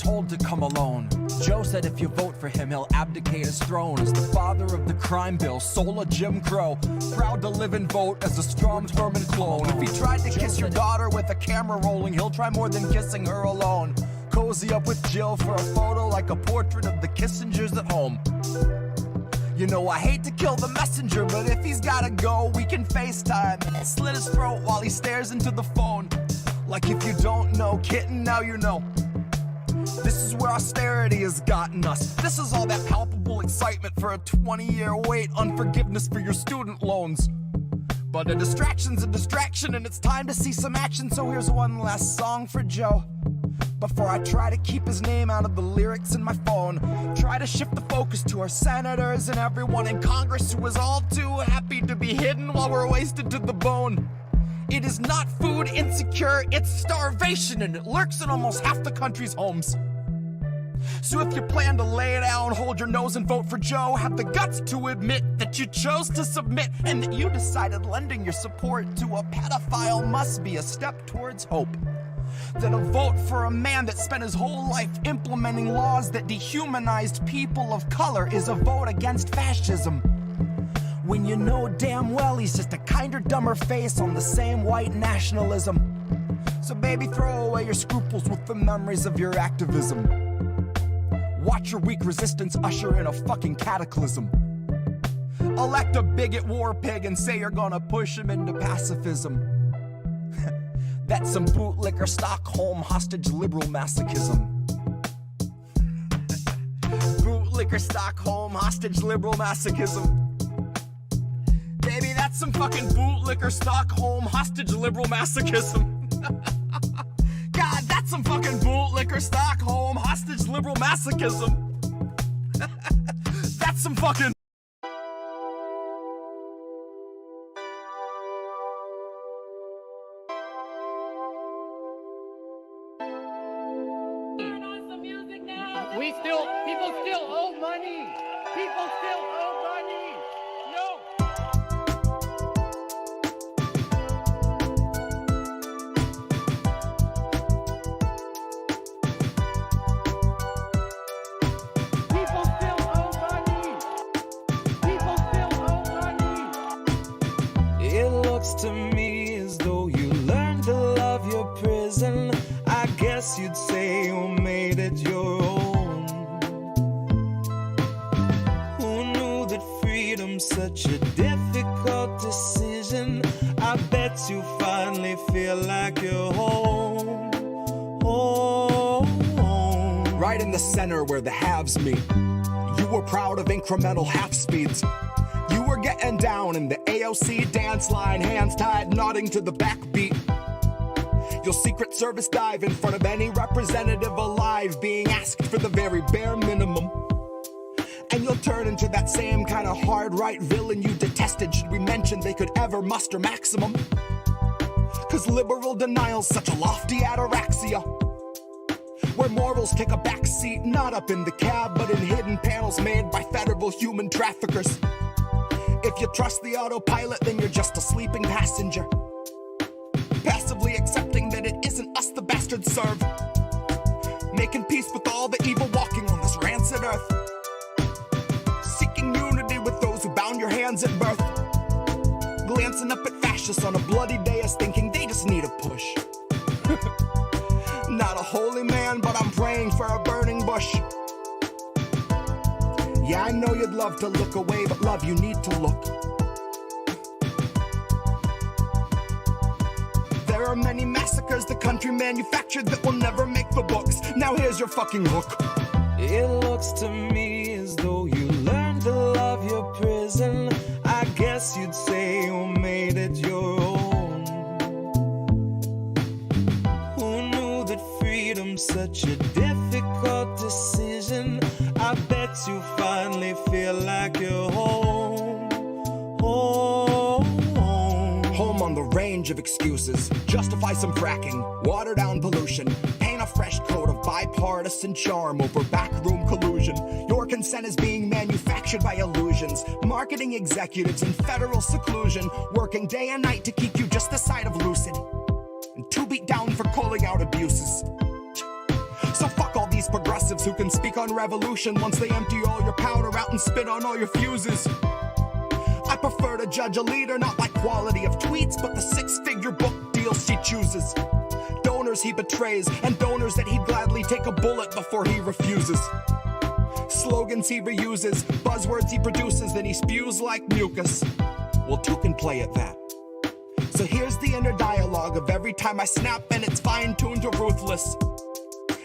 told to come alone. Joe said if you vote for him, he'll abdicate his throne as the father of the crime bill, soul of Jim Crow. Proud to live and vote as a strong Herman clone. If he tried to kiss your daughter with a camera rolling, he'll try more than kissing her alone. Cozy up with Jill for a photo like a portrait of the Kissingers at home. You know I hate to kill the messenger, but if he's gotta go, we can FaceTime. Slit his throat while he stares into the phone. Like if you don't know, kitten, now you know. This is where austerity has gotten us. This is all that palpable excitement for a 20-year wait on forgiveness for your student loans. But a distraction's a distraction and it's time to see some action. So here's one last song for Joe, before I try to keep his name out of the lyrics in my phone. Try to shift the focus to our senators and everyone in Congress who is all too happy to be hidden while we're wasted to the bone. It is not food insecure, it's starvation, and it lurks in almost half the country's homes. So if you plan to lay down, hold your nose and vote for Joe, have the guts to admit that you chose to submit and that you decided lending your support to a pedophile must be a step towards hope. That a vote for a man that spent his whole life implementing laws that dehumanized people of color is a vote against fascism. When you know damn well he's just a kinder, dumber face on the same white nationalism. So baby, throw away your scruples with the memories of your activism. Watch your weak resistance usher in a fucking cataclysm. Elect a bigot war pig and say you're gonna push him into pacifism. That's some bootlicker Stockholm hostage liberal masochism. Bootlicker Stockholm hostage liberal masochism. Baby, that's some fucking bootlicker Stockholm hostage liberal masochism. God, that's some fucking bootlicker Stockholm hostage liberal masochism. That's some fucking... People still owe money. People still owe money. No. People still owe money. People still owe money. It looks to me as though you learned to love your prison. I guess you'd say you made it your own. Such a difficult decision. I bet you finally feel like you're home. Home. Right in the center where the halves meet. You were proud of incremental half speeds. You were getting down in the AOC dance line, hands tied, nodding to the backbeat. You'll Secret Service dive in front of any representative alive, being asked for the very bare minimum. And you'll turn into that same kind of hard right villain you detested should we mention they could ever muster maximum. Cause liberal denial's such a lofty ataraxia, where morals take a backseat, not up in the cab, but in hidden panels made by federal human traffickers. If you trust the autopilot, then you're just a sleeping passenger, passively accepting that it isn't us the bastards serve, making peace with all the evil walking on this rancid earth. Unity with those who bound your hands at birth. Glancing up at fascists on a bloody dais thinking they just need a push. Not a holy man, but I'm praying for a burning bush. Yeah, I know you'd love to look away, but love, you need to look. There are many massacres the country manufactured that will never make the books. Now here's your fucking hook. It looks to me as though you learned to love your prison. I guess you'd say you made it your own. Who knew that freedom's such a difficult decision? I bet you finally feel like you're home. Home. Home on the range of excuses. Justify some fracking, water down pollution, paint a fresh coat of bipartisan charm over backroom collusion. Your consent is being manufactured by illusions, marketing executives in federal seclusion, working day and night to keep you just the side of lucid, and 2 beat down for calling out abuses. So fuck all these progressives who can speak on revolution once they empty all your powder out and spit on all your fuses. I prefer to judge a leader not by quality of tweets, but the six-figure book deals she chooses. Donors he betrays, and donors that he'd gladly take a bullet before he refuses. Slogans he reuses, buzzwords he produces, then he spews like mucus. Well, two can play at that. So here's the inner dialogue of every time I snap, and it's fine-tuned to ruthless.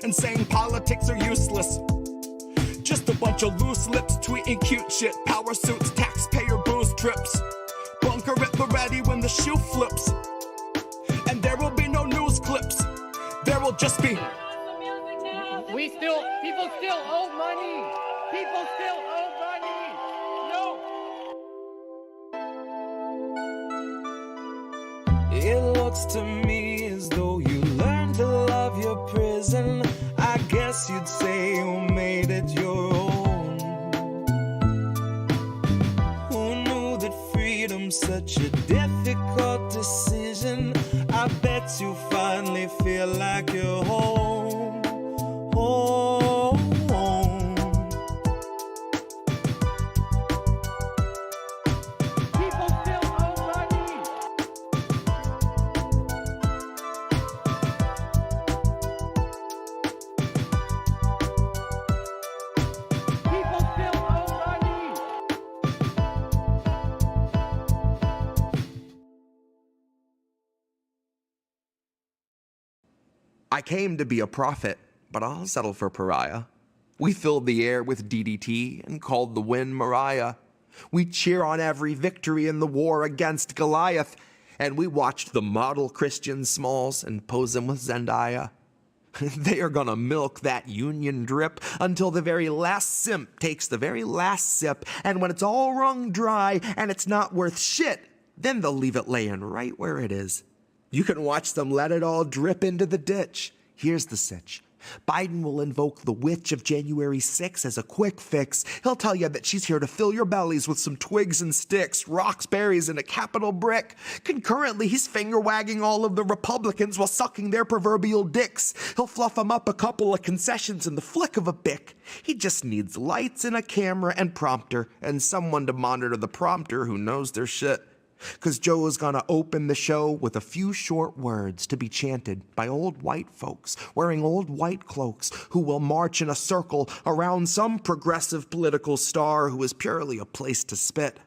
And saying politics are useless. Just a bunch of loose lips tweeting cute shit, power suits, taxpayer booze trips. Bunker at the ready when the shoe flips. And there will be no news clips. There will just be... People still owe money. People still owe money. No. It looks to me as though you learned to love your prison. I guess you'd say you made it your own. Who knew that freedom's such a difficult decision? I bet you finally feel like you're home. Home. People still owe money. People still owe money. I came to be a prophet, but I'll settle for pariah. We filled the air with DDT and called the wind Mariah. We cheer on every victory in the war against Goliath, and we watched the model Christian Smalls and pose them with Zendaya. They are gonna milk that union drip until the very last simp takes the very last sip, and when it's all wrung dry and it's not worth shit, then they'll leave it laying right where it is. You can watch them let it all drip into the ditch. Here's the sitch. Biden will invoke the witch of January 6 as a quick fix. He'll tell you that she's here to fill your bellies with some twigs and sticks, rocks, berries, and a capital brick. Concurrently, he's finger-wagging all of the Republicans while sucking their proverbial dicks. He'll fluff them up a couple of concessions in the flick of a bick. He just needs lights and a camera and prompter, and someone to monitor the prompter who knows their shit. 'Cause Joe is gonna open the show with a few short words to be chanted by old white folks wearing old white cloaks who will march in a circle around some progressive political star who is purely a place to spit.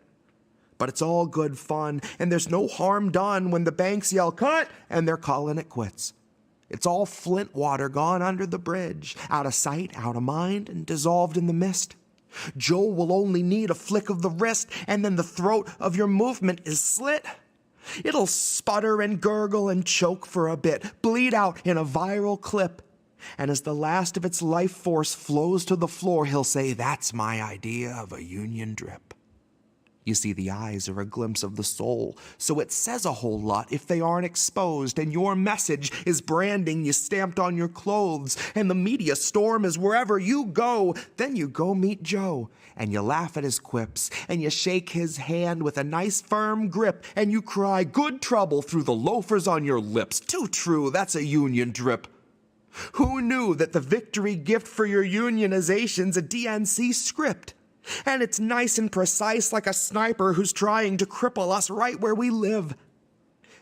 But it's all good fun, and there's no harm done when the banks yell cut and they're calling it quits. It's all Flint water gone under the bridge, out of sight, out of mind, and dissolved in the mist. Joe will only need a flick of the wrist, and then the throat of your movement is slit. It'll sputter and gurgle and choke for a bit, bleed out in a viral clip. And as the last of its life force flows to the floor, he'll say, "That's my idea of a union drip." You see, the eyes are a glimpse of the soul, so it says a whole lot if they aren't exposed, and your message is branding you stamped on your clothes, and the media storm is wherever you go. Then you go meet Joe, and you laugh at his quips, and you shake his hand with a nice firm grip, and you cry good trouble through the loafers on your lips. Too true, that's a union drip. Who knew that the victory gift for your unionization's a DNC script? And it's nice and precise like a sniper who's trying to cripple us right where we live.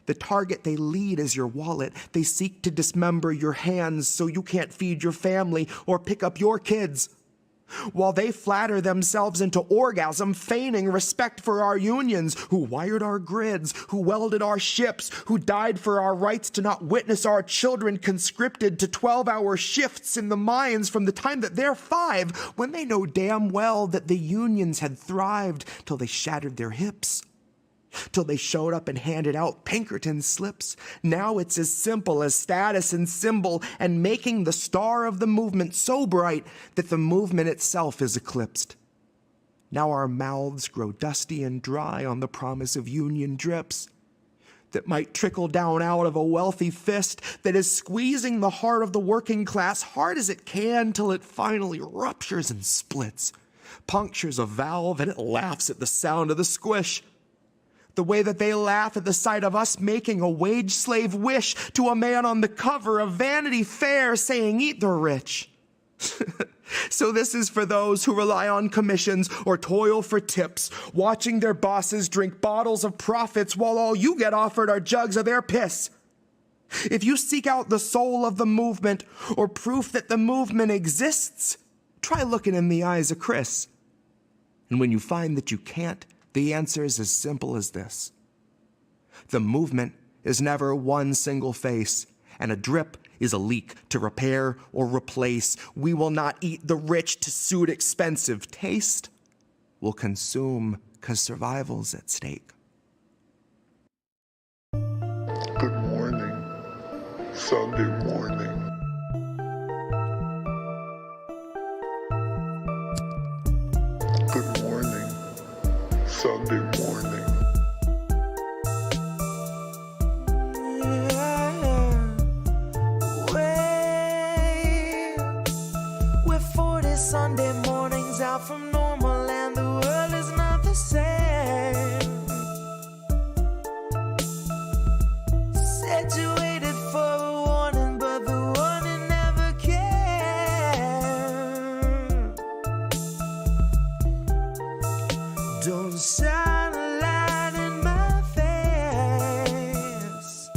The target they lead is your wallet. They seek to dismember your hands so you can't feed your family or pick up your kids. While they flatter themselves into orgasm, feigning respect for our unions, who wired our grids, who welded our ships, who died for our rights to not witness our children conscripted to 12-hour shifts in the mines from the time that they're 5, when they know damn well that the unions had thrived till they shattered their hips. Till they showed up and handed out Pinkerton slips. Now it's as simple as status and symbol and making the star of the movement so bright that the movement itself is eclipsed. Now our mouths grow dusty and dry on the promise of union drips that might trickle down out of a wealthy fist that is squeezing the heart of the working class hard as it can till it finally ruptures and splits, punctures a valve, and it laughs at the sound of the squish. The way that they laugh at the sight of us making a wage slave wish to a man on the cover of Vanity Fair saying, "Eat the rich." So this is for those who rely on commissions or toil for tips, watching their bosses drink bottles of profits while all you get offered are jugs of their piss. If you seek out the soul of the movement or proof that the movement exists, try looking in the eyes of Chris. And when you find that you can't, the answer is as simple as this. The movement is never one single face, and a drip is a leak to repair or replace. We will not eat the rich to suit expensive taste. We'll consume because survival's at stake. Good morning, Sunday morning. Good morning, Sunday morning. We're 40 Sunday mornings out from normal and the world is not the same. Said you waited for a warning, but the warning never came. Don't shine a light in my face.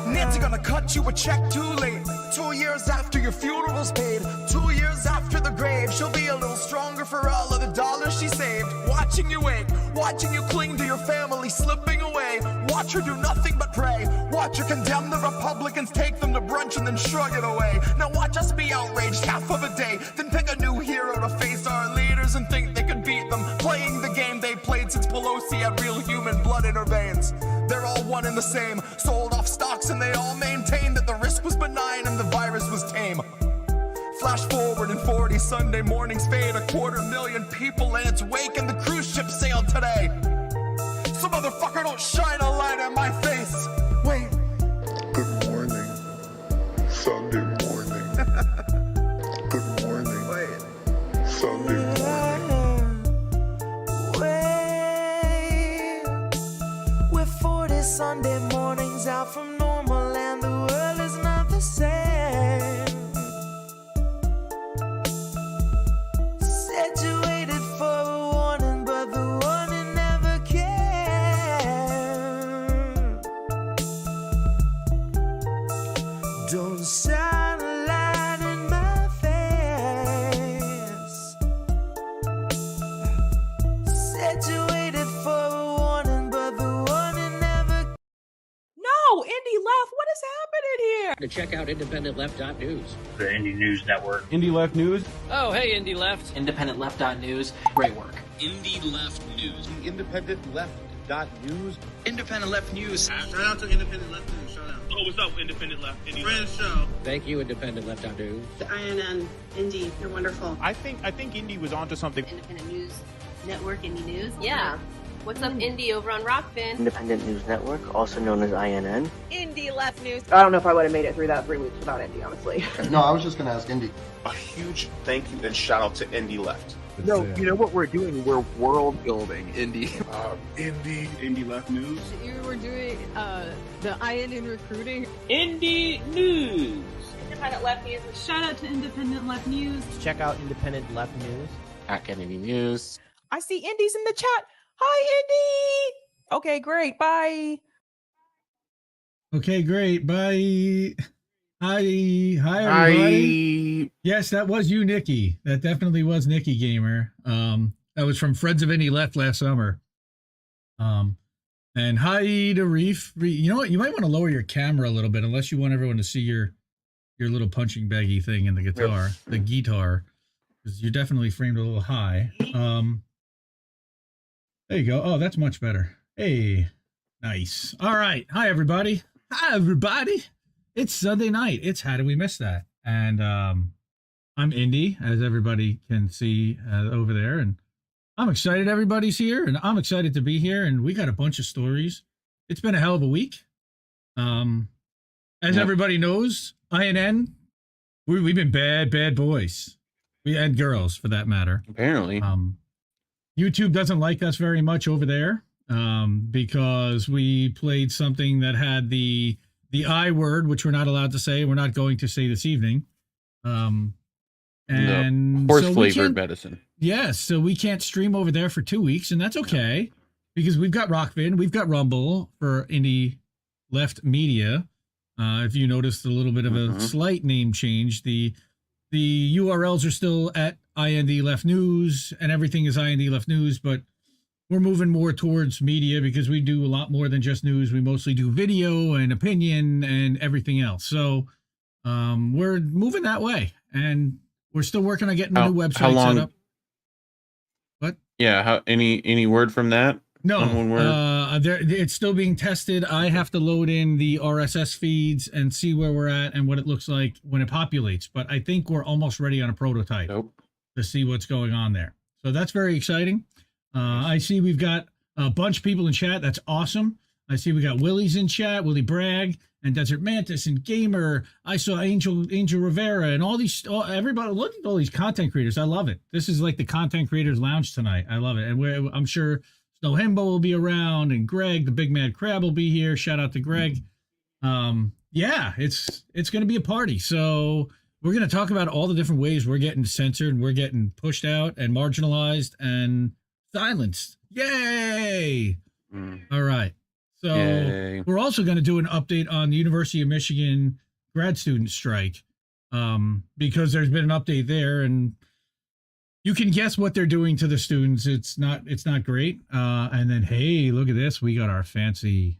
Nancy gonna cut you a check too late. 2 years after your funeral's paid, 2 years after the grave, she'll be a little stronger for all of the dollars she saved. Watching you wake, watching you cling to your family slipping away. Watch her do nothing but pray. Watch her condemn the Republicans, take them to brunch and then shrug it away. Now watch us be outraged half of a day, then pick a new hero to face our leaders and think they could beat them, playing the game they played since Pelosi had real human blood in her veins. They're all one and the same, sold off stocks and they all maintain that the risk was benign and the virus was tame. Flash forward and 40 Sunday mornings fade, 250,000 people in its wake and the cruise ship sailed today. So motherfucker, don't shine a light in my face. Wait. Good morning, Sunday morning. Good morning, Wait. Sunday morning. We're 40 Sunday mornings out from normal and the world is not the same. Said you waited for a warning, but the warning never came. Don't shine a light in my face. Said you waited for a warning, but the warning never. No, Indy left. What is happening here? To check out IndependentLeft.news. The Indie News Network. Indie Left News. Oh, hey, Indie Left. IndependentLeft.news. Great work. Indie Left News. IndependentLeft.news. Independent Left News. Shout out to Independent Left News. Shout out. Oh, what's up, Independent Left? Indie Friend show. Thank you, IndependentLeft.news. The INN, Indy, you're wonderful. I think Indie was onto something. Independent News Network, Indy News. Yeah. What's up, Indy, over on Rockfin? Independent News Network, also known as INN. Indie Left News. I don't know if I would have made it through that 3 weeks without Indy, honestly. No, I was just going to ask Indy. A huge thank you and shout out to Indie Left. No, you know what we're doing? We're world building, Indie. Indie Left News. You were doing the INN recruiting. Indie News. Independent Left News. Shout out to Independent Left News. Check out Independent Left News. At Indie News. I see Indy's in the chat. Hi, Indy. Okay, great. Bye. Okay, great. Bye. Hi, everybody. Yes, that was you, Nikki. That definitely was Nikki Gamer. That was from Friends of Indie Left last summer. And hi to Reef. You know what? You might want to lower your camera a little bit, unless you want everyone to see your little punching baggy thing in the guitar, the guitar, because you're definitely framed a little high. There you go. Oh, that's much better. Hey, nice. All right. Hi, everybody. Hi, everybody. It's Sunday night. It's How Do We Miss That? And I'm Indy, as everybody can see over there. And I'm excited everybody's here, and I'm excited to be here. And we got a bunch of stories. It's been a hell of a week. As everybody knows, INN, we've been bad boys. And girls, for that matter. Apparently. YouTube doesn't like us very much over there because we played something that had the the I word, which we're not allowed to say. We're not going to say this evening. And horse-flavored medicine. Yes, so we can't stream over there for 2 weeks, and that's okay because we've got Rockfin, we've got Rumble for Indie Left Media. If you noticed a little bit of a slight name change, the URLs are still at IND Left News, and everything is IND Left News, but we're moving more towards media because we do a lot more than just news. We mostly do video and opinion and everything else. So we're moving that way, and we're still working on getting a new website set up. What? Yeah. Any word from that? No. It's still being tested. I have to load in the RSS feeds and see where we're at and what it looks like when it populates. But I think we're almost ready on a prototype to see what's going on there. So that's very exciting. I see we've got a bunch of people in chat. That's awesome. I see we got Willie's in chat, Willie Bragg, and Desert Mantis, and Gamer. I saw Angel Rivera, and everybody. Look at all these content creators. I love it. This is like the content creators lounge tonight. I love it. And I'm sure Snow Himbo will be around, and Greg, the Big Mad Crab, will be here. Shout out to Greg. Yeah, it's going to be a party. So we're going to talk about all the different ways we're getting censored, we're getting pushed out and marginalized and silenced. Yay! All right. So we're also going to do an update on the University of Michigan grad student strike because there's been an update there, and you can guess what they're doing to the students. It's not great. And then, hey, look at this. We got our fancy,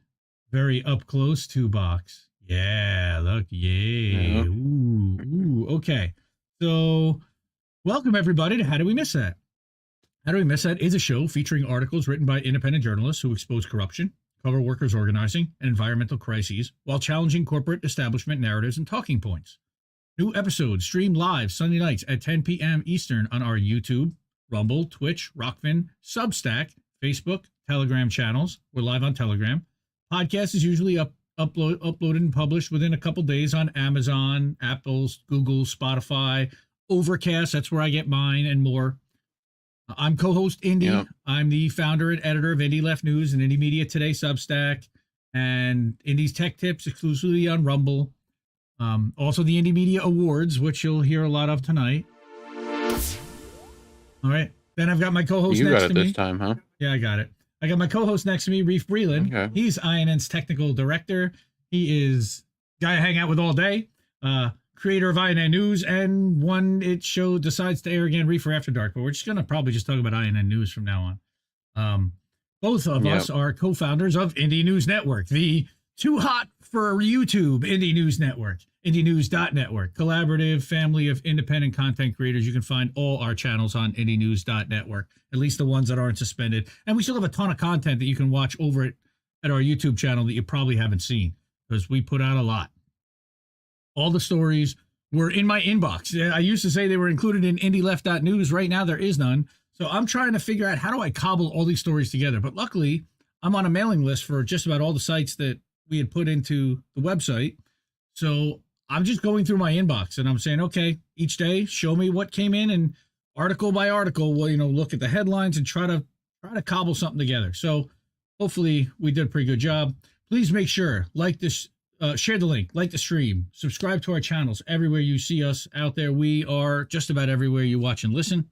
very up close 2 box. Yeah, look, yay. Ooh, okay. So welcome everybody to How Do We Miss That? How Do We Miss That is a show featuring articles written by independent journalists who expose corruption, cover workers' organizing and environmental crises while challenging corporate establishment narratives and talking points. New episodes stream live Sunday nights at 10 p.m. Eastern on our YouTube, Rumble, Twitch, Rockfin, Substack, Facebook, Telegram channels. We're live on Telegram. Podcast is usually uploaded and published within a couple days on Amazon, Apple, Google, Spotify, Overcast. That's where I get mine and more. I'm co-host Indy. Yep. I'm the founder and editor of Indie Left News and Indie Media Today Substack, and Indie's Tech Tips exclusively on Rumble. Also the Indie Media Awards, which you'll hear a lot of tonight. All right. Then I've got my co-host next to me. You got it this time, huh? Yeah, I got it. I got my co-host next to me, Reef Breland. Okay. He's INN's technical director. He is guy I hang out with all day. Creator of INN News, and when it show decides to air again, Reefer After Dark. But we're just going to probably just talk about INN News from now on. Both of us are co-founders of Indie News Network, the too hot for YouTube Indie News Network, indienews.network, collaborative family of independent content creators. You can find all our channels on indienews.network, at least the ones that aren't suspended. And we still have a ton of content that you can watch over at our YouTube channel that you probably haven't seen because we put out a lot. All the stories were in my inbox. I used to say they were included in indieleft.news. Right now, there is none. So I'm trying to figure out how do I cobble all these stories together. But luckily, I'm on a mailing list for just about all the sites that we had put into the website. So I'm just going through my inbox and I'm saying, okay, each day, show me what came in, and article by article, we'll, look at the headlines and try to cobble something together. So hopefully we did a pretty good job. Please make sure, like this, share the link, like the stream, subscribe to our channels everywhere you see us out there. We are just about everywhere you watch and listen.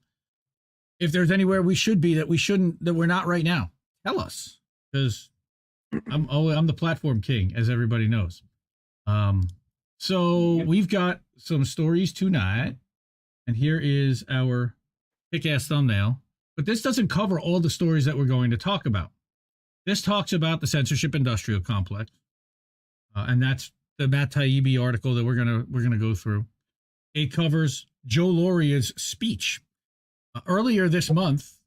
If there's anywhere we should be that we shouldn't, that we're not right now, tell us, because I'm the platform king, as everybody knows. So we've got some stories tonight, and here is our kick-ass thumbnail. But this doesn't cover all the stories that we're going to talk about. This talks about the censorship-industrial complex. And that's the Matt Taibbi article that we're gonna go through. It covers Joe Lauria's speech earlier this month,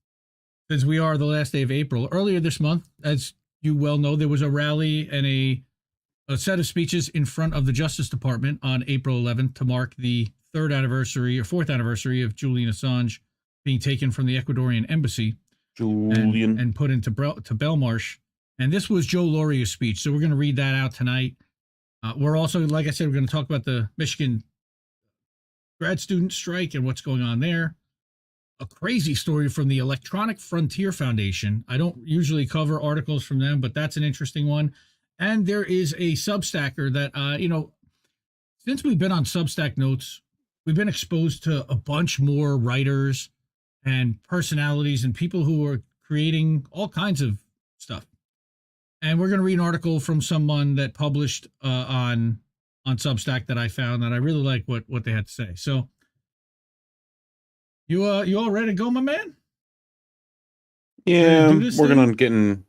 since we are the last day of April. Earlier this month, as you well know, there was a rally and a set of speeches in front of the Justice Department on April 11th to mark the 4th anniversary of Julian Assange being taken from the Ecuadorian embassy, and put into Belmarsh. And this was Joe Lauria's speech. So we're going to read that out tonight. We're also, like I said, we're going to talk about the Michigan grad student strike and what's going on there. A crazy story from the Electronic Frontier Foundation. I don't usually cover articles from them, but that's an interesting one. And there is a Substacker that, since we've been on Substack Notes, we've been exposed to a bunch more writers and personalities and people who are creating all kinds of stuff. And we're going to read an article from someone that published on Substack that I found that I really like what they had to say. So you all ready to go, my man? Yeah, I'm working on getting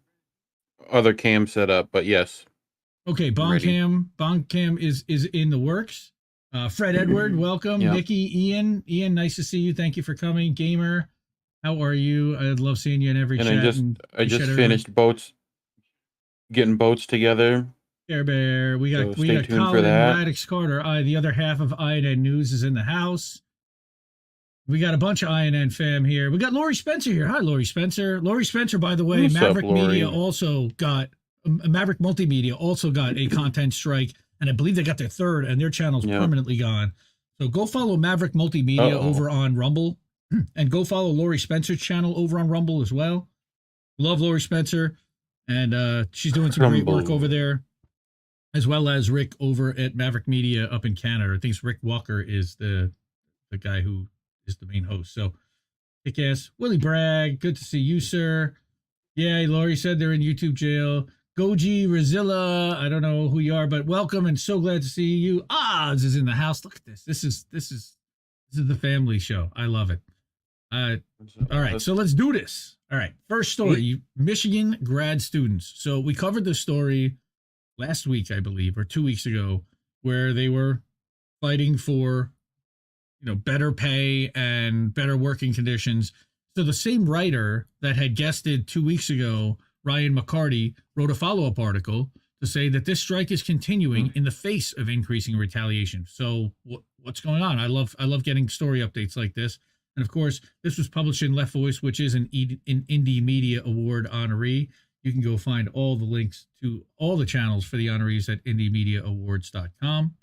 other cams set up, but yes. Okay, Bong Cam is in the works. Fred Edward, welcome. Yep. Nikki, Ian, nice to see you. Thank you for coming. Gamer, how are you? I love seeing you in every chat. I just finished getting boats together. Care Bear, we got tuned Colin for that. Radix Carter. The other half of INN News is in the house. We got a bunch of INN fam here. We got Laurie Spencer here. Hi, Laurie Spencer. Laurie Spencer, by the way, What's Maverick up, Laurie? Media also got Maverick Multimedia also got a content strike, and I believe they got their third, and their channel's permanently gone. So go follow Maverick Multimedia over on Rumble, and go follow Laurie Spencer's channel over on Rumble as well. Love Laurie Spencer, and she's doing some great work over there, as well as Rick over at Maverick Media up in Canada. I think Rick Walker is the guy who is the main host. So kick ass. Willie Bragg, good to see you, sir. Yeah, Laurie said they're in YouTube jail. Goji Razilla, I don't know who you are, but welcome and so glad to see you. Oz is in the house. Look at this. This is the family show. I love it. All right, so let's do this. All right, first story, Michigan grad students. So we covered this story last week, I believe, or 2 weeks ago, where they were fighting for, better pay and better working conditions. So the same writer that had guested 2 weeks ago, Ryan McCarty, wrote a follow-up article to say that this strike is continuing in the face of increasing retaliation. So what's going on? I love getting story updates like this. And of course, this was published in Left Voice, which is an Indie Media Award honoree. You can go find all the links to all the channels for the honorees at indiemediaawards.com.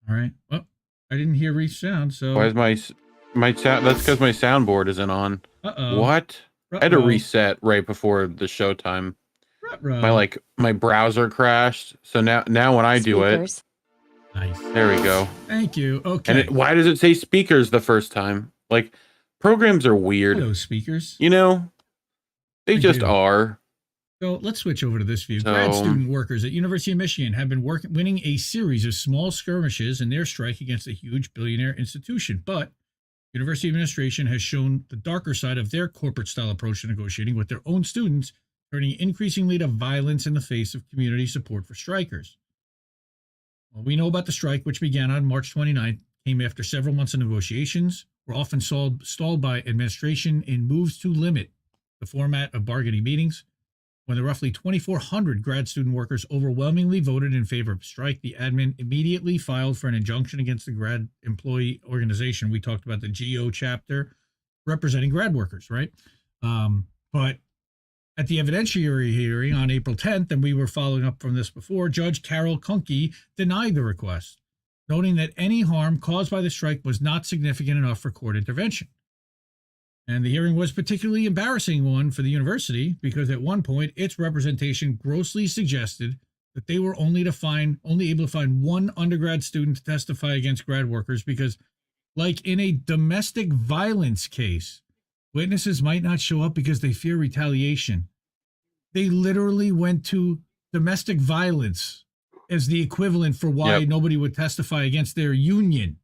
All right. Well, I didn't hear Reef sound, so why is my sound? That's because my soundboard isn't on. What? I had to reset right before the showtime. My browser crashed. So now when I do it, nice. There we go. Thank you. Okay. And why does it say speakers the first time? Like, programs are weird. Hello, speakers. They just are. So let's switch over to this view. Grad student workers at University of Michigan have been winning a series of small skirmishes in their strike against a huge billionaire institution. But University administration has shown the darker side of their corporate-style approach to negotiating with their own students, turning increasingly to violence in the face of community support for strikers. Well, we know about the strike, which began on March 29th, came after several months of negotiations, were often stalled by administration in moves to limit the format of bargaining meetings. When the roughly 2,400 grad student workers overwhelmingly voted in favor of strike, the admin immediately filed for an injunction against the grad employee organization. We talked about the GO chapter representing grad workers, right? But at the evidentiary hearing on April 10th, and we were following up from this before, Judge Carol Kunke denied the request, noting that any harm caused by the strike was not significant enough for court intervention. And the hearing was particularly embarrassing one for the university because at one point its representation grossly suggested that they were only able to find one undergrad student to testify against grad workers because, like in a domestic violence case, witnesses might not show up because they fear retaliation. They literally went to domestic violence as the equivalent for why nobody would testify against their union.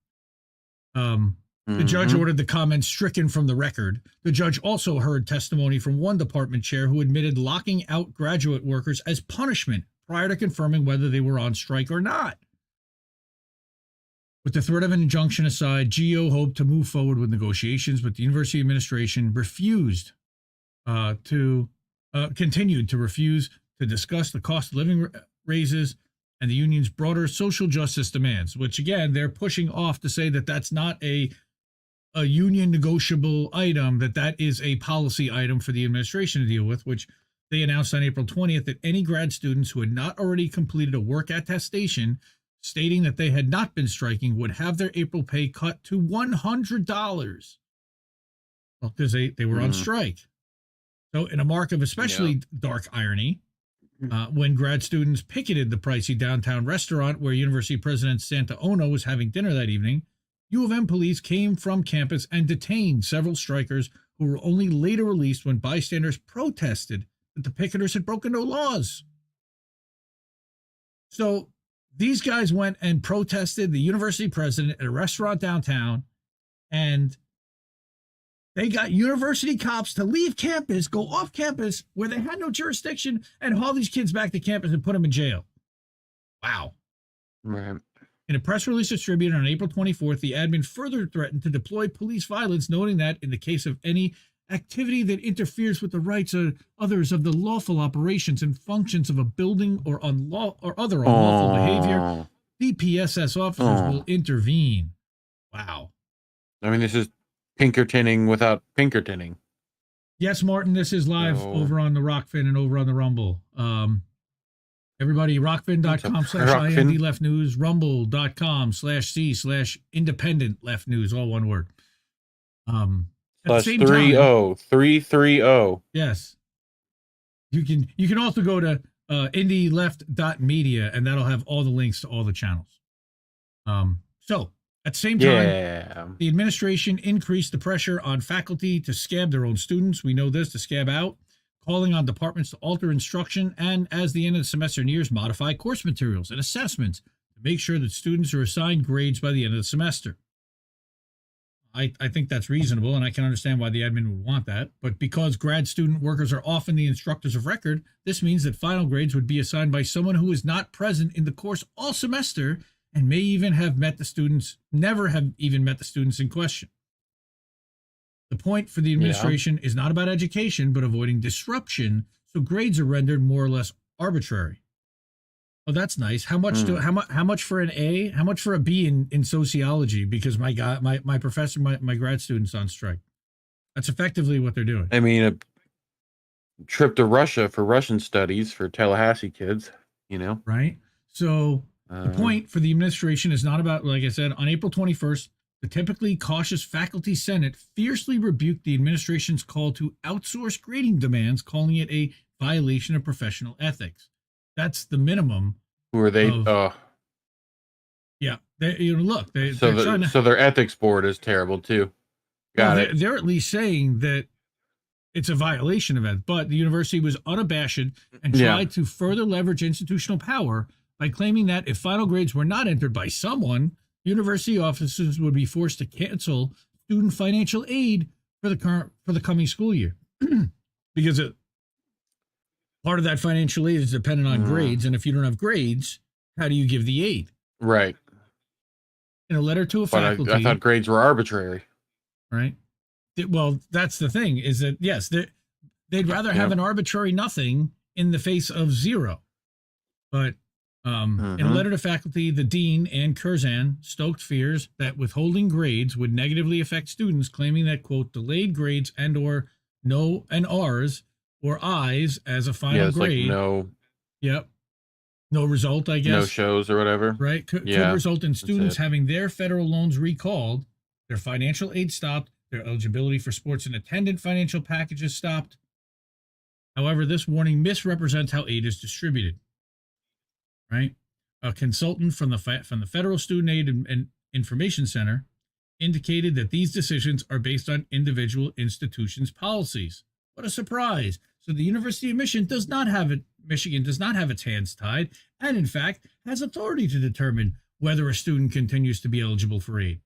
The judge ordered the comments stricken from the record. The judge also heard testimony from one department chair who admitted locking out graduate workers as punishment prior to confirming whether they were on strike or not. With the threat of an injunction aside, GO hoped to move forward with negotiations, but the university administration continued to refuse to discuss the cost of living raises and the union's broader social justice demands, which again, they're pushing off to say that that's not a union negotiable item, that is a policy item for the administration to deal with, which they announced on April 20th that any grad students who had not already completed a work attestation stating that they had not been striking would have their April pay cut to $100. Well, because they were on strike. So in a mark of especially dark irony, when grad students picketed the pricey downtown restaurant where University President Santa Ono was having dinner that evening, U of M police came from campus and detained several strikers who were only later released when bystanders protested that the picketers had broken no laws. So these guys went and protested the university president at a restaurant downtown, and they got university cops to leave campus, go off campus where they had no jurisdiction, and haul these kids back to campus and put them in jail. Wow. Right. In a press release distributed on April 24th, the admin further threatened to deploy police violence, noting that in the case of any activity that interferes with the rights of others of the lawful operations and functions of a building or other unlawful behavior, DPSS officers will intervene. Wow. I mean, this is Pinkertoning without Pinkertoning. Yes, Martin, this is live over on the Rockfin and over on the Rumble. Everybody, rockfin.com/IND left news, rumble.com/C/independent left news, all one word. At the same time, 330. Yes. You can also go to indieleft.media, and that'll have all the links to all the channels. So at the same time, the administration increased the pressure on faculty to scab their own students. We know this, to scab out, calling on departments to alter instruction and, as the end of the semester nears, modify course materials and assessments to make sure that students are assigned grades by the end of the semester. I think that's reasonable, and I can understand why the admin would want that. But because grad student workers are often the instructors of record, this means that final grades would be assigned by someone who is not present in the course all semester and may even have met the students, never have even met the students in question. The point for the administration is not about education, but avoiding disruption, so grades are rendered more or less arbitrary. Oh, that's nice. How much how much for an A? How much for a B in sociology? Because my professor, my grad student's on strike. That's effectively what they're doing. I mean, a trip to Russia for Russian studies for Tallahassee kids, you know? Right. So the point for the administration is not about, like I said, on April 21st, the typically cautious faculty senate fiercely rebuked the administration's call to outsource grading demands, calling it a violation of professional ethics. That's the minimum. Who are they? Yeah. Look, so their ethics board is terrible too. Got it. They're at least saying that it's a violation of it, but the university was unabashed and tried to further leverage institutional power by claiming that if final grades were not entered by someone, university offices would be forced to cancel student financial aid for the coming school year, because part of that financial aid is dependent on grades, and if you don't have grades, how do you give the aid? Right. In a letter to a faculty, I thought grades were arbitrary. Right. Well, that's the thing, is that yes, they'd rather have an arbitrary nothing in the face of zero, but. In a letter to faculty, the dean, Ann Curzan, stoked fears that withholding grades would negatively affect students, claiming that, quote, delayed grades and or no and R's or I's as a final grade. Like no result, I guess. No shows or whatever. Right. Could result in students having their federal loans recalled, their financial aid stopped, their eligibility for sports and attendant financial packages stopped. However, this warning misrepresents how aid is distributed. Right, a consultant from the Federal Student Aid and Information Center indicated that these decisions are based on individual institutions' policies. What a surprise! So the University of Michigan does not have its hands tied, and in fact has authority to determine whether a student continues to be eligible for aid.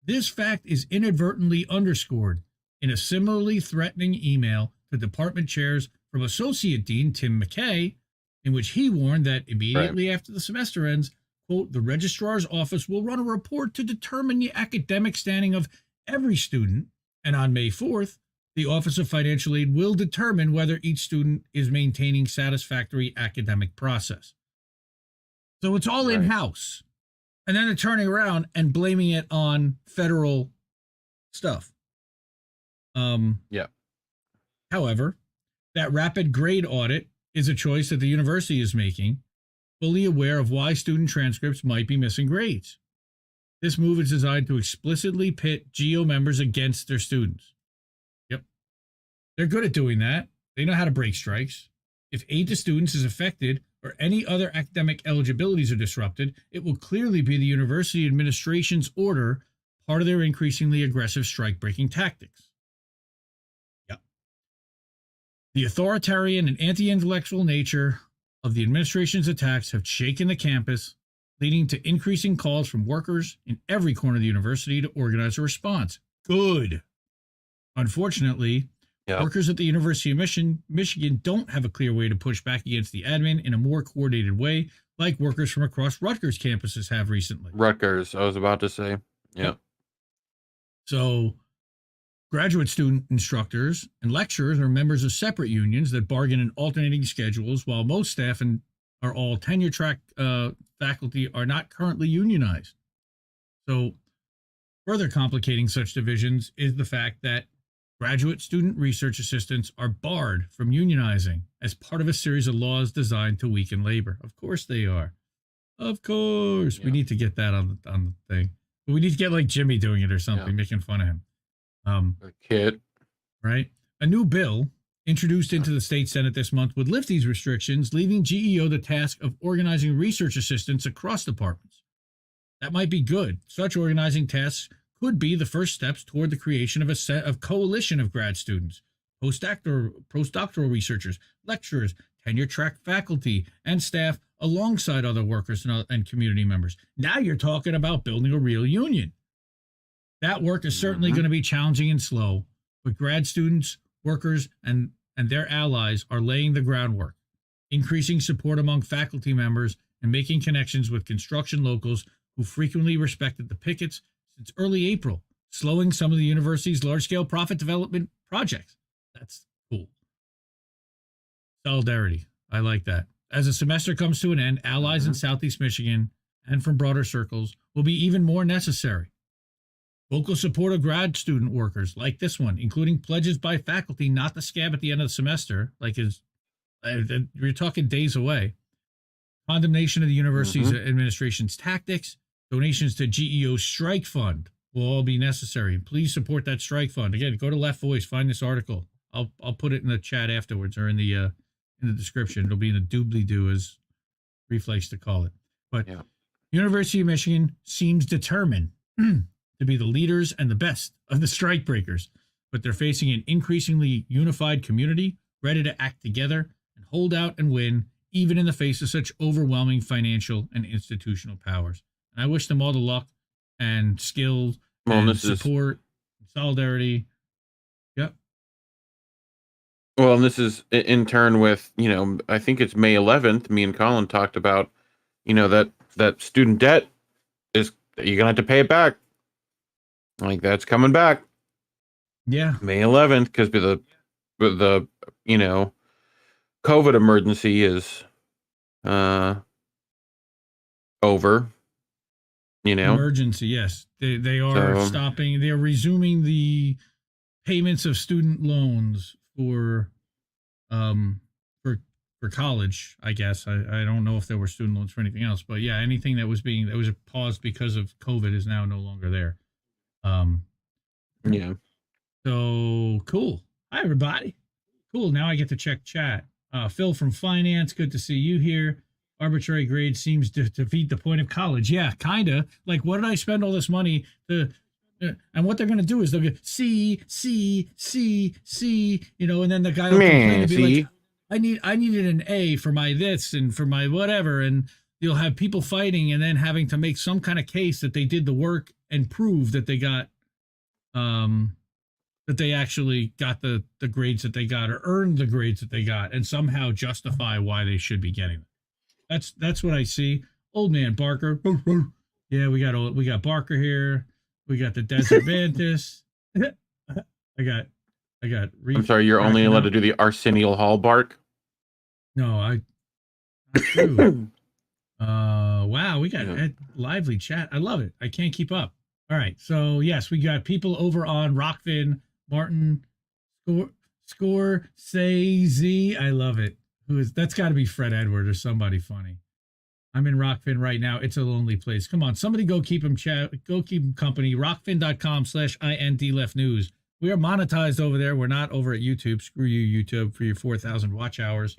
This fact is inadvertently underscored in a similarly threatening email to department chairs from Associate Dean Tim McKay, in which he warned that immediately after the semester ends, quote, the registrar's office will run a report to determine the academic standing of every student, and on May 4th, the Office of Financial Aid will determine whether each student is maintaining satisfactory academic process. So it's all in-house. And then they're turning around and blaming it on federal stuff. However, that rapid grade audit is a choice that the university is making, fully aware of why student transcripts might be missing grades. This move is designed to explicitly pit GO members against their students. Yep. They're good at doing that. They know how to break strikes. If aid to students is affected or any other academic eligibilities are disrupted, it will clearly be the university administration's order, part of their increasingly aggressive strike-breaking tactics. Yep. The authoritarian and anti-intellectual nature of the administration's attacks have shaken the campus, leading to increasing calls from workers in every corner of the university to organize a response. Good. Unfortunately, workers at the University of Michigan don't have a clear way to push back against the admin in a more coordinated way, like workers from across Rutgers campuses have recently. Rutgers, I was about to say. Yeah. So, graduate student instructors and lecturers are members of separate unions that bargain in alternating schedules, while most staff are all tenure-track faculty are not currently unionized. So, further complicating such divisions is the fact that graduate student research assistants are barred from unionizing as part of a series of laws designed to weaken labor. Of course they are. Of course. Yeah. We need to get that on the thing. But we need to get like Jimmy doing it or something, making fun of him. A kid. Right? A new bill introduced into the state Senate this month would lift these restrictions, leaving GEO the task of organizing research assistants across departments. That might be good. Such organizing tasks could be the first steps toward the creation of a coalition of grad students, postdoctoral researchers, lecturers, tenure-track faculty, and staff alongside other workers and community members. Now you're talking about building a real union. That work is certainly going to be challenging and slow, but grad students, workers, and their allies are laying the groundwork, increasing support among faculty members and making connections with construction locals who frequently respected the pickets since early April, slowing some of the university's large-scale profit development projects. That's cool. Solidarity. I like that. As the semester comes to an end, allies in Southeast Michigan and from broader circles will be even more necessary. Vocal support of grad student workers like this one, including pledges by faculty not to scab at the end of the semester, you're talking days away. Condemnation of the university's administration's tactics, donations to GEO's strike fund will all be necessary. Please support that strike fund. Again, go to Left Voice, find this article. I'll put it in the chat afterwards or in the description. It'll be in the doobly-doo, as Reef likes to call it. But University of Michigan seems determined to be the leaders and the best of the strike breakers, but they're facing an increasingly unified community, ready to act together and hold out and win, even in the face of such overwhelming financial and institutional powers. And I wish them all the luck and skill and support, solidarity. Yep. Well, and this is in turn with, I think it's May 11th, me and Colin talked about, that student debt is, you're going to have to pay it back. Like, that's coming back. Yeah. May 11th, because the COVID emergency is over. Emergency, yes. They are stopping. They're resuming the payments of student loans for college, I guess. I don't know if there were student loans for anything else, but yeah, anything that was paused because of COVID is now no longer there. Yeah. So cool. Hi, everybody. Cool. Now I get to check chat. Phil from finance. Good to see you here. Arbitrary grade seems to defeat the point of college. Yeah, kind of. Like, what did I spend all this money to? And what they're going to do is they'll go C, and then the guy will complain and be like, I needed an A for my this and for my whatever. And you'll have people fighting and then having to make some kind of case that they did the work and prove that they got, that they actually got the grades that they got or earned the grades that they got and somehow justify why they should be getting them. That's what I see. Old man Barker. Yeah, we got Barker here. We got the Desert Mantis. I got Reef. I'm sorry, you're only allowed to do the Arsenio Hall bark? No, not true. Wow, we got a lively chat. I love it. I can't keep up. All right, so yes, we got people over on Rockfin, Martin, Scorsese. I love it. That's got to be Fred Edward or somebody funny. I'm in Rockfin right now. It's a lonely place. Come on, somebody go keep him company. Rockfin.com/IND Left News. We are monetized over there. We're not over at YouTube. Screw you, YouTube, for your 4,000 watch hours.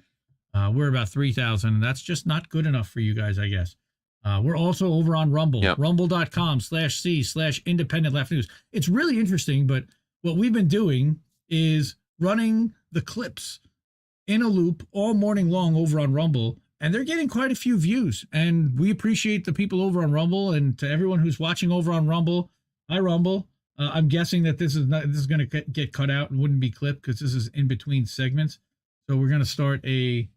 We're about 3,000, and that's just not good enough for you guys, I guess. We're also over on Rumble, rumble.com/c/independent left news. It's really interesting, but what we've been doing is running the clips in a loop all morning long over on Rumble, and they're getting quite a few views. And we appreciate the people over on Rumble, and to everyone who's watching over on Rumble, hi Rumble. I'm guessing that this is going to get cut out and wouldn't be clipped because this is in between segments. So we're going to start we're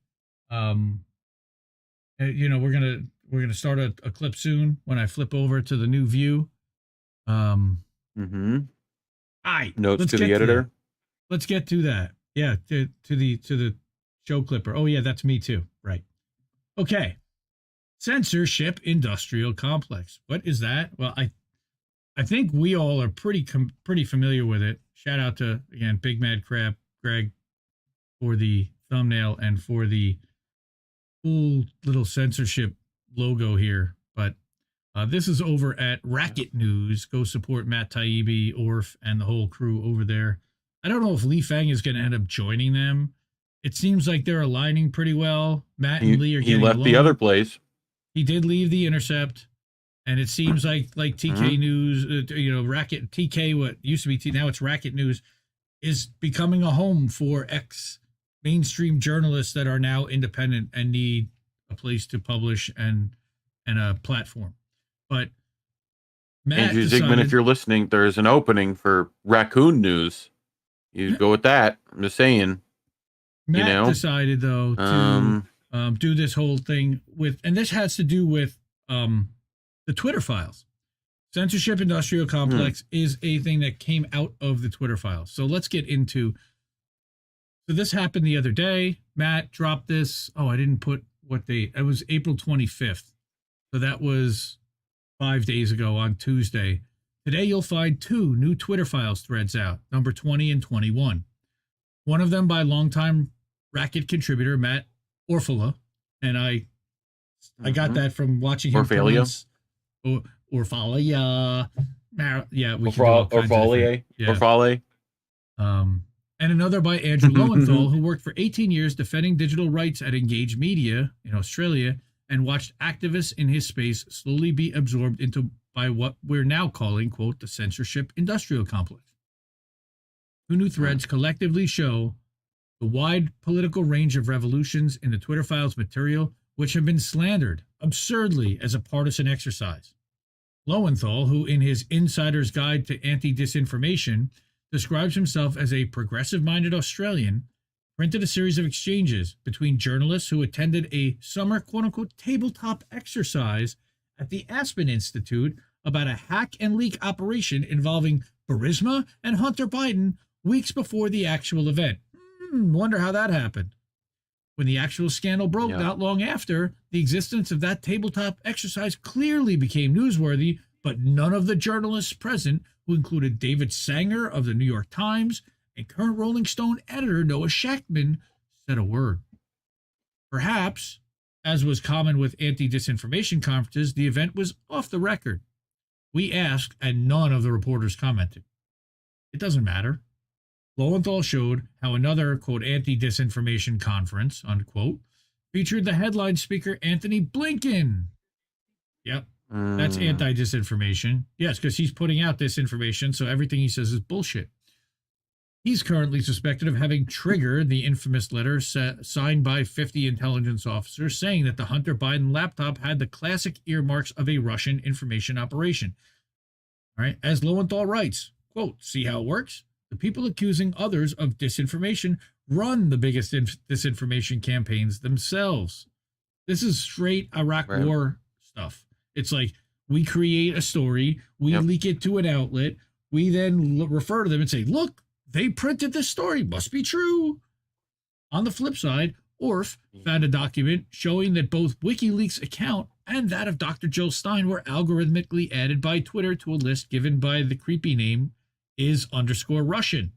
going to start a clip soon when I flip over to the new view. All right. Notes to the editor. Let's get to that. Yeah, to the show clipper. Oh yeah, that's me too. Right. Okay. Censorship-Industrial complex. What is that? Well, I think we all are pretty familiar with it. Shout out to, again, Big Mad Crab Greg for the thumbnail and for the cool little censorship logo here. But this is over at Racket News. Go support Matt Taibbi, Orf, and the whole crew over there. I don't know if Lee Fang is going to end up joining them. It seems like they're aligning pretty well. Matt and Lee are getting along. He left the other place. He did leave the Intercept. And it seems like TK News, Racket, TK, what used to be, now it's Racket News, is becoming a home for mainstream journalists that are now independent and need a place to publish and a platform. But Matt Andrew Zigman, if you're listening, there's an opening for Raccoon News. You go with that. I'm just saying. Matt decided, though, to do this whole thing with, and this has to do with the Twitter files. Censorship-Industrial complex is a thing that came out of the Twitter files. So let's get into. So this happened the other day. Matt dropped this. Oh, I didn't put what date. It was April 25th. So that was 5 days ago on Tuesday. Today you'll find 2 new Twitter files threads out, number 20 and 21. One of them by longtime Racket contributor Matt Orfala, and I got that from watching him. Orfalia. Orfalia. Yeah, we Orfalia. Orfalia. And another by Andrew Lowenthal, who worked for 18 years defending digital rights at Engage Media in Australia and watched activists in his space slowly be absorbed by what we're now calling, quote, the censorship-industrial complex. 2 new threads collectively show the wide political range of revolutions in the Twitter files material, which have been slandered absurdly as a partisan exercise. Lowenthal, who in his Insider's Guide to Anti-Disinformation describes himself as a progressive-minded Australian, printed a series of exchanges between journalists who attended a summer quote-unquote tabletop exercise at the Aspen Institute about a hack and leak operation involving Burisma and Hunter Biden weeks before the actual event. Wonder how that happened. When the actual scandal broke not long after, the existence of that tabletop exercise clearly became newsworthy, but none of the journalists present, who included David Sanger of the New York Times and current Rolling Stone editor Noah Shachtman, said a word. Perhaps, as was common with anti-disinformation conferences, the event was off the record. We asked, and none of the reporters commented. It doesn't matter. Lowenthal showed how another, quote, anti-disinformation conference, unquote, featured the headline speaker Anthony Blinken. Yep, that's anti-disinformation. Yes, because he's putting out disinformation, so everything he says is bullshit. He's currently suspected of having triggered the infamous letter signed by 50 intelligence officers saying that the Hunter Biden laptop had the classic earmarks of a Russian information operation. All right, as Lowenthal writes, quote, see how it works? The people accusing others of disinformation run the biggest disinformation campaigns themselves. This is straight Iraq War stuff. It's like we create a story, we leak it to an outlet, we then refer to them and say, look, they printed this story, must be true. On the flip side, Orf found a document showing that both WikiLeaks' account and that of Dr. Jill Stein were algorithmically added by Twitter to a list given by the creepy name is_Russian.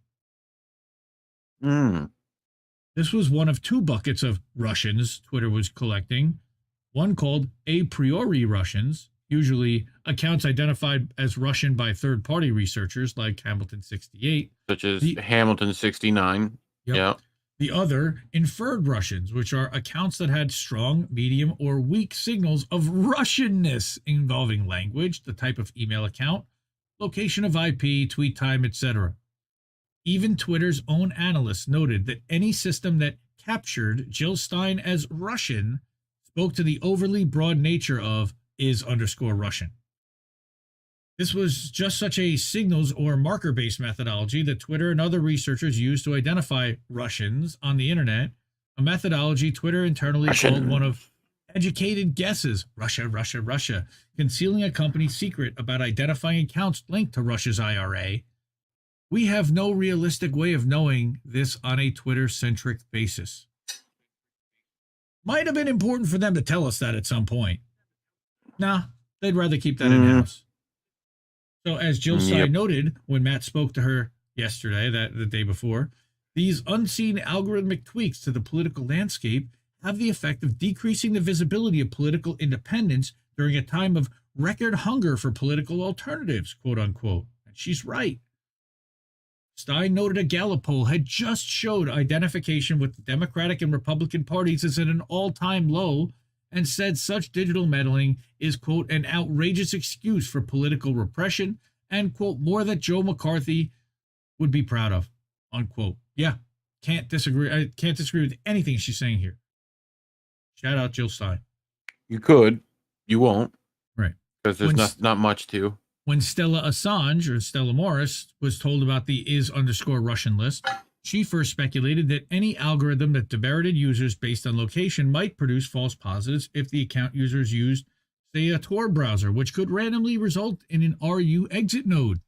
This was one of 2 buckets of Russians Twitter was collecting. One called a priori Russians, usually accounts identified as Russian by third-party researchers like Hamilton 68. Such as Hamilton 69. Yep. The other, inferred Russians, which are accounts that had strong, medium, or weak signals of Russianness involving language, the type of email account, location of IP, tweet time, etc. Even Twitter's own analysts noted that any system that captured Jill Stein as Russian spoke to the overly broad nature of is_Russian. This was just such a signals or marker-based methodology that Twitter and other researchers used to identify Russians on the internet, a methodology Twitter internally called one of educated guesses, Russia, Russia, Russia, concealing a company's secret about identifying accounts linked to Russia's IRA. We have no realistic way of knowing this on a Twitter-centric basis. Might have been important for them to tell us that at some point. Nah, they'd rather keep that in-house. So as Jill Stein noted when Matt spoke to her yesterday, the day before, these unseen algorithmic tweaks to the political landscape have the effect of decreasing the visibility of political independence during a time of record hunger for political alternatives, quote unquote. And she's right. Stein noted a Gallup poll had just showed identification with the Democratic and Republican parties is at an all-time low, and said such digital meddling is, quote, an outrageous excuse for political repression and, quote, more that Joe McCarthy would be proud of, unquote. Yeah, can't disagree. I can't disagree with anything she's saying here. Shout out Jill Stein. You could. You won't. Right. Because there's not much to. When Stella Assange, or Stella Morris, was told about the is_Russian list, she first speculated that any algorithm that diverted users based on location might produce false positives if the account users used, say, a Tor browser, which could randomly result in an RU exit node.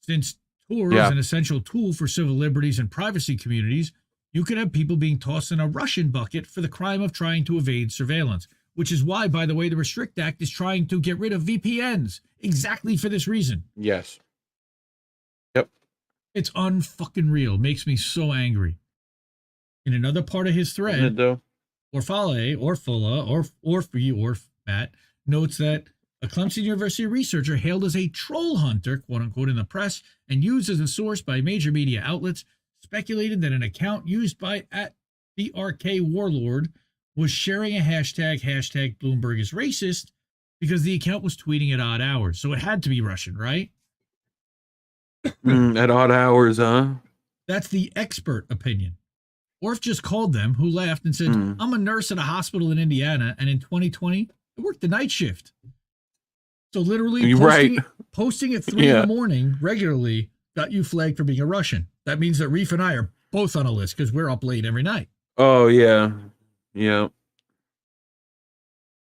Since Tor is an essential tool for civil liberties and privacy communities, you could have people being tossed in a Russian bucket for the crime of trying to evade surveillance, which is why, by the way, the Restrict Act is trying to get rid of VPNs, exactly for this reason. Yes. Yep. It's unfucking real. Makes me so angry. In another part of his thread, Orfale, or for you, or Matt, notes that a Clemson University researcher hailed as a troll hunter, quote unquote, in the press and used as a source by major media outlets, speculated that an account used by @the Warlord was sharing a hashtag Bloomberg is racist, because the account was tweeting at odd hours. So it had to be Russian, right? At odd hours, huh? That's the expert opinion. Orf just called them, who laughed and said, I'm a nurse at a hospital in Indiana, and in 2020, I worked the night shift. So literally posting at 3 in the morning regularly got you flagged for being a Russian. That means that Reef and I are both on a list because we're up late every night. Oh, yeah. Yeah.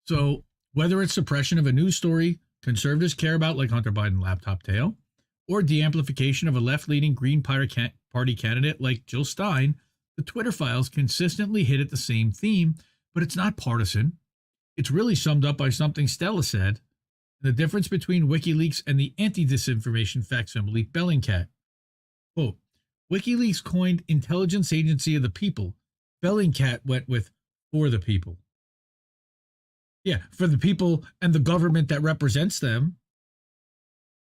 So whether it's suppression of a news story conservatives care about, like Hunter Biden laptop tail, or de-amplification of a left-leaning Green Party candidate like Jill Stein, the Twitter files consistently hit at the same theme, but it's not partisan. It's really summed up by something Stella said, the difference between WikiLeaks and the anti-disinformation facsimile Bellingcat. Quote, WikiLeaks coined intelligence agency of the people. Bellingcat went with for the people. Yeah, for the people and the government that represents them,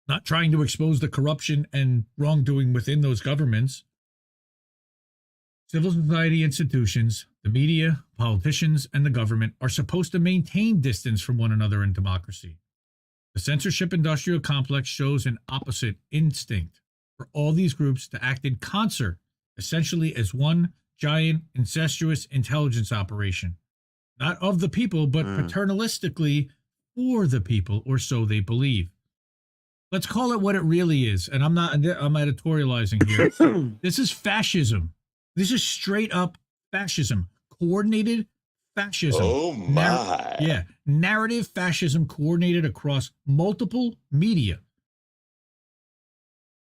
not trying to expose the corruption and wrongdoing within those governments. Civil society institutions, the media, politicians, and the government are supposed to maintain distance from one another in democracy. The censorship-industrial complex shows an opposite instinct for all these groups to act in concert, essentially as one giant incestuous intelligence operation. Not of the people, but paternalistically for the people, or so they believe. Let's call it what it really is. And I'm editorializing here. This is fascism. This is straight up fascism. Coordinated fascism. Oh my. Narrative fascism coordinated across multiple media.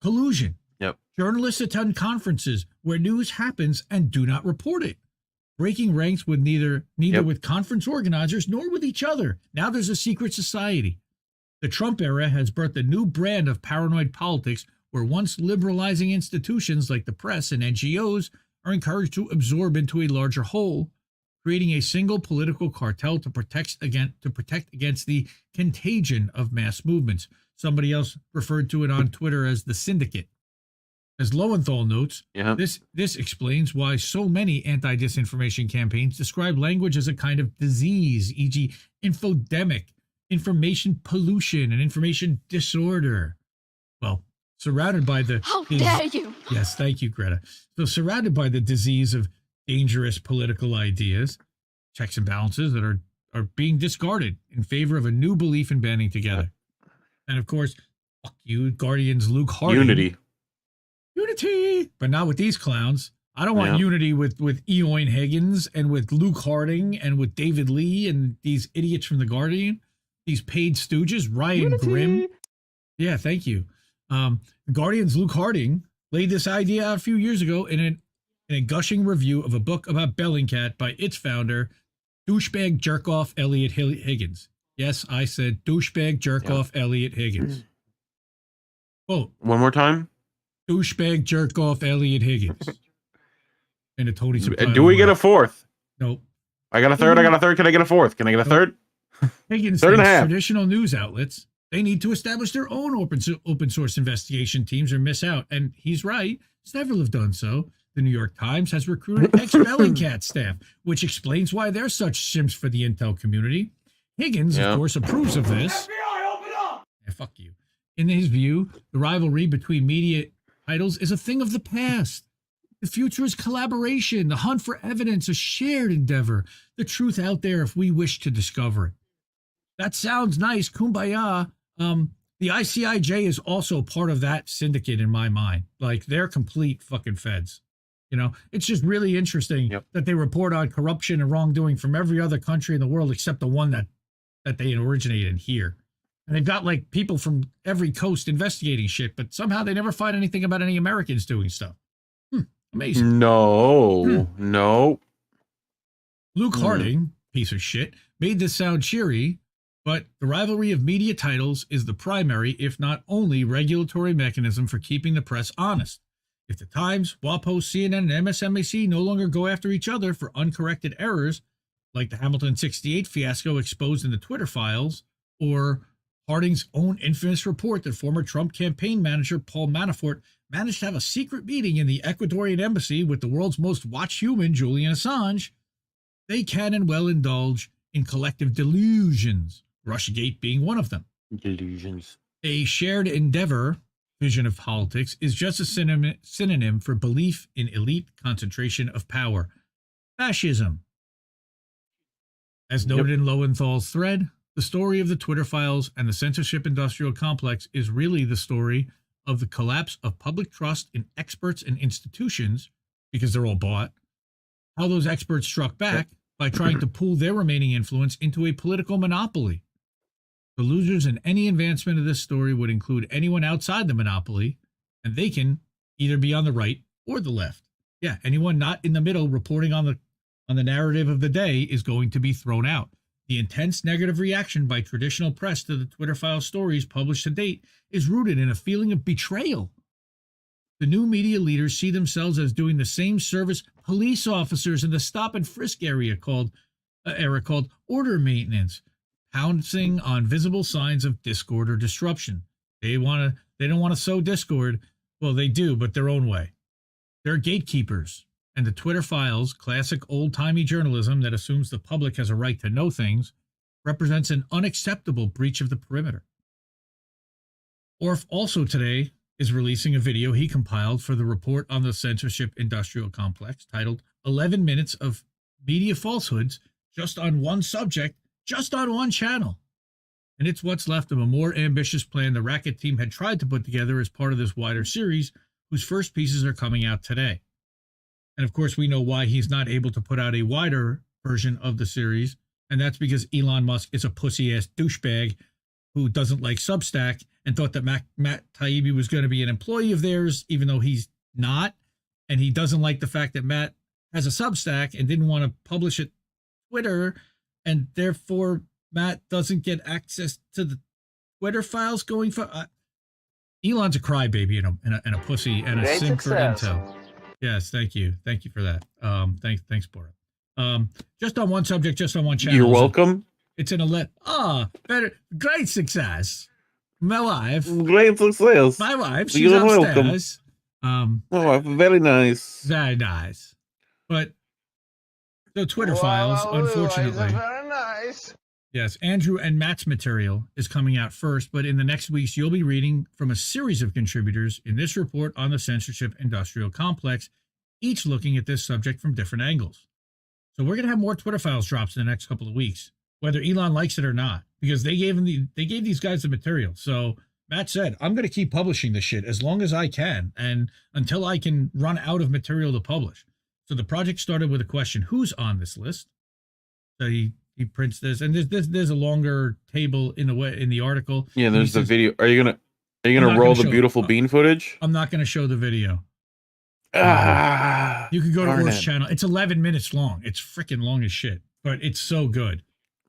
Collusion. Yep. Journalists attend conferences where news happens and do not report it. Breaking ranks with neither with conference organizers nor with each other. Now there's a secret society. The Trump era has birthed a new brand of paranoid politics where once liberalizing institutions like the press and NGOs are encouraged to absorb into a larger whole, creating a single political cartel to protect against the contagion of mass movements. Somebody else referred to it on Twitter as the syndicate. As Lowenthal notes, this explains why so many anti-disinformation campaigns describe language as a kind of disease, e.g. infodemic, information pollution, and information disorder. Well, surrounded by the... How dare you! Yes, thank you, Greta. So surrounded by the disease of dangerous political ideas, checks and balances that are being discarded in favor of a new belief in banding together. And of course, fuck you, Guardian's Luke Harding. Unity, but not with these clowns. I don't want unity with Eoin Higgins and with Luke Harding and with David Lee and these idiots from the Guardian, these paid stooges, Ryan Grimm. Yeah, thank you. Guardian's Luke Harding laid this idea out a few years ago in a gushing review of a book about Bellingcat by its founder, douchebag jerk-off Elliot Higgins. Yes, I said douchebag jerk-off Elliot Higgins. Quote. One more time. Douchebag jerk-off Elliot Higgins. And a Tony Soprano. Do we get a fourth? Nope. I got a third. Can I get a fourth? Can I get a third? Higgins third and a thinks half. Traditional news outlets, they need to establish their own open source investigation teams or miss out. And he's right. Several have done so. The New York Times has recruited ex-Bellingcat staff, which explains why they're such simps for the intel community. Higgins, of course, approves of this. FBI, open up! Yeah, fuck you. In his view, the rivalry between media titles is a thing of the past. The future is collaboration, the hunt for evidence, a shared endeavor, the truth out there if we wish to discover it. That sounds nice, kumbaya. The ICIJ is also part of that syndicate in my mind. Like, they're complete fucking feds. You know, it's just really interesting that they report on corruption and wrongdoing from every other country in the world except the one that they originated in here. And they've got like people from every coast investigating shit, but somehow they never find anything about any Americans doing stuff. Amazing. No. Luke Harding, piece of shit, made this sound cheery, but the rivalry of media titles is the primary, if not only, regulatory mechanism for keeping the press honest. If the Times, WAPO, CNN, and MSNBC no longer go after each other for uncorrected errors, like the Hamilton 68 fiasco exposed in the Twitter files, or Harding's own infamous report that former Trump campaign manager Paul Manafort managed to have a secret meeting in the Ecuadorian embassy with the world's most watched human, Julian Assange, they can and will indulge in collective delusions, Russiagate being one of them. Delusions. A shared endeavor, vision of politics, is just a synonym for belief in elite concentration of power. Fascism. As noted in Lowenthal's thread, the story of the Twitter files and the censorship-industrial complex is really the story of the collapse of public trust in experts and institutions, because they're all bought, how those experts struck back by trying to pool their remaining influence into a political monopoly. The losers in any advancement of this story would include anyone outside the monopoly, and they can either be on the right or the left. Yeah, anyone not in the middle reporting on the narrative of the day is going to be thrown out. The intense negative reaction by traditional press to the Twitter file stories published to date is rooted in a feeling of betrayal. The new media leaders see themselves as doing the same service police officers in the stop and frisk era called order maintenance, pouncing on visible signs of discord or disruption. They don't want to sow discord. Well, they do, but their own way. They're gatekeepers. And the Twitter files, classic old-timey journalism that assumes the public has a right to know things, represents an unacceptable breach of the perimeter. Orff also today is releasing a video he compiled for the report on the censorship-industrial complex titled 11 Minutes of Media Falsehoods just on one subject, just on one channel. And it's what's left of a more ambitious plan the Racket team had tried to put together as part of this wider series, whose first pieces are coming out today. And of course, we know why he's not able to put out a wider version of the series, and that's because Elon Musk is a pussy-ass douchebag who doesn't like Substack and thought that Matt Taibbi was going to be an employee of theirs, even though he's not. And he doesn't like the fact that Matt has a Substack and didn't want to publish it Twitter, and therefore Matt doesn't get access to the Twitter files going for... Elon's a crybaby and a pussy and a sim for intel. Yes, thank you. Thank you for that. Thanks, Bora. Just on one subject, just on one channel. You're welcome. It's an better. Great success. My wife. Great success. My wife. She's upstairs. Oh, very nice. Very nice. But the Twitter files, unfortunately. Very nice. Yes, Andrew and Matt's material is coming out first, but in the next weeks, you'll be reading from a series of contributors in this report on the censorship-industrial complex, each looking at this subject from different angles. So we're going to have more Twitter files drops in the next couple of weeks, whether Elon likes it or not, because they gave these guys the material. So Matt said, I'm going to keep publishing this shit as long as I can and until I can run out of material to publish. So the project started with a question, who's on this list? So he prints this, and there's a longer table in the article. Yeah, there's the video. Are you gonna roll the beautiful bean footage? I'm not gonna show the video. Ah, you can go to Orr's channel. It's 11 minutes long. It's freaking long as shit, but it's so good.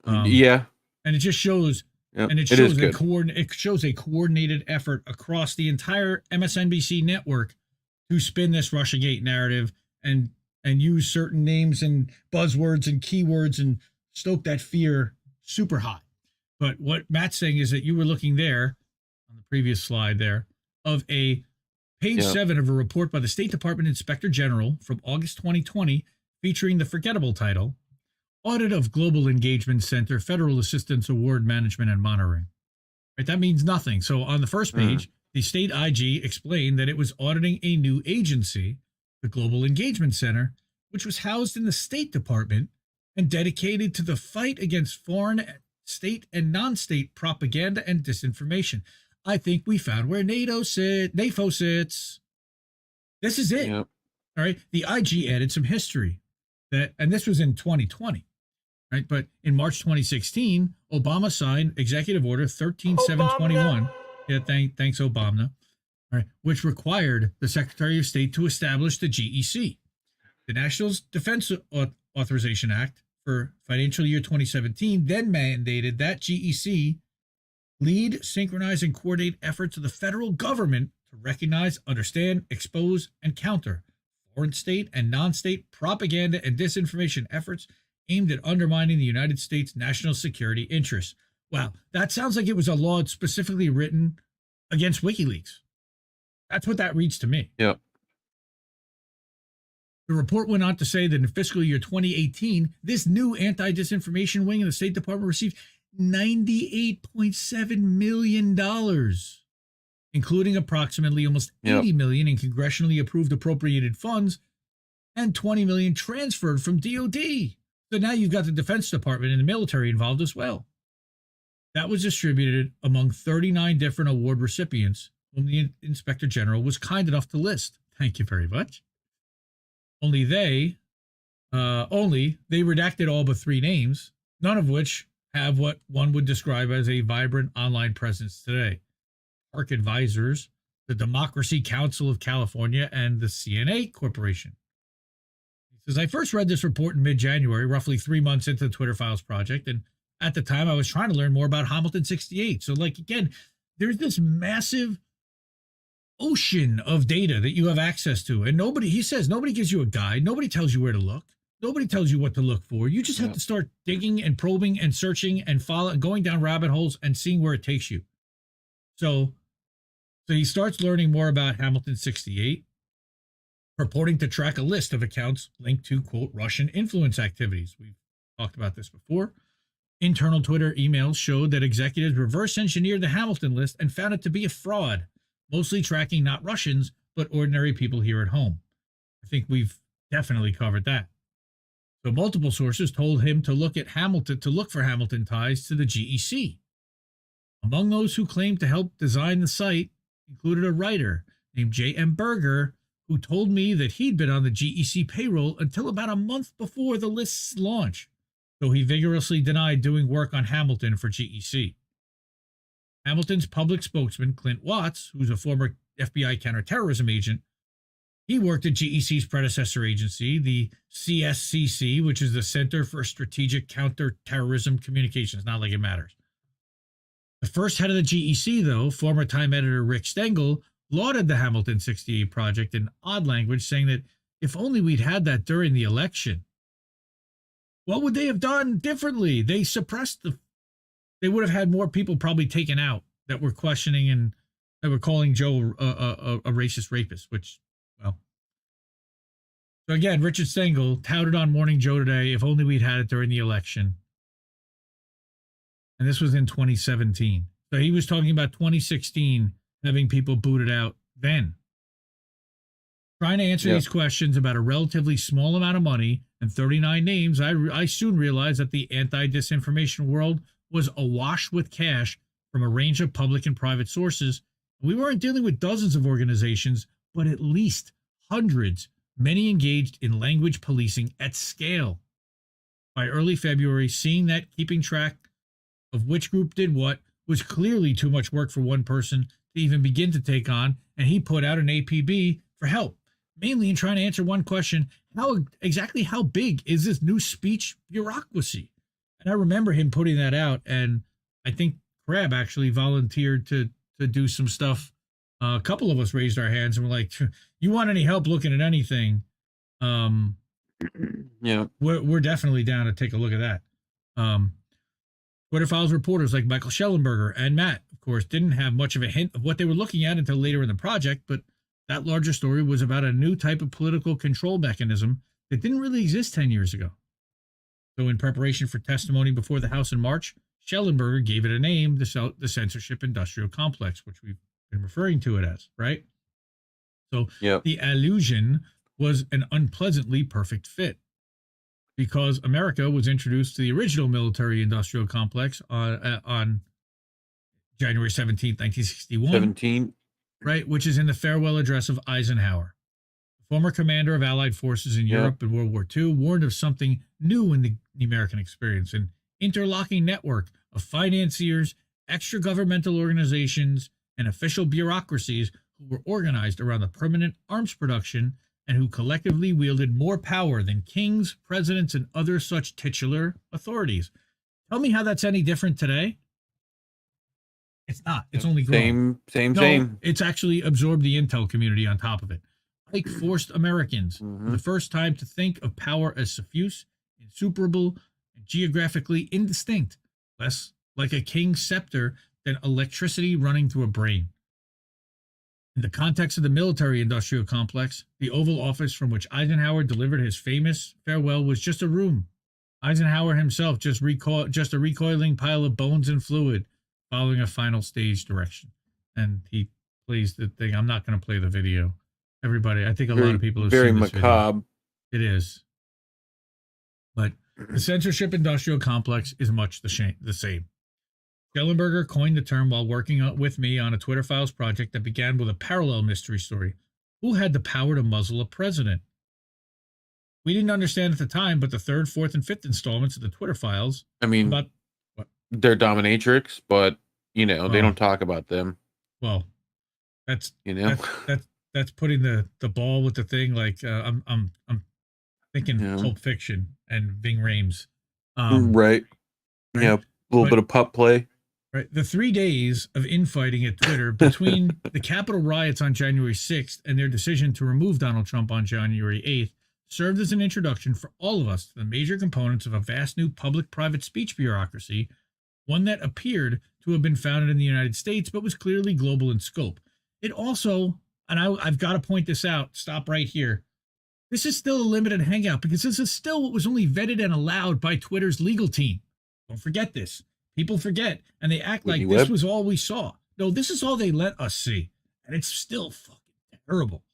Yeah, and it just shows, and it shows a coordinated effort across the entire MSNBC network to spin this Russiagate narrative and use certain names and buzzwords and keywords and stoke that fear super hot. But what Matt's saying is that you were looking there on the previous slide there of a page 7 of a report by the State Department Inspector General from August 2020 featuring the forgettable title, Audit of Global Engagement Center Federal Assistance Award Management and Monitoring. Right, that means nothing. So on the first page, the state IG explained that it was auditing a new agency, the Global Engagement Center, which was housed in the State Department and dedicated to the fight against foreign, state, and non-state propaganda and disinformation. I think we found where NAFO sits. This is it. Yep. All right. The IG added some history and this was in 2020, right? But in March 2016, Obama signed Executive Order 13721. Yeah, thanks, Obama. All right, which required the Secretary of State to establish the GEC. The National Defense Authorization Act for financial year 2017 then mandated that GEC lead, synchronize, and coordinate efforts of the federal government to recognize, understand, expose, and counter foreign state and non-state propaganda and disinformation efforts aimed at undermining the United States national security interests. Wow, that sounds like it was a law specifically written against WikiLeaks. That's what that reads to me. Yep. The report went on to say that in fiscal year 2018, this new anti-disinformation wing of the State Department received $98.7 million, including approximately almost $80 million in congressionally approved appropriated funds and $20 million transferred from DOD. So now you've got the Defense Department and the military involved as well. That was distributed among 39 different award recipients whom the Inspector General was kind enough to list. Thank you very much. Only they redacted all but 3 names, none of which have what one would describe as a vibrant online presence today. ARC Advisors, the Democracy Council of California, and the CNA Corporation. He says, I first read this report in mid-January, roughly 3 months into the Twitter Files project, and at the time I was trying to learn more about Hamilton 68. So, again, there's this massive ocean of data that you have access to, and nobody gives you a guide. Nobody tells you where to look. Nobody tells you what to look for. You just have to start digging and probing and searching and going down rabbit holes and seeing where it takes you. So he starts learning more about Hamilton 68, purporting to track a list of accounts linked to, quote, Russian influence activities. We've talked about this before. Internal Twitter emails showed that executives reverse engineered the Hamilton list and found it to be a fraud, mostly tracking not Russians, but ordinary people here at home. I think we've definitely covered that. So multiple sources told him to look for Hamilton ties to the GEC. Among those who claimed to help design the site included a writer named J.M. Berger, who told me that he'd been on the GEC payroll until about a month before the list's launch, though he vigorously denied doing work on Hamilton for GEC. Hamilton's public spokesman, Clint Watts, who's a former FBI counterterrorism agent, he worked at GEC's predecessor agency, the CSCC, which is the Center for Strategic Counterterrorism Communications. Not like it matters. The first head of the GEC, though, former Time editor Rick Stengel, lauded the Hamilton 68 project in odd language, saying that if only we'd had that during the election. What would they have done differently? They they would have had more people probably taken out that were questioning and that were calling Joe a racist rapist, which Well. So again, Richard Stengel touted on Morning Joe today, if only we'd had it during the election. And this was in 2017. So he was talking about 2016 having people booted out then. Trying to answer these questions about a relatively small amount of money and 39 names, I soon realized that the anti-disinformation world was awash with cash from a range of public and private sources. We weren't dealing with dozens of organizations, but at least hundreds, many engaged in language policing at scale. By early February, seeing that keeping track of which group did what was clearly too much work for one person to even begin to take on, and he put out an APB for help, mainly in trying to answer one question: how big is this new speech bureaucracy? And I remember him putting that out, and I think Crab actually volunteered to do some stuff. A couple of us raised our hands and were like, "You want any help looking at anything?" We're definitely down to take a look at that. Twitter Files reporters like Michael Schellenberger and Matt, of course, didn't have much of a hint of what they were looking at until later in the project, but that larger story was about a new type of political control mechanism that didn't really exist 10 years ago. So in preparation for testimony before the House in March, Schellenberger gave it a name, the Censorship-Industrial Complex, which we've been referring to it as, right? So the allusion was an unpleasantly perfect fit, because America was introduced to the original military-industrial complex on January 17th, 1961. Right, which is in the farewell address of Eisenhower. The former commander of Allied forces in Europe in World War II warned of something new in the American experience: an interlocking network of financiers, extra-governmental organizations, and official bureaucracies who were organized around the permanent arms production and who collectively wielded more power than kings, presidents, and other such titular authorities. Tell me how that's any different today. It's not. It's only grown. Same. It's actually absorbed the intel community on top of it. Ike forced Americans for the first time to think of power as suffuse, insuperable, and geographically indistinct, less like a king's scepter than electricity running through a brain. In the context of the military-industrial complex, the Oval Office from which Eisenhower delivered his famous farewell was just a room. Eisenhower himself just a recoiling pile of bones and fluid, following a final stage direction. And he plays the thing. I'm not going to play the video. Everybody, I think a lot of people have seen this macabre video. It is. But the censorship-industrial complex is much the same. Schellenberger coined the term while working with me on a Twitter Files project that began with a parallel mystery story. Who had the power to muzzle a president? We didn't understand at the time, but the third, fourth, and fifth installments of the Twitter Files. I mean, they're dominatrix, but they don't talk about them. Well, that's that's putting the ball with the thing. Like I'm thinking Pulp Fiction and Ving Rhames. Right. Yeah, a little bit of pup play. Right. The 3 days of infighting at Twitter between the Capitol riots on January 6th and their decision to remove Donald Trump on January 8th served as an introduction for all of us to the major components of a vast new public-private speech bureaucracy, one that appeared to have been founded in the United States but was clearly global in scope. It also, and I've got to point this out, stop right here, this is still a limited hangout because this is still what was only vetted and allowed by Twitter's legal team. Don't forget this. People forget, and they act like this was all we saw. No, this is all they let us see, and it's still fucking terrible.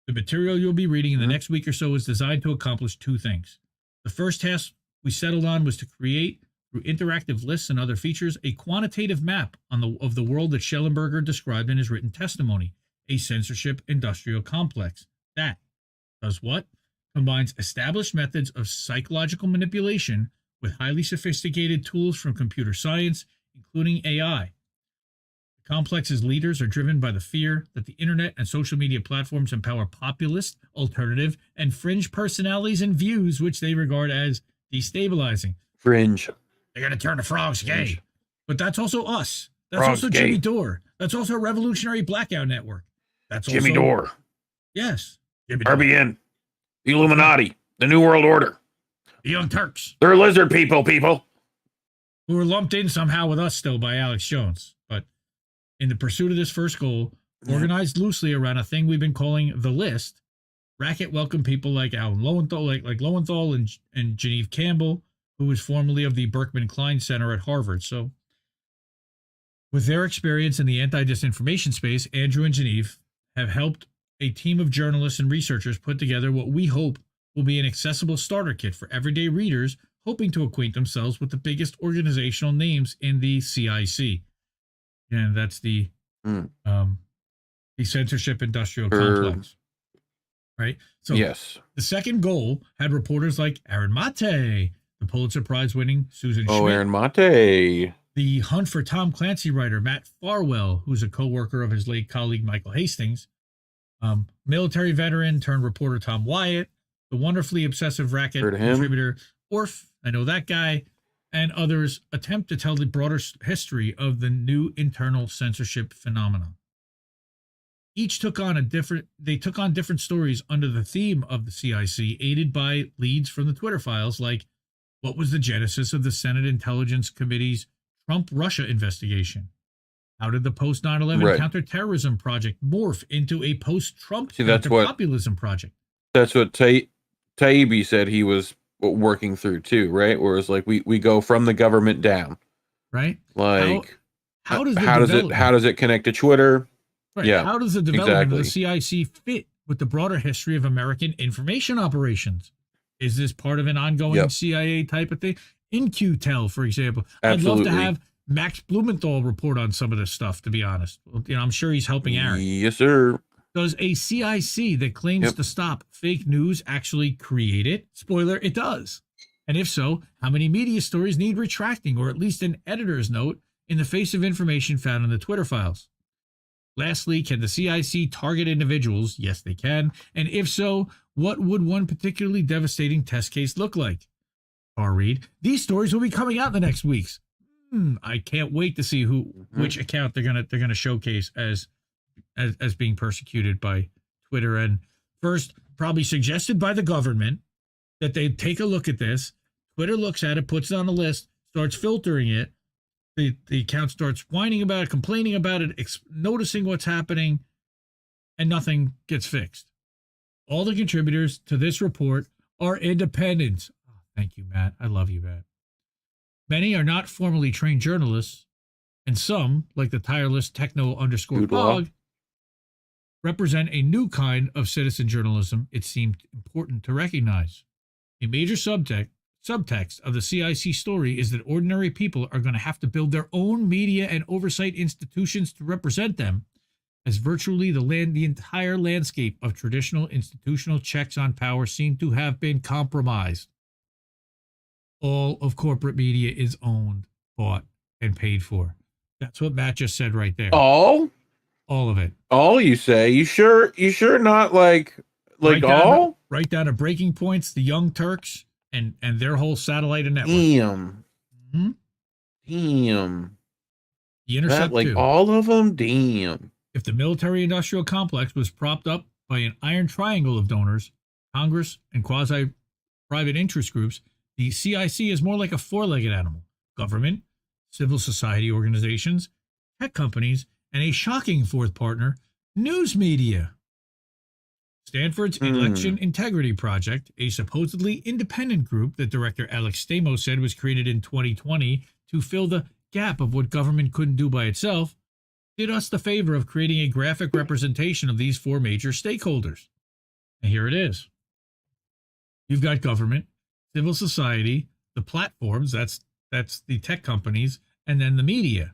The material you'll be reading in the next week or so is designed to accomplish two things. The first task we settled on was to create, through interactive lists and other features, a quantitative map of the world that Schellenberger described in his written testimony, a censorship-industrial complex. That does what? Combines established methods of psychological manipulation with highly sophisticated tools from computer science, including AI. The complex's leaders are driven by the fear that the internet and social media platforms empower populist, alternative, and fringe personalities and views which they regard as destabilizing. Fringe. They're going to turn the frogs gay. But that's also us. That's frogs also gay. Jimmy Dore. That's also Revolutionary Blackout Network. That's also Jimmy Dore. Yes. Jimmy RBN. The Illuminati. The New World Order. The Young Turks. They're lizard people. Who were lumped in somehow with us still by Alex Jones. But in the pursuit of this first goal, Organized loosely around a thing we've been calling the list, Racket welcomed people like Alan Lowenthal, like Lowenthal and Genevieve Campbell, who was formerly of the Berkman Klein Center at Harvard. So with their experience in the anti-disinformation space, Andrew and Genevieve have helped a team of journalists and researchers put together what we hope will be an accessible starter kit for everyday readers hoping to acquaint themselves with the biggest organizational names in the CIC. And that's the censorship-industrial complex. Right? So yes. The second goal had reporters like Aaron Mate, the Pulitzer Prize-winning Susan Schmidt. Aaron Mate. The Hunt for Tom Clancy writer Matt Farwell, who's a co-worker of his late colleague Michael Hastings. Military veteran turned reporter Tom Wyatt. The wonderfully obsessive Racket contributor Orf, I know that guy, and others attempt to tell the broader history of the new internal censorship phenomenon. Each took on different stories under the theme of the CIC, aided by leads from the Twitter files, like what was the genesis of the Senate Intelligence Committee's Trump-Russia investigation? How did the post 9/11 counterterrorism project morph into a post-Trump counter-populism project? That's what Taibbi said he was working through too, right? Where it's like we go from the government down, right? Like how does it connect to Twitter? Right. Yeah, how does the development of the CIC fit with the broader history of American information operations? Is this part of an ongoing CIA type of thing? InQtel, for example. Absolutely. I'd love to have Max Blumenthal report on some of this stuff, to be honest. I'm sure he's helping Aaron. Yes, sir. Does a CIC that claims to stop fake news actually create it? Spoiler, it does. And if so, how many media stories need retracting, or at least an editor's note, in the face of information found in the Twitter files? Lastly, can the CIC target individuals? Yes, they can. And if so, what would one particularly devastating test case look like? Or read, these stories will be coming out in the next weeks. I can't wait to see which account they're gonna showcase as being persecuted by Twitter. And first, probably suggested by the government, that they take a look at this. Twitter looks at it, puts it on a list, starts filtering it. The account starts whining about it, complaining about it, noticing what's happening, and nothing gets fixed. All the contributors to this report are independent. Oh, thank you, Matt. I love you, Matt. Many are not formally trained journalists, and some, like the tireless techno_bog, represent a new kind of citizen journalism it seemed important to recognize. A major subtext of the CIC story is that ordinary people are going to have to build their own media and oversight institutions to represent them, as virtually the entire landscape of traditional institutional checks on power seem to have been compromised. All of corporate media is owned, bought, and paid for. That's what Matt just said right there. All of it. All, you say? You sure not like all? Right down to Breaking Points, the Young Turks, and their whole satellite and network. Damn. Mm-hmm. Damn. The Intercept, like too. All of them? Damn. If the military-industrial complex was propped up by an iron triangle of donors, Congress, and quasi-private interest groups, the CIC is more like a four-legged animal. Government, civil society organizations, tech companies, and a shocking fourth partner, news media. Stanford's Election Integrity Project, a supposedly independent group that director Alex Stamos said was created in 2020 to fill the gap of what government couldn't do by itself, did us the favor of creating a graphic representation of these four major stakeholders. And here it is. You've got government, civil society, the platforms, that's the tech companies, and then the media.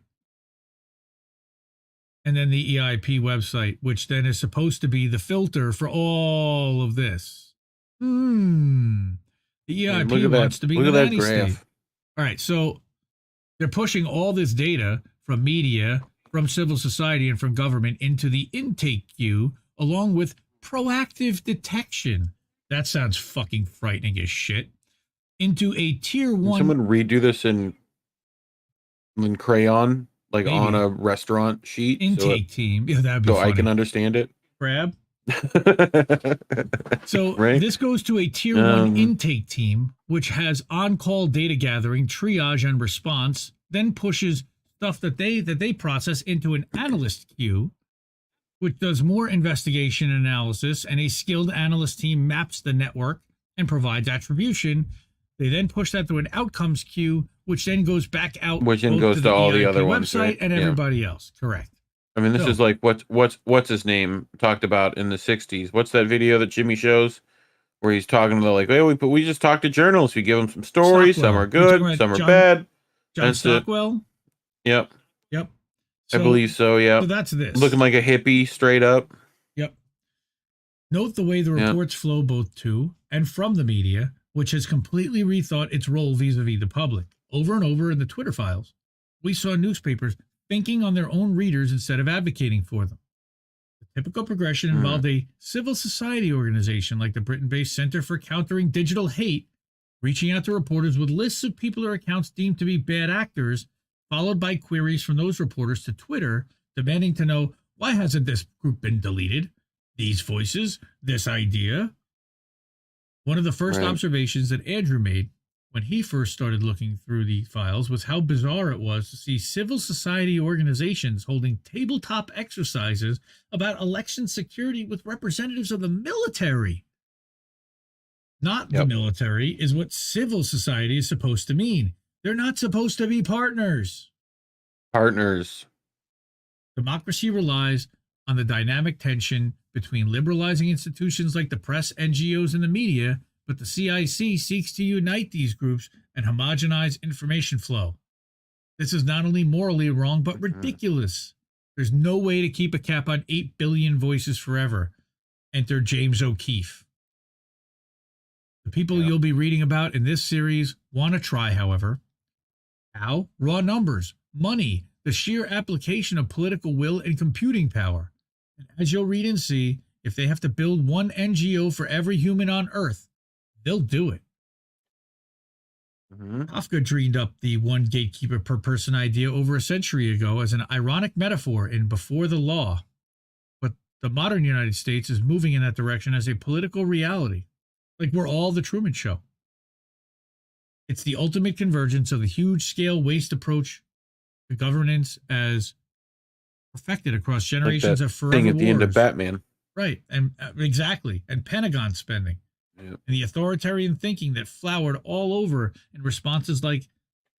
And then the EIP website, which then is supposed to be the filter for all of this. The EIP wants to be the nanny state. All right, so they're pushing all this data from media, from civil society, and from government into the intake queue, along with proactive detection. That sounds fucking frightening as shit. Into a tier 1. Can someone redo this in crayon? Like maybe. On a restaurant sheet? Intake team. Yeah, that'd be so funny. I can understand it. Crab. So this goes to a tier 1 intake team, which has on-call data gathering, triage, and response, then pushes stuff that they process into an analyst queue, which does more investigation and analysis, and a skilled analyst team maps the network and provides attribution. They then push that through an outcomes queue, which then goes back out, which then goes to all the other ones, website, right? and everybody else. Correct. I mean, this is like what's his name talked about in the 60s. What's that video that Jimmy shows where he's talking about like, hey, we just talk to journalists. We give them some stories. Stockwell. Some are good, some are bad. John Stockwell? Yep. Yep. I believe so, yeah. So that's this. Looking like a hippie, straight up. Yep. Note the way the reports flow both to and from the media, which has completely rethought its role vis-a-vis the public. Over and over in the Twitter files, we saw newspapers thinking on their own readers instead of advocating for them. The typical progression involved a civil society organization like the Britain-based Center for Countering Digital Hate, reaching out to reporters with lists of people or accounts deemed to be bad actors, followed by queries from those reporters to Twitter, demanding to know, why hasn't this group been deleted? These voices? This idea? One of the first observations that Andrew made when he first started looking through the files was how bizarre it was to see civil society organizations holding tabletop exercises about election security with representatives of the military. Not the military is what civil society is supposed to mean. They're not supposed to be partners. Partners. Democracy relies on the dynamic tension between liberalizing institutions like the press, NGOs, and the media, but the CIC seeks to unite these groups and homogenize information flow. This is not only morally wrong, but ridiculous. There's no way to keep a cap on 8 billion voices forever. Enter James O'Keefe. The people you'll be reading about in this series want to try, however. How? Raw numbers, money, the sheer application of political will and computing power. And as you'll read and see, if they have to build one NGO for every human on Earth, they'll do it. Kafka dreamed up the one gatekeeper per person idea over a century ago as an ironic metaphor in Before the Law. But the modern United States is moving in that direction as a political reality. Like we're all the Truman Show. It's the ultimate convergence of the huge scale waste approach to governance as perfected across generations of forever thing at the end of wars. Batman. Right, and exactly, and Pentagon spending, and the authoritarian thinking that flowered all over in responses like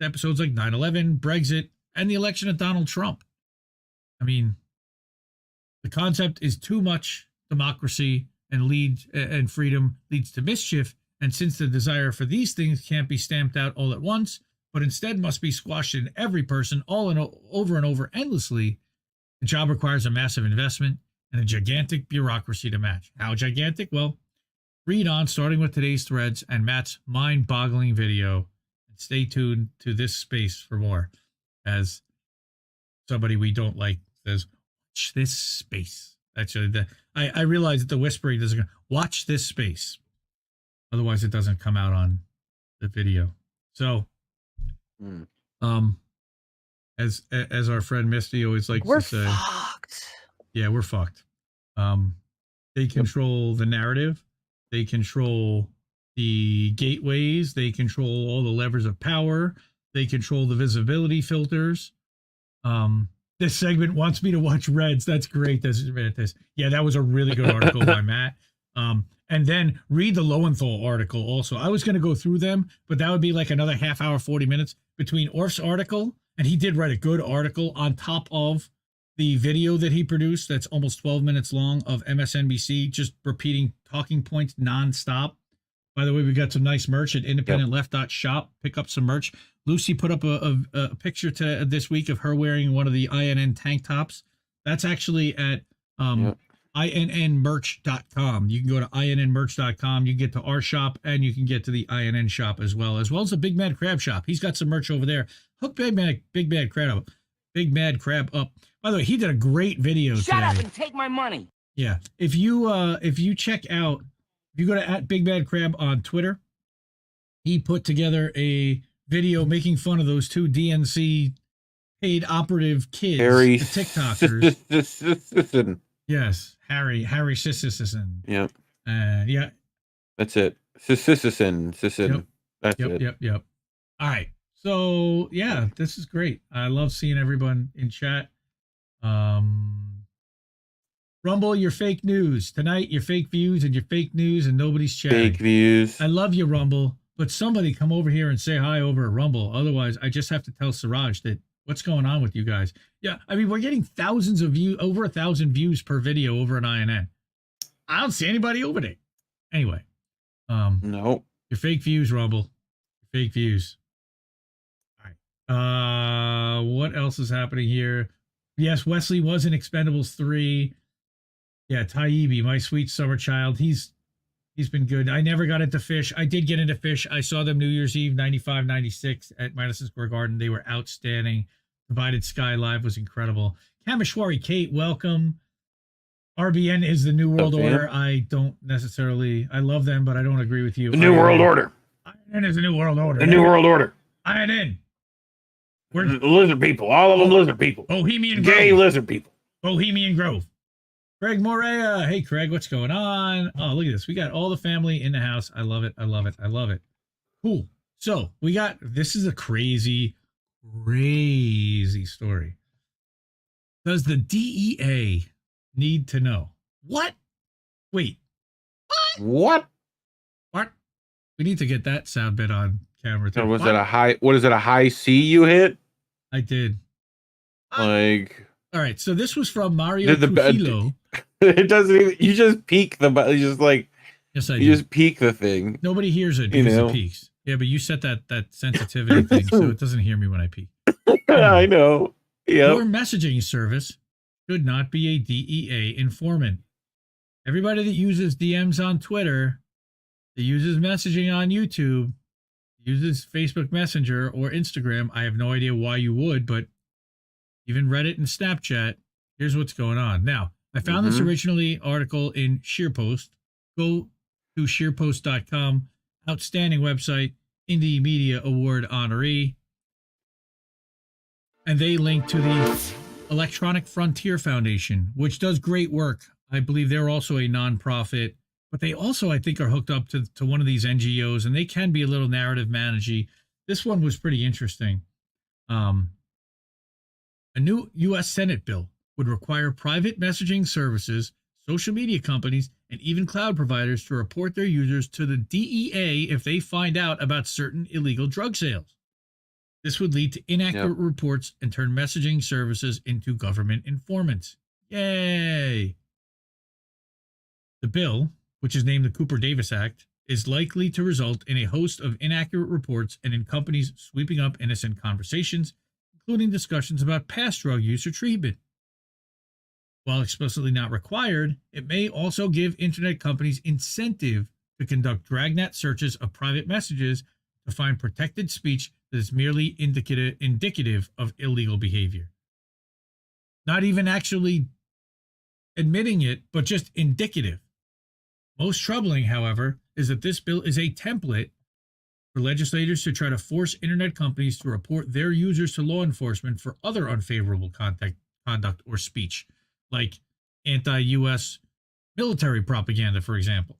episodes like 9/11, Brexit, and the election of Donald Trump. I mean, the concept is too much democracy and freedom leads to mischief, and since the desire for these things can't be stamped out all at once, but instead must be squashed in every person all and over endlessly, the job requires a massive investment and a gigantic bureaucracy to match. How gigantic? Well, read on, starting with today's threads and Matt's mind-boggling video. And stay tuned to this space for more. As somebody we don't like says, watch this space. Actually, I realize that the whispering doesn't go, watch this space. Otherwise, it doesn't come out on the video. So, as our friend Misty always likes to say, fucked. Yeah, we're fucked. They control the narrative. They control the gateways. They control all the levers of power. They control the visibility filters. This segment wants me to watch Reds. That's great. Yeah, that was a really good article by Matt. And then read the Lowenthal article also. I was going to go through them, but that would be like another half hour, 40 minutes between Orf's article. And he did write a good article on top of the video that he produced that's almost 12 minutes long of MSNBC just repeating talking points nonstop. By the way, we got some nice merch at independentleft.shop. Pick up some merch. Lucy put up a picture this week of her wearing one of the INN tank tops. That's actually at INNmerch.com. You can go to INNmerch.com. You can get to our shop and you can get to the INN shop as well as the Big Mad Crab shop. He's got some merch over there. Hook Big Mad Crab up. Big Mad Crab up. By the way, he did a great video Shut today. up and take my money. Yeah. If you check out, if you go to @BigBadCrab on Twitter, he put together a video making fun of those two DNC paid operative kids, Harry the TikTokers. Sisson. Yes, Harry Sisson. Yep. Yeah. That's it. Sisson. Yep. That's it. Yep. All right. So yeah, this is great. I love seeing everyone in chat. Rumble, your fake news. Tonight, your fake views and your fake news, and nobody's chatting. Fake news. I love you, Rumble, but somebody come over here and say hi over at Rumble. Otherwise, I just have to tell Siraj that what's going on with you guys. Yeah, I mean, we're getting thousands of views, over 1,000 views per video over on INN. I don't see anybody over there. Anyway. No. Your fake views, Rumble. Your fake views. All right. What else is happening here? Yes, Wesley was in Expendables 3. Yeah, Taibbi, my sweet summer child. He's been good. I never got into Fish. I did get into Fish. I saw them New Year's Eve, 95, 96 at Madison Square Garden. They were outstanding. Divided Sky Live was incredible. Kameshwari Kate, welcome. RBN is the New World Order. I don't necessarily, I love them, but I don't agree with you. The New World Order. INN is the New World Order. The New World Order. INN. We're lizard people. All of them lizard people. Bohemian Gay Grove. lizard people. Bohemian Grove. Craig Morea. Hey, Craig, what's going on? Oh, look at this. We got all the family in the house. I love it. I love it. I love it. Cool. So we got, this is a crazy, crazy story. Does the DEA need to know? What? Wait. What? What? We need to get that sound bit on camera too. So was it a high, what is it, a high C you hit? I did. Like. All right. So this was from Mario Trujillo. It doesn't even, you just peek the, you just like, yes, I you do. just peek the thing. Nobody hears it because it peaks. Yeah, but you set that sensitivity thing, so it doesn't hear me when I peek. I know. Yeah. Your messaging service should not be a DEA informant. Everybody that uses DMs on Twitter, that uses messaging on YouTube, uses Facebook Messenger or Instagram, I have no idea why you would, but even Reddit and Snapchat, here's what's going on. Now, I found this originally article in ScheerPost. Go to ScheerPost.com. Outstanding website, Indie Media Award honoree. And they link to the Electronic Frontier Foundation, which does great work. I believe they're also a nonprofit, but they also, I think, are hooked up to one of these NGOs, and they can be a little narrative managey. This one was pretty interesting. A new U.S. Senate bill would require private messaging services, social media companies, and even cloud providers to report their users to the DEA if they find out about certain illegal drug sales. This would lead to inaccurate reports and turn messaging services into government informants. Yay! The bill, which is named the Cooper-Davis Act, is likely to result in a host of inaccurate reports and in companies sweeping up innocent conversations, including discussions about past drug use or treatment. While explicitly not required, it may also give internet companies incentive to conduct dragnet searches of private messages to find protected speech that is merely indicative of illegal behavior. Not even actually admitting it, but just indicative. Most troubling, however, is that this bill is a template for legislators to try to force internet companies to report their users to law enforcement for other unfavorable conduct or speech, like anti-U.S. military propaganda, for example.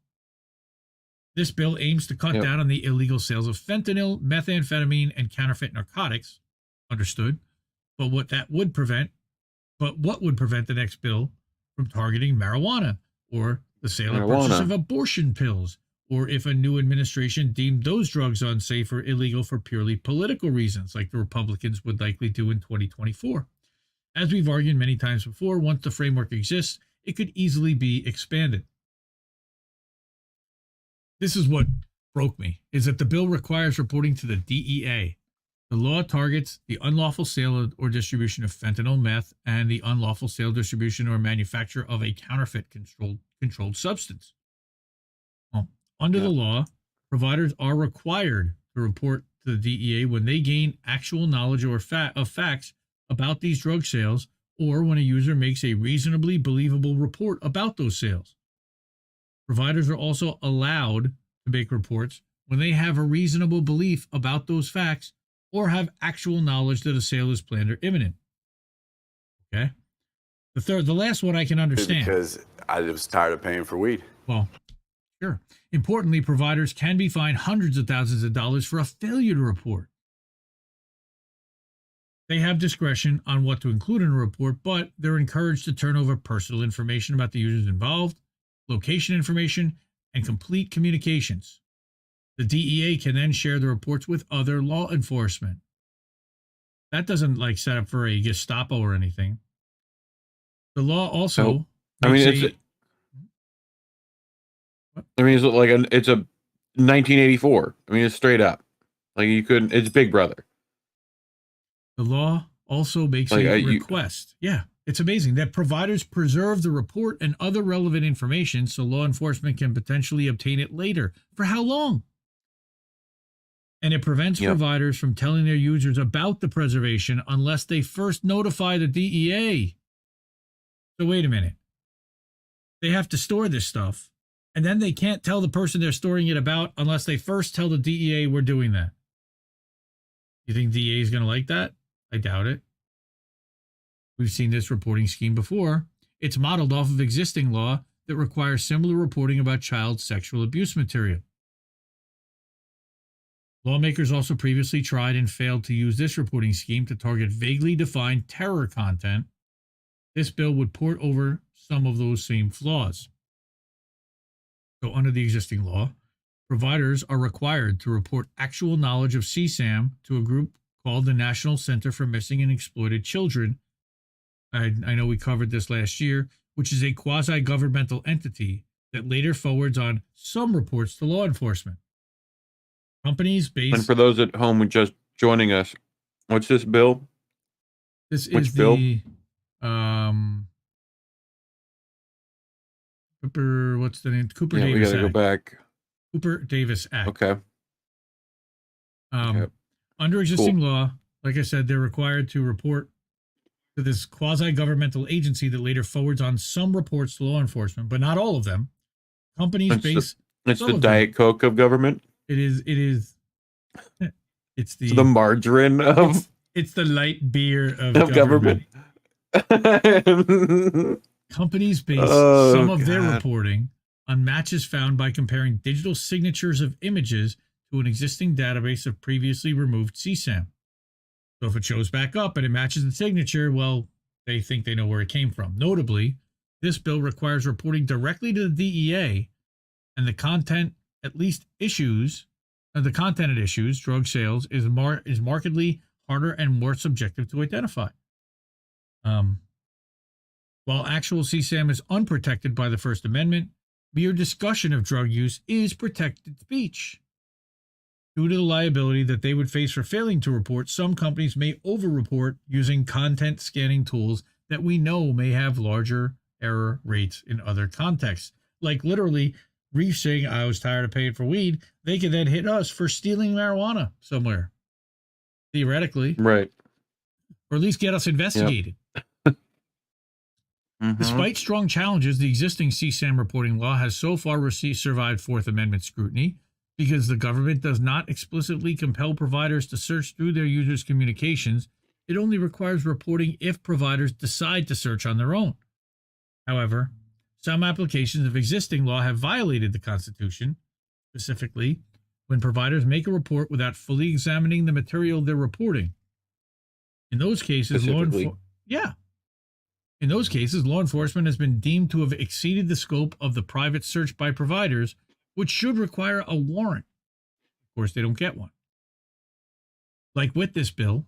This bill aims to cut down on the illegal sales of fentanyl, methamphetamine, and counterfeit narcotics. Understood. But what would prevent the next bill from targeting marijuana or the sale and purchase of abortion pills, or if a new administration deemed those drugs unsafe or illegal for purely political reasons, like the Republicans would likely do in 2024. As we've argued many times before, once the framework exists, it could easily be expanded. This is what broke me, is that the bill requires reporting to the DEA. The law targets the unlawful sale or distribution of fentanyl, meth, and the unlawful sale, distribution, or manufacture of a counterfeit controlled substance. Under the law, providers are required to report to the DEA when they gain actual knowledge or of facts about these drug sales, or when a user makes a reasonably believable report about those sales. Providers are also allowed to make reports when they have a reasonable belief about those facts or have actual knowledge that a sale is planned or imminent. Okay? The last one I can understand. Because I was tired of paying for weed. Well, sure. Importantly, providers can be fined hundreds of thousands of dollars for a failure to report. They have discretion on what to include in a report, but they're encouraged to turn over personal information about the users involved, location information, and complete communications. The DEA can then share the reports with other law enforcement. That doesn't like set up for a Gestapo or anything. The law also. I mean, it's it's a 1984. I mean, it's straight up. Like you couldn't. It's Big Brother. The law also makes Like, a request. Yeah, it's amazing that providers preserve the report and other relevant information so law enforcement can potentially obtain it later. For how long? And it prevents providers from telling their users about the preservation unless they first notify the DEA. So wait a minute. They have to store this stuff, and then they can't tell the person they're storing it about unless they first tell the DEA we're doing that. You think DEA is going to like that? I doubt it. We've seen this reporting scheme before. It's modeled off of existing law that requires similar reporting about child sexual abuse material. Lawmakers also previously tried and failed to use this reporting scheme to target vaguely defined terror content. This bill would port over some of those same flaws. So under the existing law, providers are required to report actual knowledge of CSAM to a group called the National Center for Missing and Exploited Children. I know we covered this last year, which is a quasi-governmental entity that later forwards on some reports to law enforcement. Companies based... And for those at home just joining us, what's this bill? This Which is bill? the... Cooper, what's the name? Cooper Davis we got to go Act. back. Cooper Davis Act. Okay. Under existing law, like I said, they're required to report to this quasi-governmental agency that later forwards on some reports to law enforcement, but not all of them. Companies base... It's the Diet Coke of government. It is. It's the margarine of... It's the light beer of government. Companies base some of their reporting on matches found by comparing digital signatures of images to an existing database of previously removed CSAM. So if it shows back up and it matches the signature, well, they think they know where it came from. Notably, this bill requires reporting directly to the DEA, and the content at issues, drug sales, is markedly harder and more subjective to identify. While actual CSAM is unprotected by the First Amendment, mere discussion of drug use is protected speech. Due to the liability that they would face for failing to report, some companies may over-report using content scanning tools that we know may have larger error rates in other contexts. Like literally, Reef saying, I was tired of paying for weed, they could then hit us for stealing marijuana somewhere. Theoretically. Right. Or at least get us investigated. Despite strong challenges, the existing CSAM reporting law has so far survived Fourth Amendment scrutiny because the government does not explicitly compel providers to search through their users' communications. It only requires reporting if providers decide to search on their own. However, some applications of existing law have violated the Constitution, specifically when providers make a report without fully examining the material they're reporting. In those cases, law enforcement has been deemed to have exceeded the scope of the private search by providers, which should require a warrant. Of course, they don't get one. Like with this bill,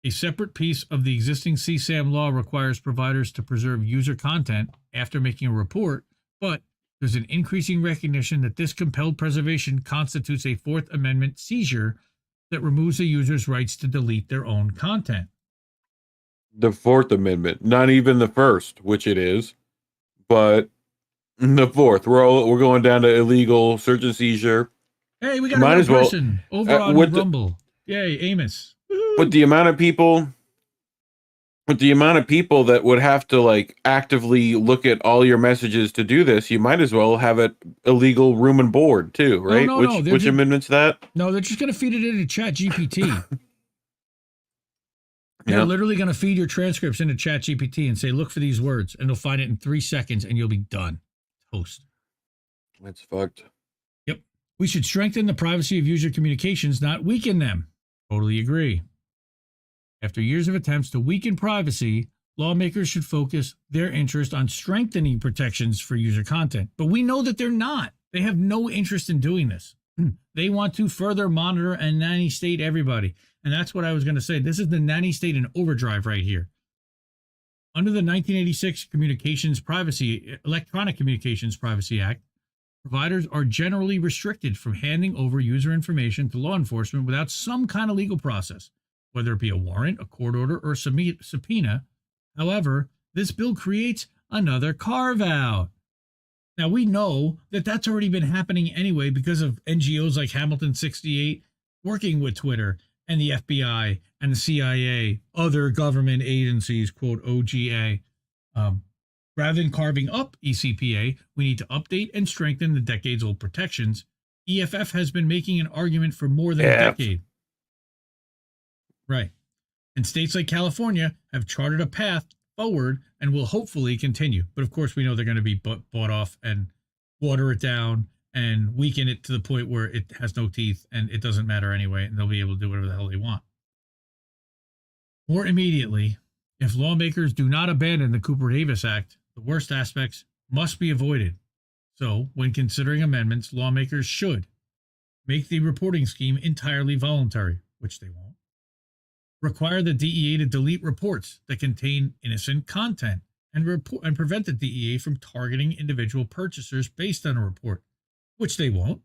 a separate piece of the existing CSAM law requires providers to preserve user content after making a report, but there's an increasing recognition that this compelled preservation constitutes a Fourth Amendment seizure that removes a user's rights to delete their own content. The Fourth Amendment, not even the First, which it is, but the Fourth. We're going down to illegal search and seizure. Hey, we got a person over on Rumble. Yay, Amos. With the amount of people that would have to actively look at all your messages to do this, you might as well have it illegal room and board too, right? Which amendment's that? No, they're just going to feed it into ChatGPT. They're literally going to feed your transcripts into ChatGPT and say, look for these words, and they'll find it in 3 seconds, and you'll be done. Toast. That's fucked. Yep. We should strengthen the privacy of user communications, not weaken them. Totally agree. After years of attempts to weaken privacy, lawmakers should focus their interest on strengthening protections for user content. But we know that they're not. They have no interest in doing this. They want to further monitor and nanny state everybody. And that's what I was going to say. This is the nanny state in overdrive right here. Under the 1986 Electronic Communications Privacy Act, providers are generally restricted from handing over user information to law enforcement without some kind of legal process, whether it be a warrant, a court order, or a subpoena. However, this bill creates another carve-out. Now, we know that that's already been happening anyway because of NGOs like Hamilton 68 working with Twitter and the FBI and the CIA, other government agencies, quote, OGA. Rather than carving up ECPA, we need to update and strengthen the decades-old protections. EFF has been making an argument for more than a decade. Right. And states like California have charted a path forward and will hopefully continue. But of course, we know they're going to be bought off and water it down and weaken it to the point where it has no teeth and it doesn't matter anyway, and they'll be able to do whatever the hell they want. More immediately, if lawmakers do not abandon the Cooper-Davis Act, the worst aspects must be avoided. So, when considering amendments, lawmakers should make the reporting scheme entirely voluntary, which they won't. Require the DEA to delete reports that contain innocent content and prevent the DEA from targeting individual purchasers based on a report, which they won't.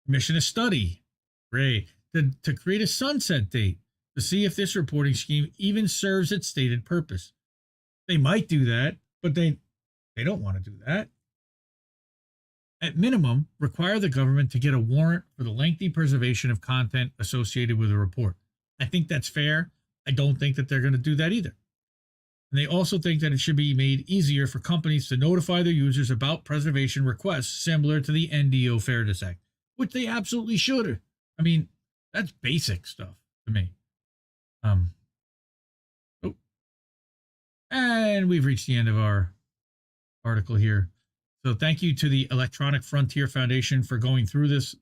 Commission a study, to create a sunset date to see if this reporting scheme even serves its stated purpose. They might do that, but they don't want to do that. At minimum, require the government to get a warrant for the lengthy preservation of content associated with a report. I think that's fair. I don't think that they're going to do that either. And they also think that it should be made easier for companies to notify their users about preservation requests similar to the NDO Fairness Act, which they absolutely should. I mean, that's basic stuff to me. And we've reached the end of our article here. So thank you to the Electronic Frontier Foundation for going through this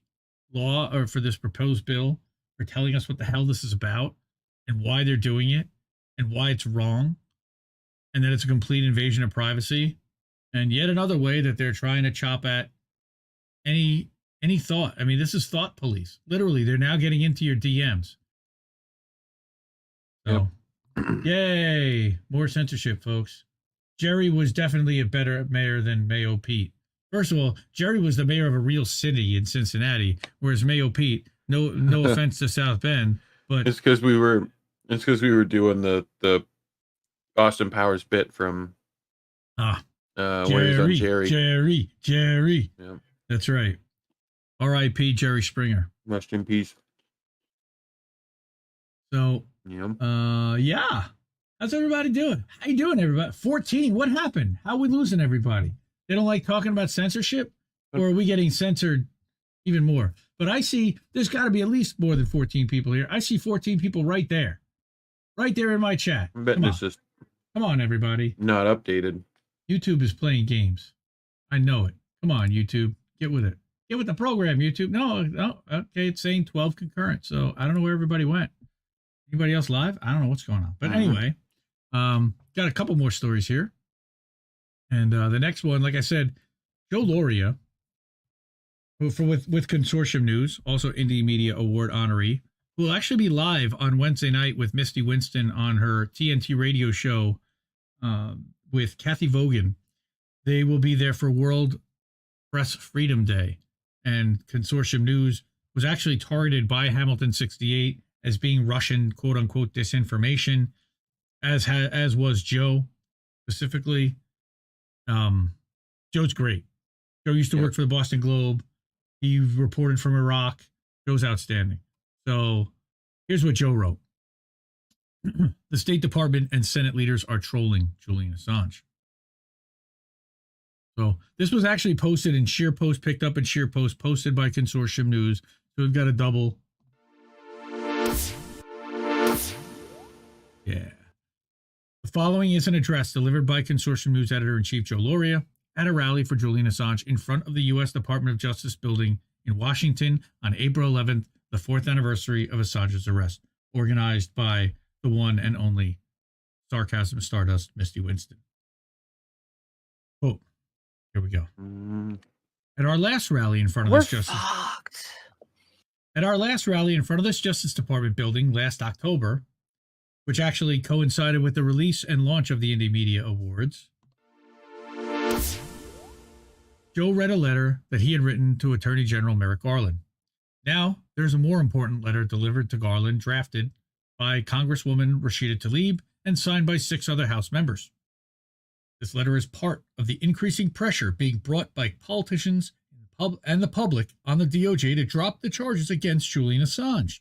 law, or for this proposed bill, for telling us what the hell this is about and why they're doing it and why it's wrong and that it's a complete invasion of privacy, and yet another way that they're trying to chop at any thought. I mean, this is thought police. Literally, they're now getting into your DMs. So, yay, more censorship, folks. Jerry was definitely a better mayor than Mayo Pete. First of all, Jerry was the mayor of a real city in Cincinnati, whereas Mayo Pete, no offense to South Bend, but it's because we were doing the Austin Powers bit from where he's on Jerry. Yeah. That's right. R.I.P. Jerry Springer. Rest in peace. So, yeah. How's everybody doing? How you doing, everybody? 14. What happened? How are we losing everybody? They don't like talking about censorship, or are we getting censored even more? But I see there's got to be at least more than 14 people here. I see 14 people right there in my chat. I'm betting it's just come on, everybody. Not updated. YouTube is playing games. I know it. Come on, YouTube. Get with it. Get with the program, YouTube. No. Okay, it's saying 12 concurrent. So I don't know where everybody went. Anybody else live? I don't know what's going on. But anyway, got a couple more stories here. And the next one, like I said, Joe LAURIA, with Consortium News, also Indie Media Award honoree, who will actually be live on Wednesday night with Misty Winston on her TNT radio show with Kathy Vogan. They will be there for World Press Freedom Day. And Consortium News was actually targeted by Hamilton 68 as being Russian, quote unquote, disinformation, as was Joe specifically. Joe's great. Joe used to work for the Boston Globe. He reported from Iraq. Joe's outstanding. So here's what Joe wrote. The State Department and Senate leaders are trolling Julian Assange. So this was actually posted in ScheerPost, picked up in ScheerPost, posted by Consortium News. So we've got a double. Yeah. The following is an address delivered by Consortium News editor-in-chief Joe LAURIA at a rally for Julian Assange in front of the U.S. Department of Justice building in Washington on April 11th, the 4th anniversary of Assange's arrest. organized by the one and only Sarcasm Stardust Misty Winston. Quote, here we go. At our last rally in front of this Justice Department building last October, which actually coincided with the release and launch of the Indie Media Awards, Joe read a letter that he had written to Attorney General Merrick Garland. Now, there's a more important letter delivered to Garland, drafted by Congresswoman Rashida Tlaib and signed by 6 other House members. This letter is part of the increasing pressure being brought by politicians and the public on the DOJ to drop the charges against Julian Assange.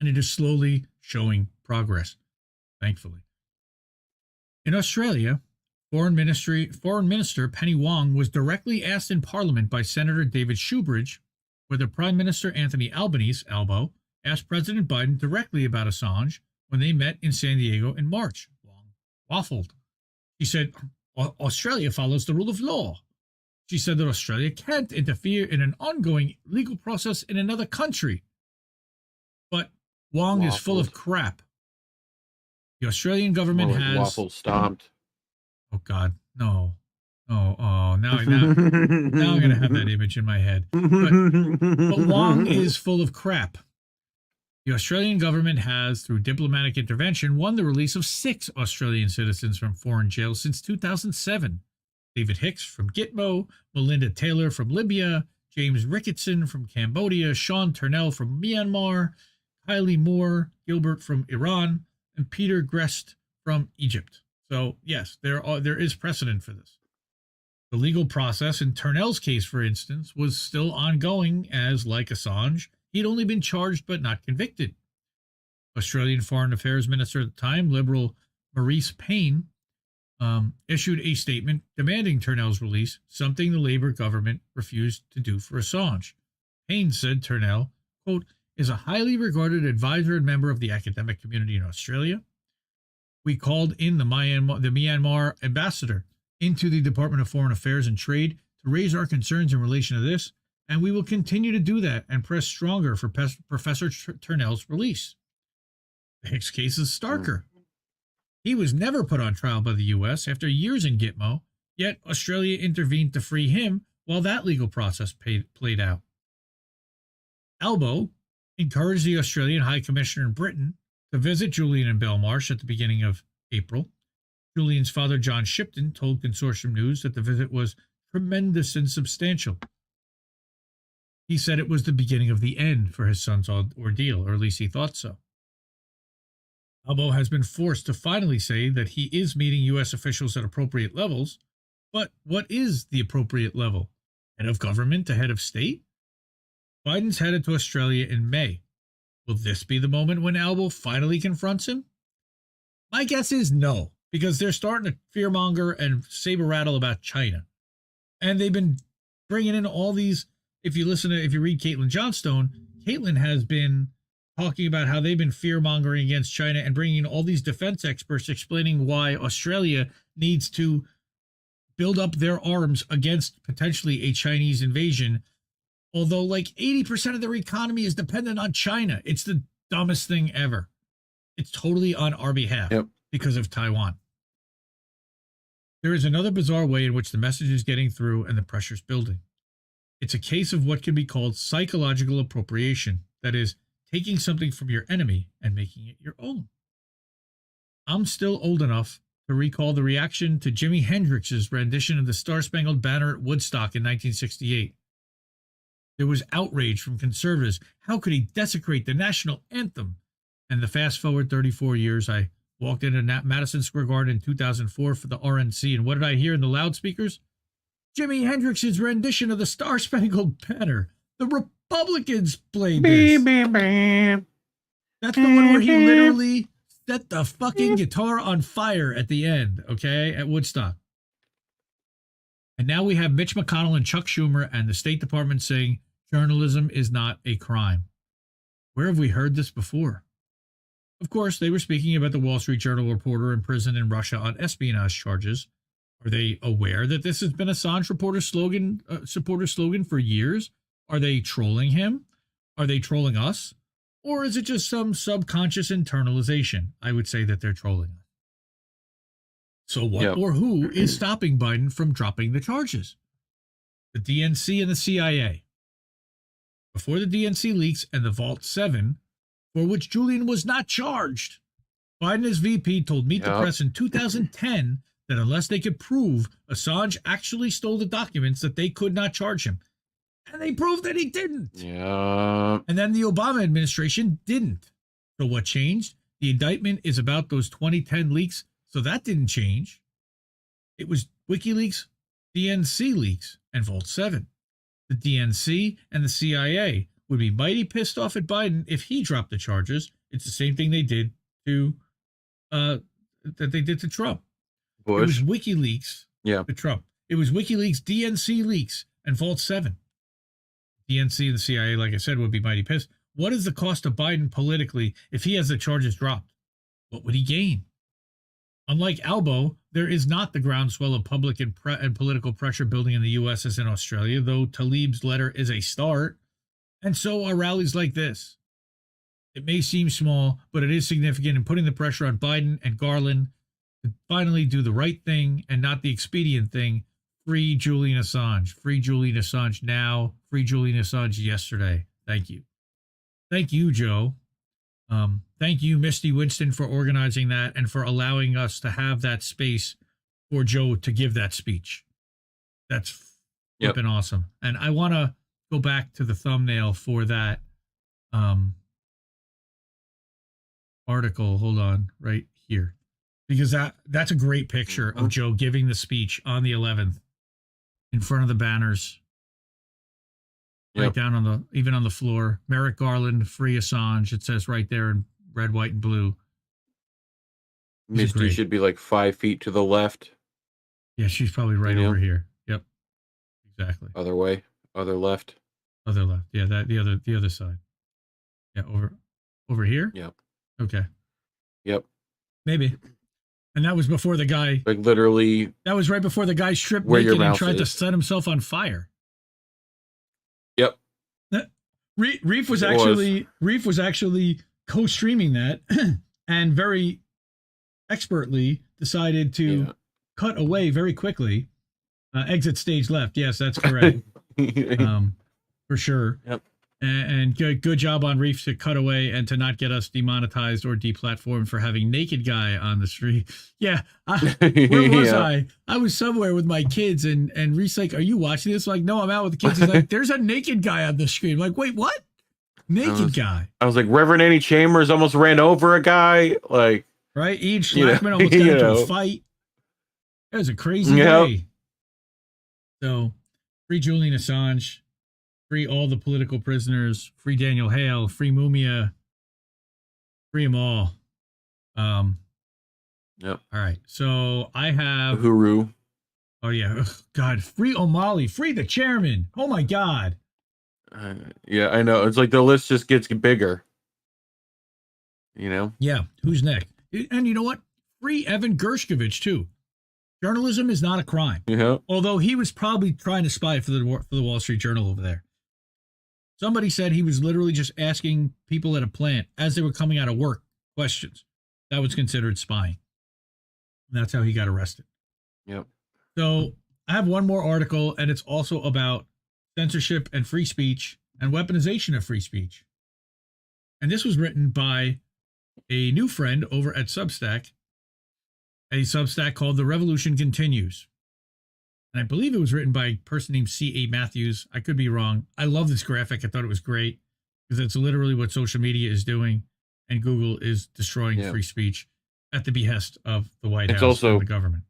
And it is slowly showing progress, thankfully. In Australia, Foreign Minister Penny Wong was directly asked in Parliament by Senator David Shoebridge whether Prime Minister Anthony Albanese, Albo, asked President Biden directly about Assange when they met in San Diego in March. Wong waffled. She said, Australia follows the rule of law. She said that Australia can't interfere in an ongoing legal process in another country. But Wong is full of crap. The Australian government has... Waffle stomped. Oh, God, no. Now I'm going to have that image in my head. But Wong is full of crap. The Australian government has, through diplomatic intervention, won the release of 6 Australian citizens from foreign jails since 2007. David Hicks from Gitmo, Melinda Taylor from Libya, James Ricketson from Cambodia, Sean Turnell from Myanmar, Kylie Moore Gilbert from Iran, and Peter Grest from Egypt. So, yes, there is precedent for this. The legal process in Turnell's case, for instance, was still ongoing as, like Assange, he'd only been charged but not convicted. Australian Foreign Affairs Minister at the time, Liberal Maurice Payne, issued a statement demanding Turnell's release, something the Labour government refused to do for Assange. Payne said Turnell, quote, is a highly regarded advisor and member of the academic community in Australia. We called in the Myanmar ambassador into the Department of Foreign Affairs and Trade to raise our concerns in relation to this, and we will continue to do that and press stronger for Professor Turnell's release. The Hicks case is starker. He was never put on trial by the U.S. after years in Gitmo, yet Australia intervened to free him while that legal process played out. Albo encouraged the Australian High Commissioner in Britain to visit Julian in Belmarsh at the beginning of April. Julian's father, John Shipton, told Consortium News that the visit was tremendous and substantial. He said it was the beginning of the end for his son's ordeal, or at least he thought so. Albo has been forced to finally say that he is meeting U.S. officials at appropriate levels, but what is the appropriate level? Head of government to head of state? Biden's headed to Australia in May. Will this be the moment when Albo finally confronts him? My guess is no, because they're starting to fearmonger and saber rattle about China. And they've been bringing in all these, if you read Caitlin Johnstone, Caitlin has been talking about how they've been fear-mongering against China and bringing in all these defense experts explaining why Australia needs to build up their arms against potentially a Chinese invasion, although like 80% of their economy is dependent on China. It's the dumbest thing ever. It's totally on our behalf because of Taiwan. There is another bizarre way in which the message is getting through and the pressure's building. It's a case of what can be called psychological appropriation, that is, taking something from your enemy and making it your own. I'm still old enough to recall the reaction to Jimi Hendrix's rendition of the Star-Spangled Banner at Woodstock in 1968. There was outrage from conservatives. How could he desecrate the national anthem? And the fast forward 34 years, I walked into Madison Square Garden in 2004 for the RNC, and what did I hear in the loudspeakers? Jimi Hendrix's rendition of the Star-Spangled Banner. The Republicans played this. That's the one where he literally set the fucking guitar on fire at the end, okay, at Woodstock. And now we have Mitch McConnell and Chuck Schumer and the State Department saying journalism is not a crime. Where have we heard this before? Of course, they were speaking about the Wall Street Journal reporter imprisoned in Russia on espionage charges. Are they aware that this has been Assange supporter slogan for years? Are they trolling him? Are they trolling us? Or is it just some subconscious internalization? I would say that they're trolling us. So what or who is stopping Biden from dropping the charges? The DNC and the CIA. Before the DNC leaks and the Vault 7, for which Julian was not charged, Biden as VP told Meet the Press in 2010 that unless they could prove Assange actually stole the documents, that they could not charge him. And they proved that he didn't. Yeah. And then the Obama administration didn't. So what changed? The indictment is about those 2010 leaks, so that didn't change. It was WikiLeaks, DNC leaks, and Vault 7. The DNC and the CIA would be mighty pissed off at Biden if he dropped the charges. It's the same thing they did to Trump. Bush. It was WikiLeaks to Trump. It was WikiLeaks, DNC leaks, and Vault 7. DNC and the CIA, like I said, would be mighty pissed. What is the cost of Biden politically if he has the charges dropped? What would he gain? Unlike Albo, there is not the groundswell of public and political pressure building in the U.S. as in Australia, though Tlaib's letter is a start, and so are rallies like this. It may seem small, but it is significant in putting the pressure on Biden and Garland to finally do the right thing and not the expedient thing. Free Julian Assange. Free Julian Assange now. Free Julian Assange yesterday. Thank you. Thank you, Joe. Thank you, Misty Winston, for organizing that and for allowing us to have that space for Joe to give that speech. That's flipping awesome. And I want to go back to the thumbnail for that article. Hold on, right here. Because that's a great picture of Joe giving the speech on the 11th in front of the banners. Right down even on the floor. Merrick Garland, free Assange. It says right there in red, white, and blue. Misty should be like 5 feet to the left. Yeah, she's probably right over here. Yep. Exactly. Other way. Other left. Other left. Yeah, the other side. Yeah, over here? Yep. Okay. Yep. Maybe. And that was before the guy, like literally, that was right before the guy stripped where naked your and mouth tried to is. set himself on fire. Yep. Reef was actually co-streaming that and very expertly decided to cut away very quickly. Exit stage left. Yes, that's correct. For sure. Yep. And good job on Reef to cut away and to not get us demonetized or deplatformed for having naked guy on the street. Yeah. Where was I? I was somewhere with my kids and Reef's like, are you watching this? I'm like, no, I'm out with the kids. He's like, there's a naked guy on the screen. I'm like, wait, what? Naked guy. I was like, Reverend Annie Chambers almost ran over a guy. Like, right? Ian Schlackman almost got into a fight. It was a crazy day. So, free Julian Assange. Free all the political prisoners. Free Daniel Hale. Free Mumia. Free them all. Yep. All right. So I have Uhuru. Oh yeah. Ugh, God. Free O'Malley. Free the chairman. Oh my God. Yeah, I know. It's like the list just gets bigger. You know? Yeah. Who's next? And you know what? Free Evan Gershkovich too. Journalism is not a crime. Yeah. Although he was probably trying to spy for the Wall Street Journal over there. Somebody said he was literally just asking people at a plant as they were coming out of work questions. That was considered spying. And that's how he got arrested. Yep. So I have one more article, and it's also about censorship and free speech and weaponization of free speech. And this was written by a new friend over at Substack, a Substack called The Revolution Continues. And I believe it was written by a person named C.A. Matthews. I could be wrong. I love this graphic. I thought it was great because it's literally what social media is doing, and Google is destroying free speech at the behest of the White House also, and the government.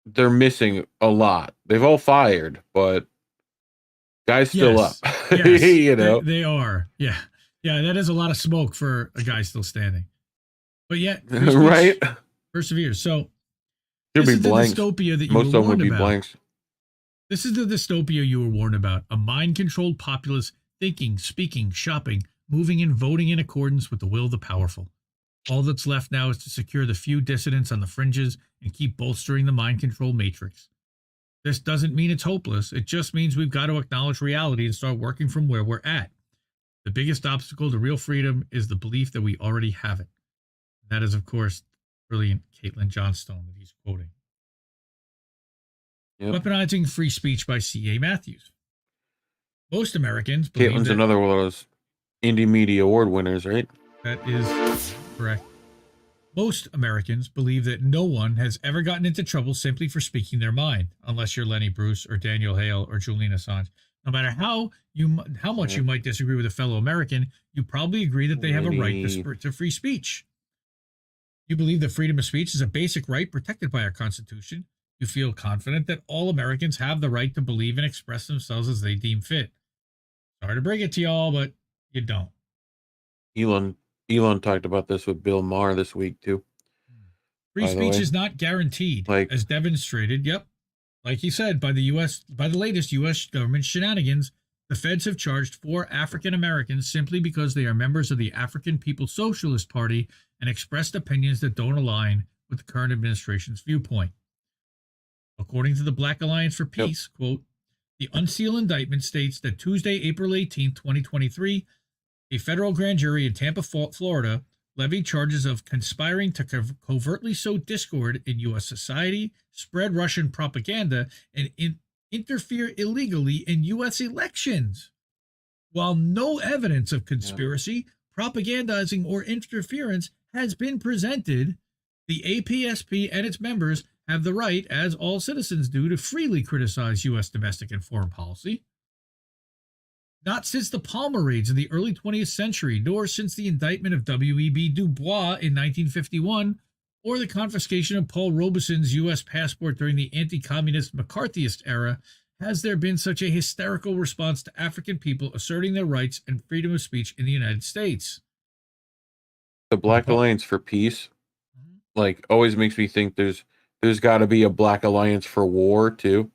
They're missing a lot. They've all fired, but guys still up. Yes, you know, they are. Yeah. Yeah, that is a lot of smoke for a guy still standing. But yet, right? Perseveres. So There'll this be is the blanks. dystopia that you Most were of them would warned be about. blanks. This is the dystopia you were warned about. A mind-controlled populace thinking, speaking, shopping, moving and voting in accordance with the will of the powerful. All that's left now is to secure the few dissidents on the fringes and keep bolstering the mind control matrix. This doesn't mean it's hopeless. It just means we've got to acknowledge reality and start working from where we're at. The biggest obstacle to real freedom is the belief that we already have it. That is, of course, brilliant Caitlin Johnstone that he's quoting. Yep. Weaponizing Free Speech by C.A. Matthews. Most Americans believe Caitlin's that another one of those Indie Media Award winners, right? that is correct. Most Americans believe that no one has ever gotten into trouble simply for speaking their mind, unless you're Lenny Bruce or Daniel Hale or Julian Assange. No matter how much you might disagree with a fellow American, you probably agree that they have a right to free speech. You believe that freedom of speech is a basic right protected by our Constitution. You feel confident that all Americans have the right to believe and express themselves as they deem fit. Sorry to break it to y'all, but you don't. Elon talked about this with Bill Maher this week too. Free speech is not guaranteed, as demonstrated. Yep, like he said, by the latest U.S. government shenanigans. The feds have charged 4 African Americans simply because they are members of the African People's Socialist Party and expressed opinions that don't align with the current administration's viewpoint. According to the Black Alliance for Peace, quote, the unsealed indictment states that Tuesday, April 18, 2023, a federal grand jury in Tampa, Florida, levied charges of conspiring to covertly sow discord in U.S. society, spread Russian propaganda, and interfere illegally in U.S. elections. While no evidence of conspiracy, propagandizing, or interference has been presented, the APSP and its members have the right, as all citizens do, to freely criticize U.S. domestic and foreign policy. Not since the Palmer raids in the early 20th century, nor since the indictment of W.E.B. Du Bois in 1951, or the confiscation of Paul Robeson's U.S. passport during the anti-communist McCarthyist era, has there been such a hysterical response to African people asserting their rights and freedom of speech in the United States. The Black Alliance for Peace, always makes me think there's got to be a Black Alliance for War too,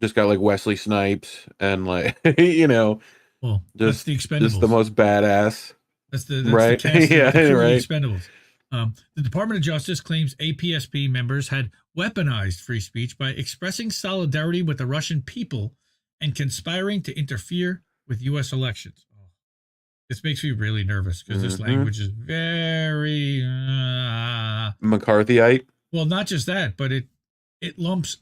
just got Wesley Snipes and well, just the Expendables. Just the most badass. That's right. The cast yeah, of the right. Expendables. The Department of Justice claims APSP members had weaponized free speech by expressing solidarity with the Russian people and conspiring to interfere with U.S. elections. This makes me really nervous because this language is very McCarthyite. Well, not just that, but it lumps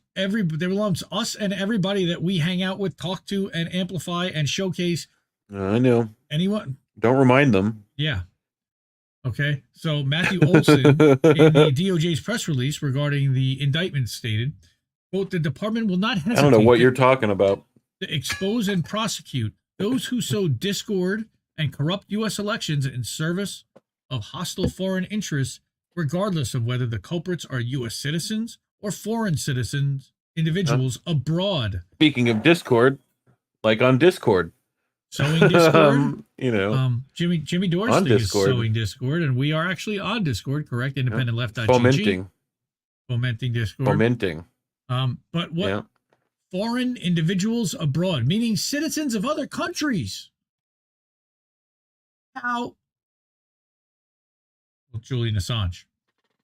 us and everybody that we hang out with, talk to, and amplify and showcase. I know. Anyone? Don't remind them. Yeah. Okay. So Matthew Olson in the DOJ's press release regarding the indictment stated, quote, the department will not hesitate. I don't know what you're talking about. To expose and prosecute those who sow discord and corrupt U.S. elections in service of hostile foreign interests, regardless of whether the culprits are U.S. citizens or foreign citizens, individuals abroad. Speaking of Discord, on Discord. Sowing Discord? Jimmy Dorsey on is sowing Discord, and we are actually on Discord, correct? IndependentLeft.gg. Fomenting Discord. Fomenting. But what? Yeah. Foreign individuals abroad, meaning citizens of other countries. How? Well, Julian Assange.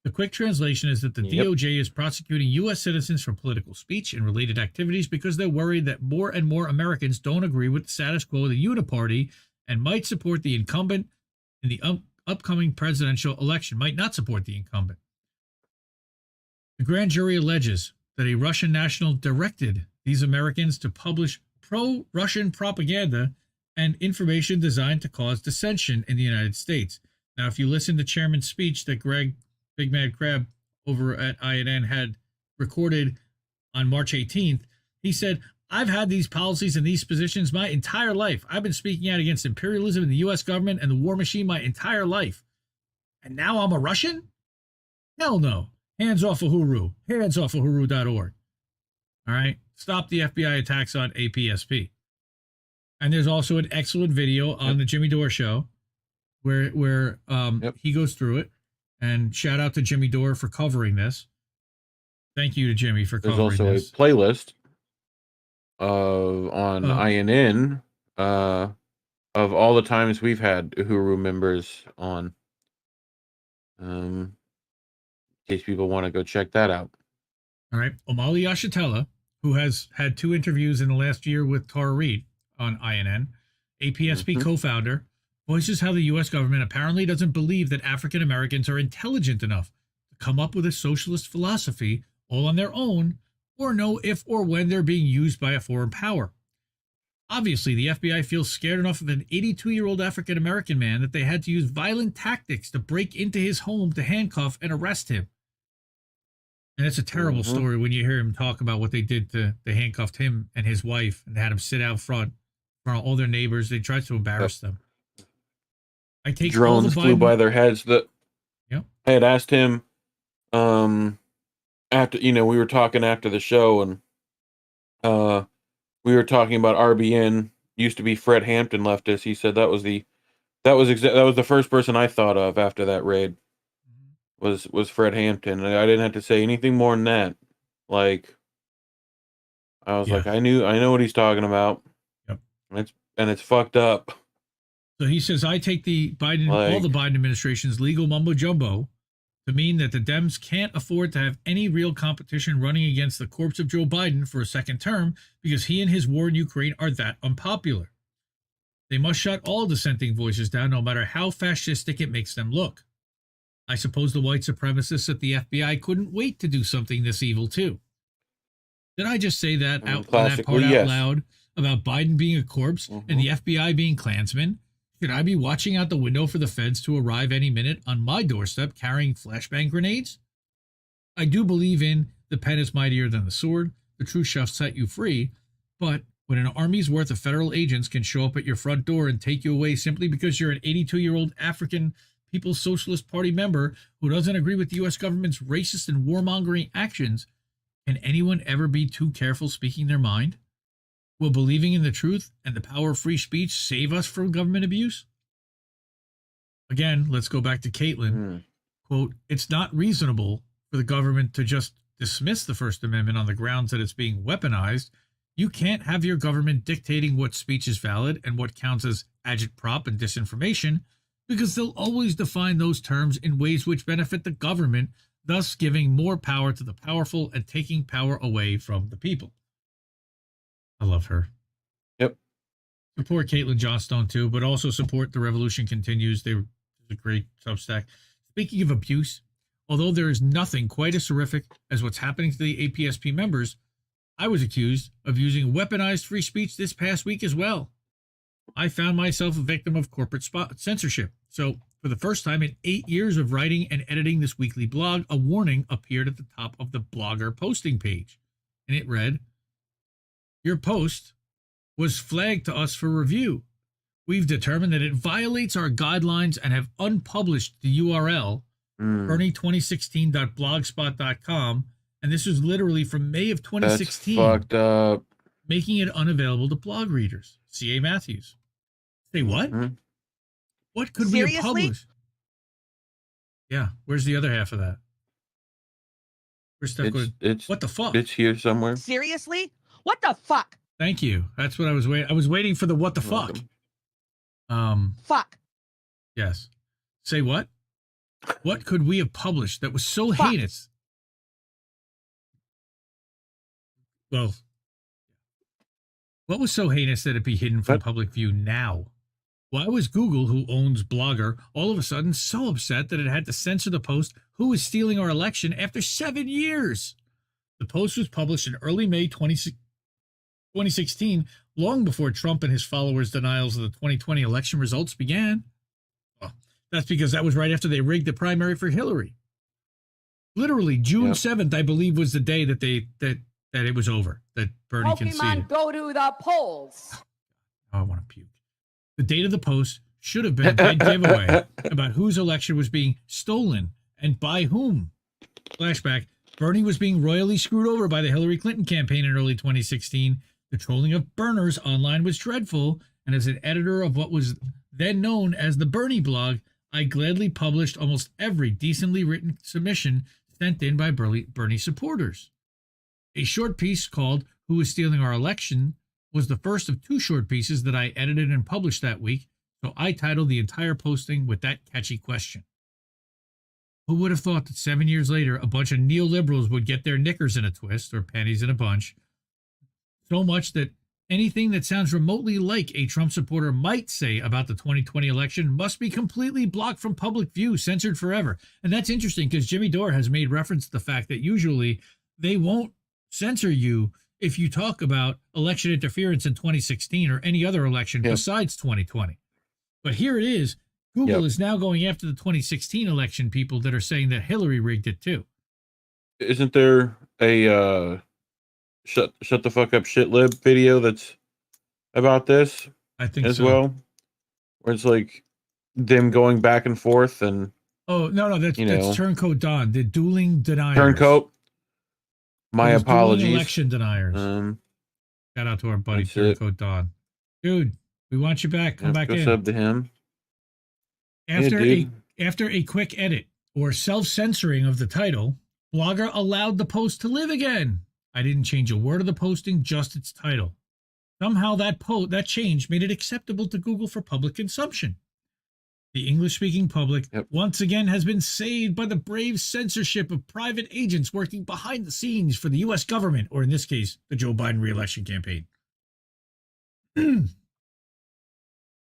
The quick translation is that the DOJ is prosecuting U.S. citizens for political speech and related activities because they're worried that more and more Americans don't agree with the status quo of the uniparty and might support the incumbent in the upcoming presidential election, might not support the incumbent. The grand jury alleges that a Russian national directed these Americans to publish pro-Russian propaganda and information designed to cause dissension in the United States. Now, if you listen to Chairman's speech that Greg Big Mad Crab over at INN had recorded on March 18th, he said, I've had these policies and these positions my entire life. I've been speaking out against imperialism in the U.S. government and the war machine my entire life. And now I'm a Russian? Hell no. Hands off of Huru. Hands off of Huru.org. All right? Stop the FBI attacks on APSP. And there's also an excellent video on the Jimmy Dore show where he goes through it. And shout out to Jimmy Dore for covering this. Thank you to Jimmy for covering this. There's also a playlist on INN of all the times we've had Uhuru members on. In case people want to go check that out. All right. Omali Yashitella, who has had 2 interviews in the last year with Tara Reid on INN, APSP co-founder, voices how the U.S. government apparently doesn't believe that African Americans are intelligent enough to come up with a socialist philosophy all on their own, or know if or when they're being used by a foreign power. Obviously, the FBI feels scared enough of an 82-year-old African American man that they had to use violent tactics to break into his home to handcuff and arrest him. And it's a terrible story when you hear him talk about what they did to they handcuffed him and his wife and had him sit out front in front of all their neighbors. They tried to embarrass them. I take drones flew by their heads. I had asked him after, we were talking after the show, and we were talking about RBN used to be Fred Hampton leftist. He said that was the first person I thought of after that raid was Fred Hampton. And I didn't have to say anything more than that. Like, I was like, I know what he's talking about. Yep. And it's fucked up. So he says, I take all the Biden administration's legal mumbo jumbo to mean that the Dems can't afford to have any real competition running against the corpse of Joe Biden for a second term because he and his war in Ukraine are that unpopular. They must shut all dissenting voices down, no matter how fascistic it makes them look. I suppose the white supremacists at the FBI couldn't wait to do something this evil too. Did I just say that out loud about Biden being a corpse and the FBI being Klansmen? Should I be watching out the window for the feds to arrive any minute on my doorstep carrying flashbang grenades? I do believe in the pen is mightier than the sword, the truth shall set you free, but when an army's worth of federal agents can show up at your front door and take you away simply because you're an 82-year-old African People's Socialist Party member who doesn't agree with the U.S. government's racist and warmongering actions, can anyone ever be too careful speaking their mind? Will believing in the truth and the power of free speech save us from government abuse? Again, let's go back to Caitlin. Quote, it's not reasonable for the government to just dismiss the First Amendment on the grounds that it's being weaponized. You can't have your government dictating what speech is valid and what counts as agitprop and disinformation, because they'll always define those terms in ways which benefit the government, thus giving more power to the powerful and taking power away from the people. I love her. Yep. Support Caitlin Johnstone too, but also support The Revolution Continues. They're a great Substack. Speaking of abuse, although there is nothing quite as horrific as what's happening to the APSP members, I was accused of using weaponized free speech this past week as well. I found myself a victim of corporate censorship. So, for the first time in 8 years of writing and editing this weekly blog, a warning appeared at the top of the blogger posting page. And it read, your post was flagged to us for review. We've determined that it violates our guidelines and have unpublished the URL, bernie2016.blogspot.com, and this was literally from May of 2016. That's fucked up. Making it unavailable to blog readers. C.A. Matthews. Say what? What could we have published? Yeah, where's the other half of that? We're stuck with, what the fuck? It's here somewhere. Seriously? What the fuck? Thank you. That's what I was waiting. I was waiting for the what the fuck. Fuck. Yes. Say what? What could we have published that was so heinous? Well, what was so heinous that it be hidden from public view now? Why was Google, who owns Blogger, all of a sudden so upset that it had to censor the post, "Who is stealing our election?" after 7 years? The post was published in early May 2016, long before Trump and his followers' denials of the 2020 election results began. Well, that's because that was right after they rigged the primary for Hillary. Literally, June 7th, I believe, was the day that that it was over, that Bernie conceded. Pokemon, go to the polls. Oh, I want to puke. The date of the post should have been a dead giveaway about whose election was being stolen and by whom. Flashback, Bernie was being royally screwed over by the Hillary Clinton campaign in early 2016. The trolling of Burners online was dreadful, and as an editor of what was then known as the Bernie blog, I gladly published almost every decently written submission sent in by Bernie supporters. A short piece called "Who is Stealing Our Election" was the first of 2 short pieces that I edited and published that week, so I titled the entire posting with that catchy question. Who would have thought that 7 years later, a bunch of neoliberals would get their knickers in a twist, or panties in a bunch, so much that Anything that sounds remotely like a Trump supporter might say about the 2020 election must be completely blocked from public view, censored forever. And that's interesting because Jimmy Dore has made reference to the fact that usually they won't censor you if you talk about election interference in 2016 or any other election besides 2020. But here it is. Google is now going after the 2016 election people that are saying that Hillary rigged it too. Isn't there a shut the fuck up shitlib video that's about this? I think as so. well, where it's like them going back and forth and that's Turncoat Don, the dueling deniers. Turncoat. My apologies. Election deniers. Shout out to our buddy Turncoat Don. Dude, we want you back. Come back in. Sub to him. After a quick edit or self-censoring of the title, Blogger allowed the post to live again. I didn't change a word of the posting, just its title. Somehow that change made it acceptable to Google for public consumption. The English-speaking public once again has been saved by the brave censorship of private agents working behind the scenes for the U.S. government, or in this case, the Joe Biden re-election campaign.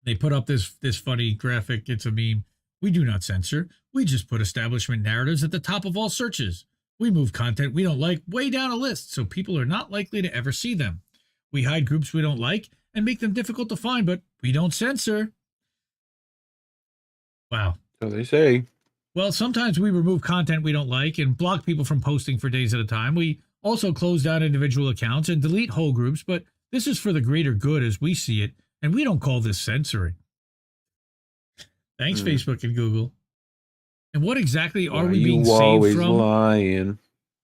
They put up this funny graphic. It's a meme. We do not censor. We just put establishment narratives at the top of all searches. We move content we don't like way down a list so people are not likely to ever see them. We hide groups we don't like and make them difficult to find, but we don't censor. Wow. So they say. Well, sometimes we remove content we don't like and block people from posting for days at a time. We also close down individual accounts and delete whole groups, but this is for the greater good as we see it, and we don't call this censoring. Thanks, Facebook and Google. And what exactly are we being saved from? Lying.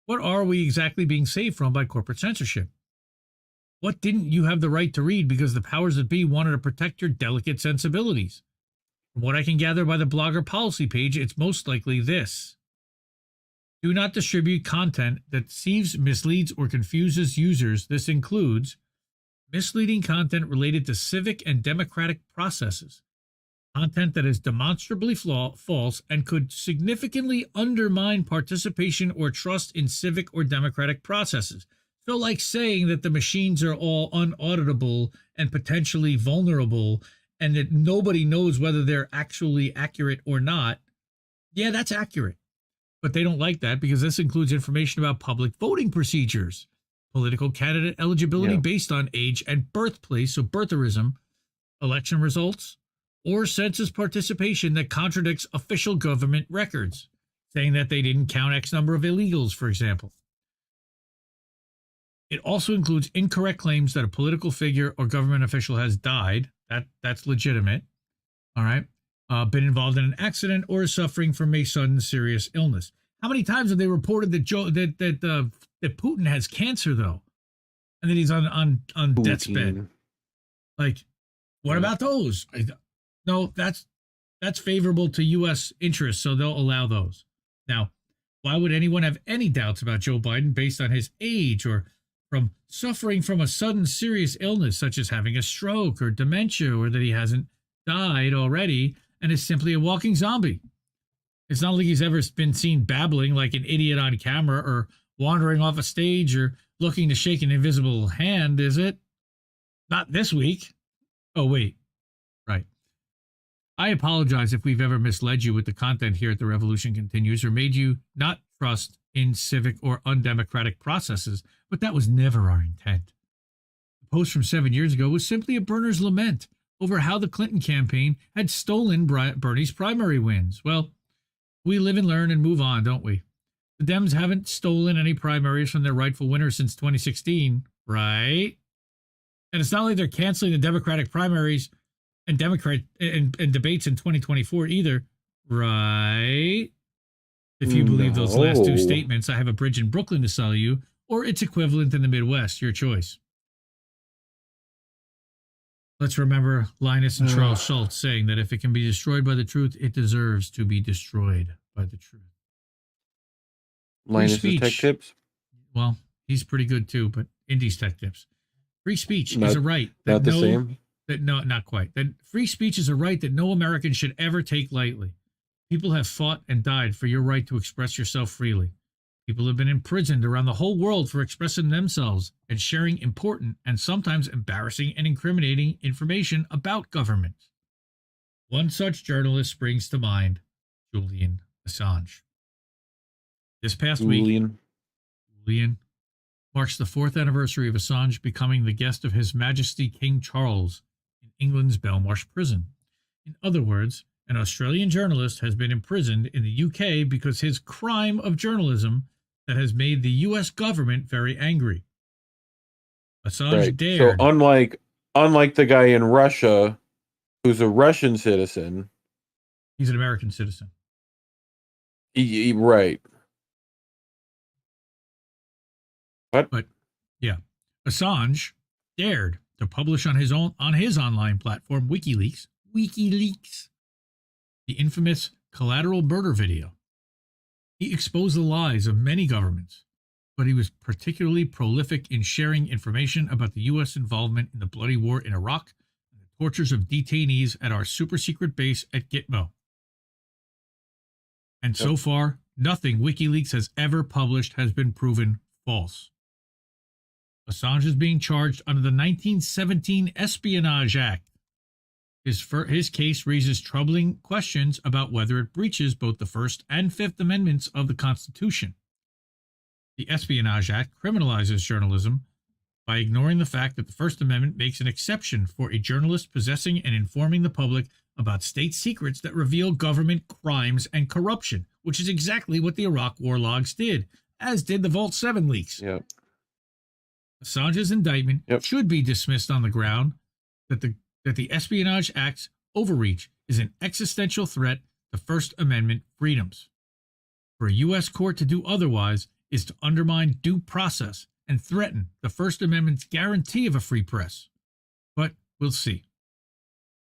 What are we exactly being saved from by corporate censorship? What didn't you have the right to read because the powers that be wanted to protect your delicate sensibilities? From what I can gather by the Blogger policy page, it's most likely this. Do not distribute content that deceives, misleads, or confuses users. This includes misleading content related to civic and democratic processes, content that is demonstrably false and could significantly undermine participation or trust in civic or democratic processes. So like saying that the machines are all unauditable and potentially vulnerable and that nobody knows whether they're actually accurate or not. Yeah, that's accurate. But they don't like that because this includes information about public voting procedures, political candidate eligibility based on age and birthplace, so birtherism, election results, or census participation that contradicts official government records, saying that they didn't count X number of illegals, for example. It also includes incorrect claims that a political figure or government official has died. That's legitimate. All right. Been involved in an accident or is suffering from a sudden serious illness. How many times have they reported that that Putin has cancer though, and that he's on death's bed? Like, what about those? No, that's favorable to U.S. interests, so they'll allow those. Now, why would anyone have any doubts about Joe Biden based on his age or from suffering from a sudden serious illness such as having a stroke or dementia, or that he hasn't died already and is simply a walking zombie? It's not like he's ever been seen babbling like an idiot on camera or wandering off a stage or looking to shake an invisible hand, is it? Not this week. Oh, wait. Right. I apologize if we've ever misled you with the content here at The Revolution Continues or made you not trust in civic or undemocratic processes, but that was never our intent. The post from 7 years ago was simply a burner's lament over how the Clinton campaign had stolen Bernie's primary wins. Well, we live and learn and move on, don't we? The Dems haven't stolen any primaries from their rightful winners since 2016, right? And it's not like they're canceling the Democratic primaries and debates in 2024 either, right? If you believe those last two statements, I have a bridge in Brooklyn to sell you, or its equivalent in the Midwest, your choice. Let's remember Linus and Charles Schultz saying that if it can be destroyed by the truth, it deserves to be destroyed by the truth. Linus' tech tips? Well, he's pretty good too, but Indy's tech tips. Free speech is a right. Not the same? No, not quite. That free speech is a right that no American should ever take lightly. People have fought and died for your right to express yourself freely. People have been imprisoned around the whole world for expressing themselves and sharing important and sometimes embarrassing and incriminating information about governments. One such journalist springs to mind, Julian Assange. This past week, Julian marks the 4th anniversary of Assange becoming the guest of His Majesty King Charles in England's Belmarsh prison. In other words, an Australian journalist has been imprisoned in the UK because his crime of journalism that has made the US government very angry. Assange dared. So unlike the guy in Russia who's a Russian citizen, he's an American citizen. Right. What? But yeah, Assange dared to publish on his online platform WikiLeaks, the infamous collateral murder video. He exposed the lies of many governments, but he was particularly prolific in sharing information about the U.S. involvement in the bloody war in Iraq and the tortures of detainees at our super-secret base at Gitmo. And so far, nothing WikiLeaks has ever published has been proven false. Assange is being charged under the 1917 Espionage Act. His case raises troubling questions about whether it breaches both the First and Fifth Amendments of the Constitution. The Espionage Act criminalizes journalism by ignoring the fact that the First Amendment makes an exception for a journalist possessing and informing the public about state secrets that reveal government crimes and corruption, which is exactly what the Iraq war logs did, as did the Vault 7 leaks. Yep. Assange's indictment should be dismissed on the ground that the Espionage Act's overreach is an existential threat to First Amendment freedoms. For a U.S. court to do otherwise is to undermine due process and threaten the First Amendment's guarantee of a free press. But we'll see.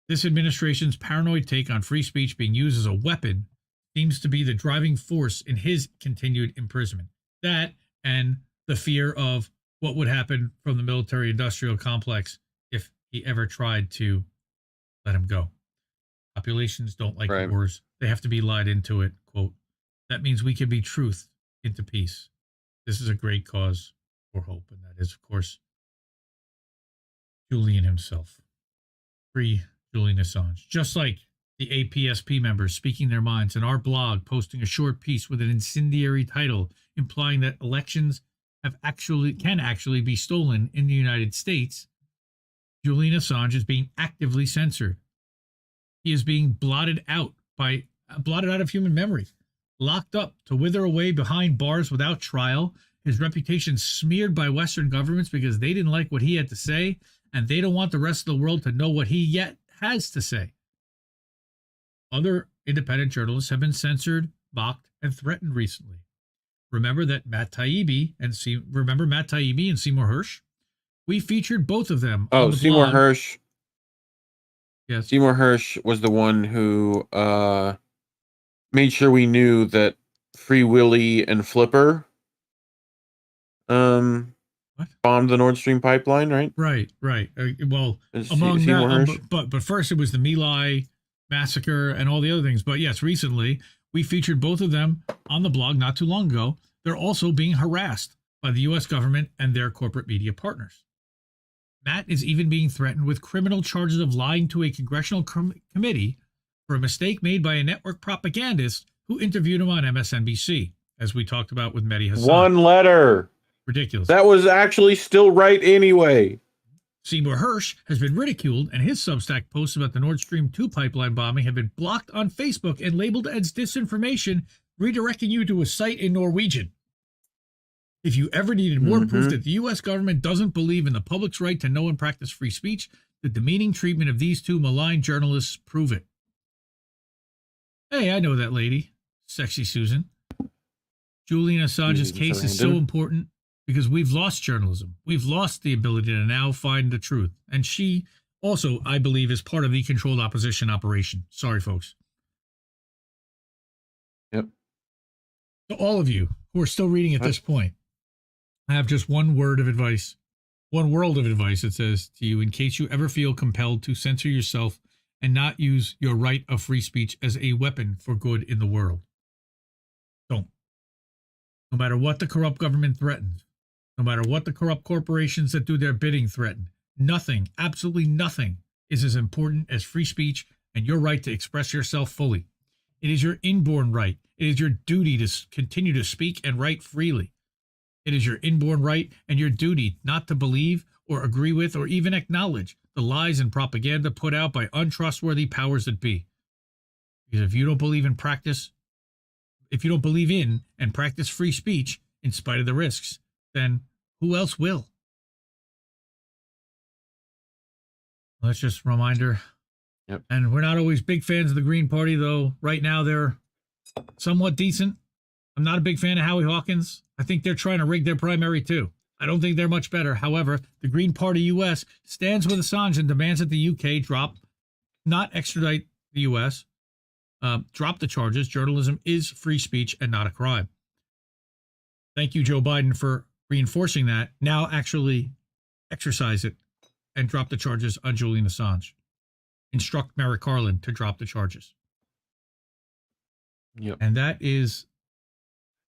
This administration's paranoid take on free speech being used as a weapon seems to be the driving force in his continued imprisonment. That and the fear of what would happen from the military-industrial complex if he ever tried to let him go. Populations don't like wars. They have to be lied into it. Quote, that means we can be truth into peace. This is a great cause for hope. And that is, of course, Julian himself. Free Julian Assange. Just like the APSP members speaking their minds in our blog, posting a short piece with an incendiary title implying that elections can actually be stolen in the United States, Julian Assange is being actively censored. He is being blotted out of human memory, locked up to wither away behind bars without trial, his reputation smeared by Western governments because they didn't like what he had to say, and they don't want the rest of the world to know what he yet has to say. Other independent journalists have been censored, mocked, and threatened recently. Remember Matt Taibbi and Seymour Hersh? We featured both of them. Oh, on the Seymour blog. Hersh. Yes. Seymour Hersh was the one who made sure we knew that Free Willy and Flipper bombed the Nord Stream pipeline, right? Right. Well, among Seymour that, Hersh? but first it was the My Lai massacre and all the other things. But yes, recently we featured both of them on the blog not too long ago. They're also being harassed by the U.S. government and their corporate media partners. Matt is even being threatened with criminal charges of lying to a congressional committee for a mistake made by a network propagandist who interviewed him on MSNBC, as we talked about with Mehdi Hassan. One letter. Ridiculous. That was actually still right anyway. Seymour Hersh has been ridiculed, and his Substack posts about the Nord Stream 2 pipeline bombing have been blocked on Facebook and labeled as disinformation, redirecting you to a site in Norwegian. If you ever needed more proof that the U.S. government doesn't believe in the public's right to know and practice free speech, the demeaning treatment of these two malign journalists prove it. Hey, I know that lady. Sexy Susan. Julian Assange's case is so important because we've lost journalism. We've lost the ability to now find the truth. And she also, I believe, is part of the controlled opposition operation. Sorry, folks. Yep. To all of you who are still reading at this point, I have just one world of advice that says to you, in case you ever feel compelled to censor yourself and not use your right of free speech as a weapon for good in the world. Don't. No matter what the corrupt government threatens, no matter what the corrupt corporations that do their bidding threaten, nothing, absolutely nothing, is as important as free speech and your right to express yourself fully. It is your inborn right. It is your duty to continue to speak and write freely. It is your inborn right and your duty not to believe or agree with or even acknowledge the lies and propaganda put out by untrustworthy powers that be. Because if you don't believe in and practice free speech in spite of the risks, then who else will? That's just a reminder. Yep. And we're not always big fans of the Green Party, though. Right now, they're somewhat decent. I'm not a big fan of Howie Hawkins. I think they're trying to rig their primary, too. I don't think they're much better. However, the Green Party U.S. stands with Assange and demands that the U.K. not extradite the U.S., drop the charges. Journalism is free speech and not a crime. Thank you, Joe Biden, for reinforcing that. Now actually exercise it and drop the charges on Julian Assange. Instruct Merrick Garland to drop the charges. Yep. And that is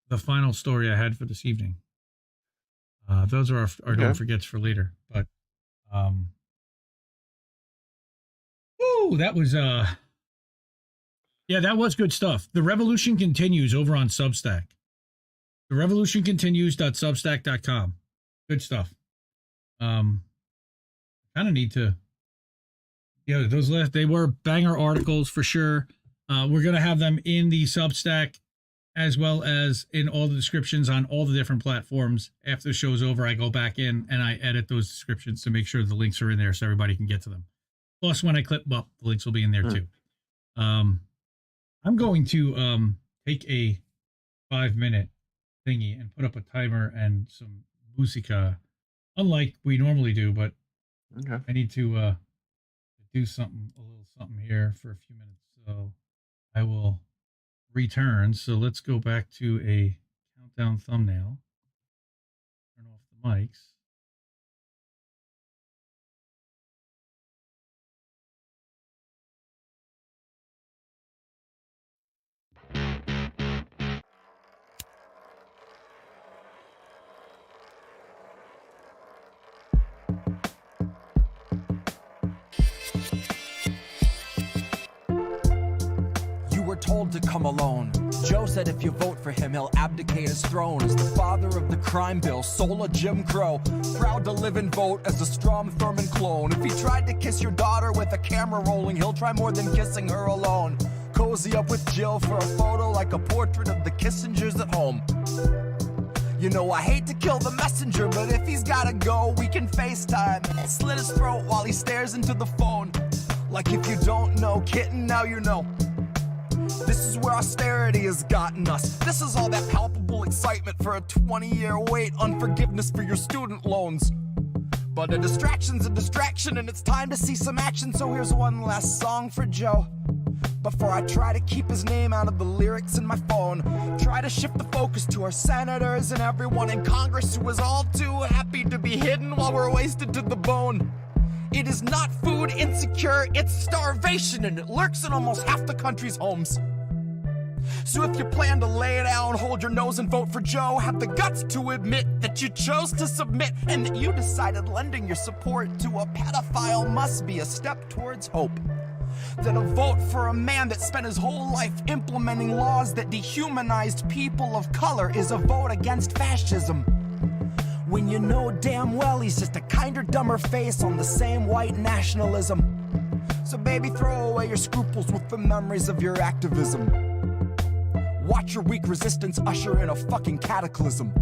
the final story I had for this evening. Those are our don't forgets for later. But that was that was good stuff. The revolution continues over on Substack. The revolution continues.substack.com. Good stuff. Kind of need to, those they were banger articles for sure. We're going to have them in the Substack as well as in all the descriptions on all the different platforms. After the show's over, I go back in and I edit those descriptions to make sure the links are in there so everybody can get to them. Plus, when I clip them up, the links will be in there too. I'm going to take a 5-minute thingy and put up a timer and some musica, unlike we normally do, but I need to do a little something here for a few minutes. So I will return. So let's go back to a countdown thumbnail. Turn off the mics. Told to come alone. Joe said if you vote for him, he'll abdicate his throne as the father of the crime bill, soul of Jim Crow. Proud to live and vote as a Strom Thurmond clone. If he tried to kiss your daughter with a camera rolling, he'll try more than kissing her alone. Cozy up with Jill for a photo like a portrait of the Kissingers at home. You know I hate to kill the messenger, but if he's gotta go, we can FaceTime. Slit his throat while he stares into the phone. Like if you don't know, kitten, now you know. This is where austerity has gotten us. This is all that palpable excitement for a 20-year wait on forgiveness for your student loans. But a distraction's a distraction and it's time to see some action. So here's one last song for Joe. Before I try to keep his name out of the lyrics in my phone. Try to shift the focus to our senators and everyone in Congress who is all too happy to be hidden while we're wasted to the bone. It is not food insecure, it's starvation, and it lurks in almost half the country's homes. So if you plan to lay down, hold your nose and vote for Joe, have the guts to admit that you chose to submit and that you decided lending your support to a pedophile must be a step towards hope. That a vote for a man that spent his whole life implementing laws that dehumanized people of color is a vote against fascism. When you know damn well he's just a kinder, dumber face on the same white nationalism. So baby, throw away your scruples with the memories of your activism. Watch your weak resistance usher in a fucking cataclysm.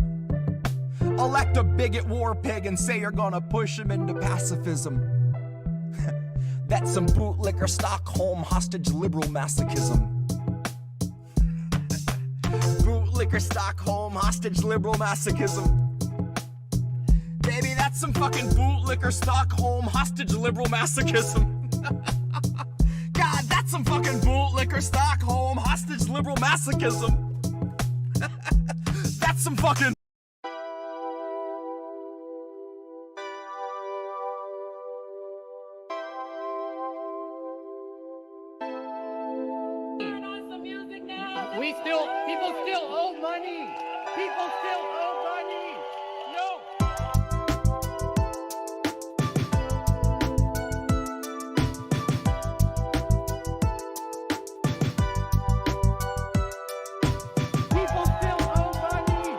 Elect a bigot war pig and say you're gonna push him into pacifism. That's some bootlicker Stockholm hostage liberal masochism. Bootlicker Stockholm hostage liberal masochism. Baby, that's some fucking bootlicker Stockholm hostage liberal masochism. God, that's some fucking bootlicker Stockholm hostage liberal masochism. That's some fucking... People still owe money. People still owe money. No. People still owe money.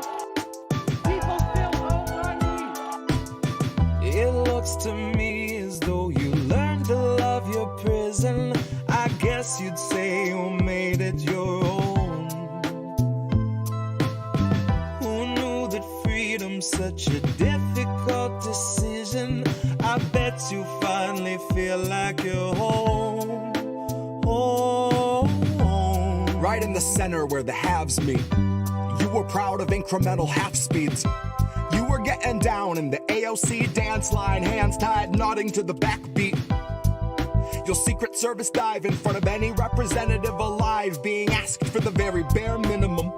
People still owe money. It looks to me as though you learned to love your prison. I guess you'd say you made it your own. Who knew that freedom's such a difficult decision? I bet you finally feel like you're home. Home. Right in the center where the halves meet. You were proud of incremental half speeds. You were getting down in the AOC dance line, hands tied, nodding to the backbeat. You'll Secret Service dive in front of any representative alive, being asked for the very bare minimum.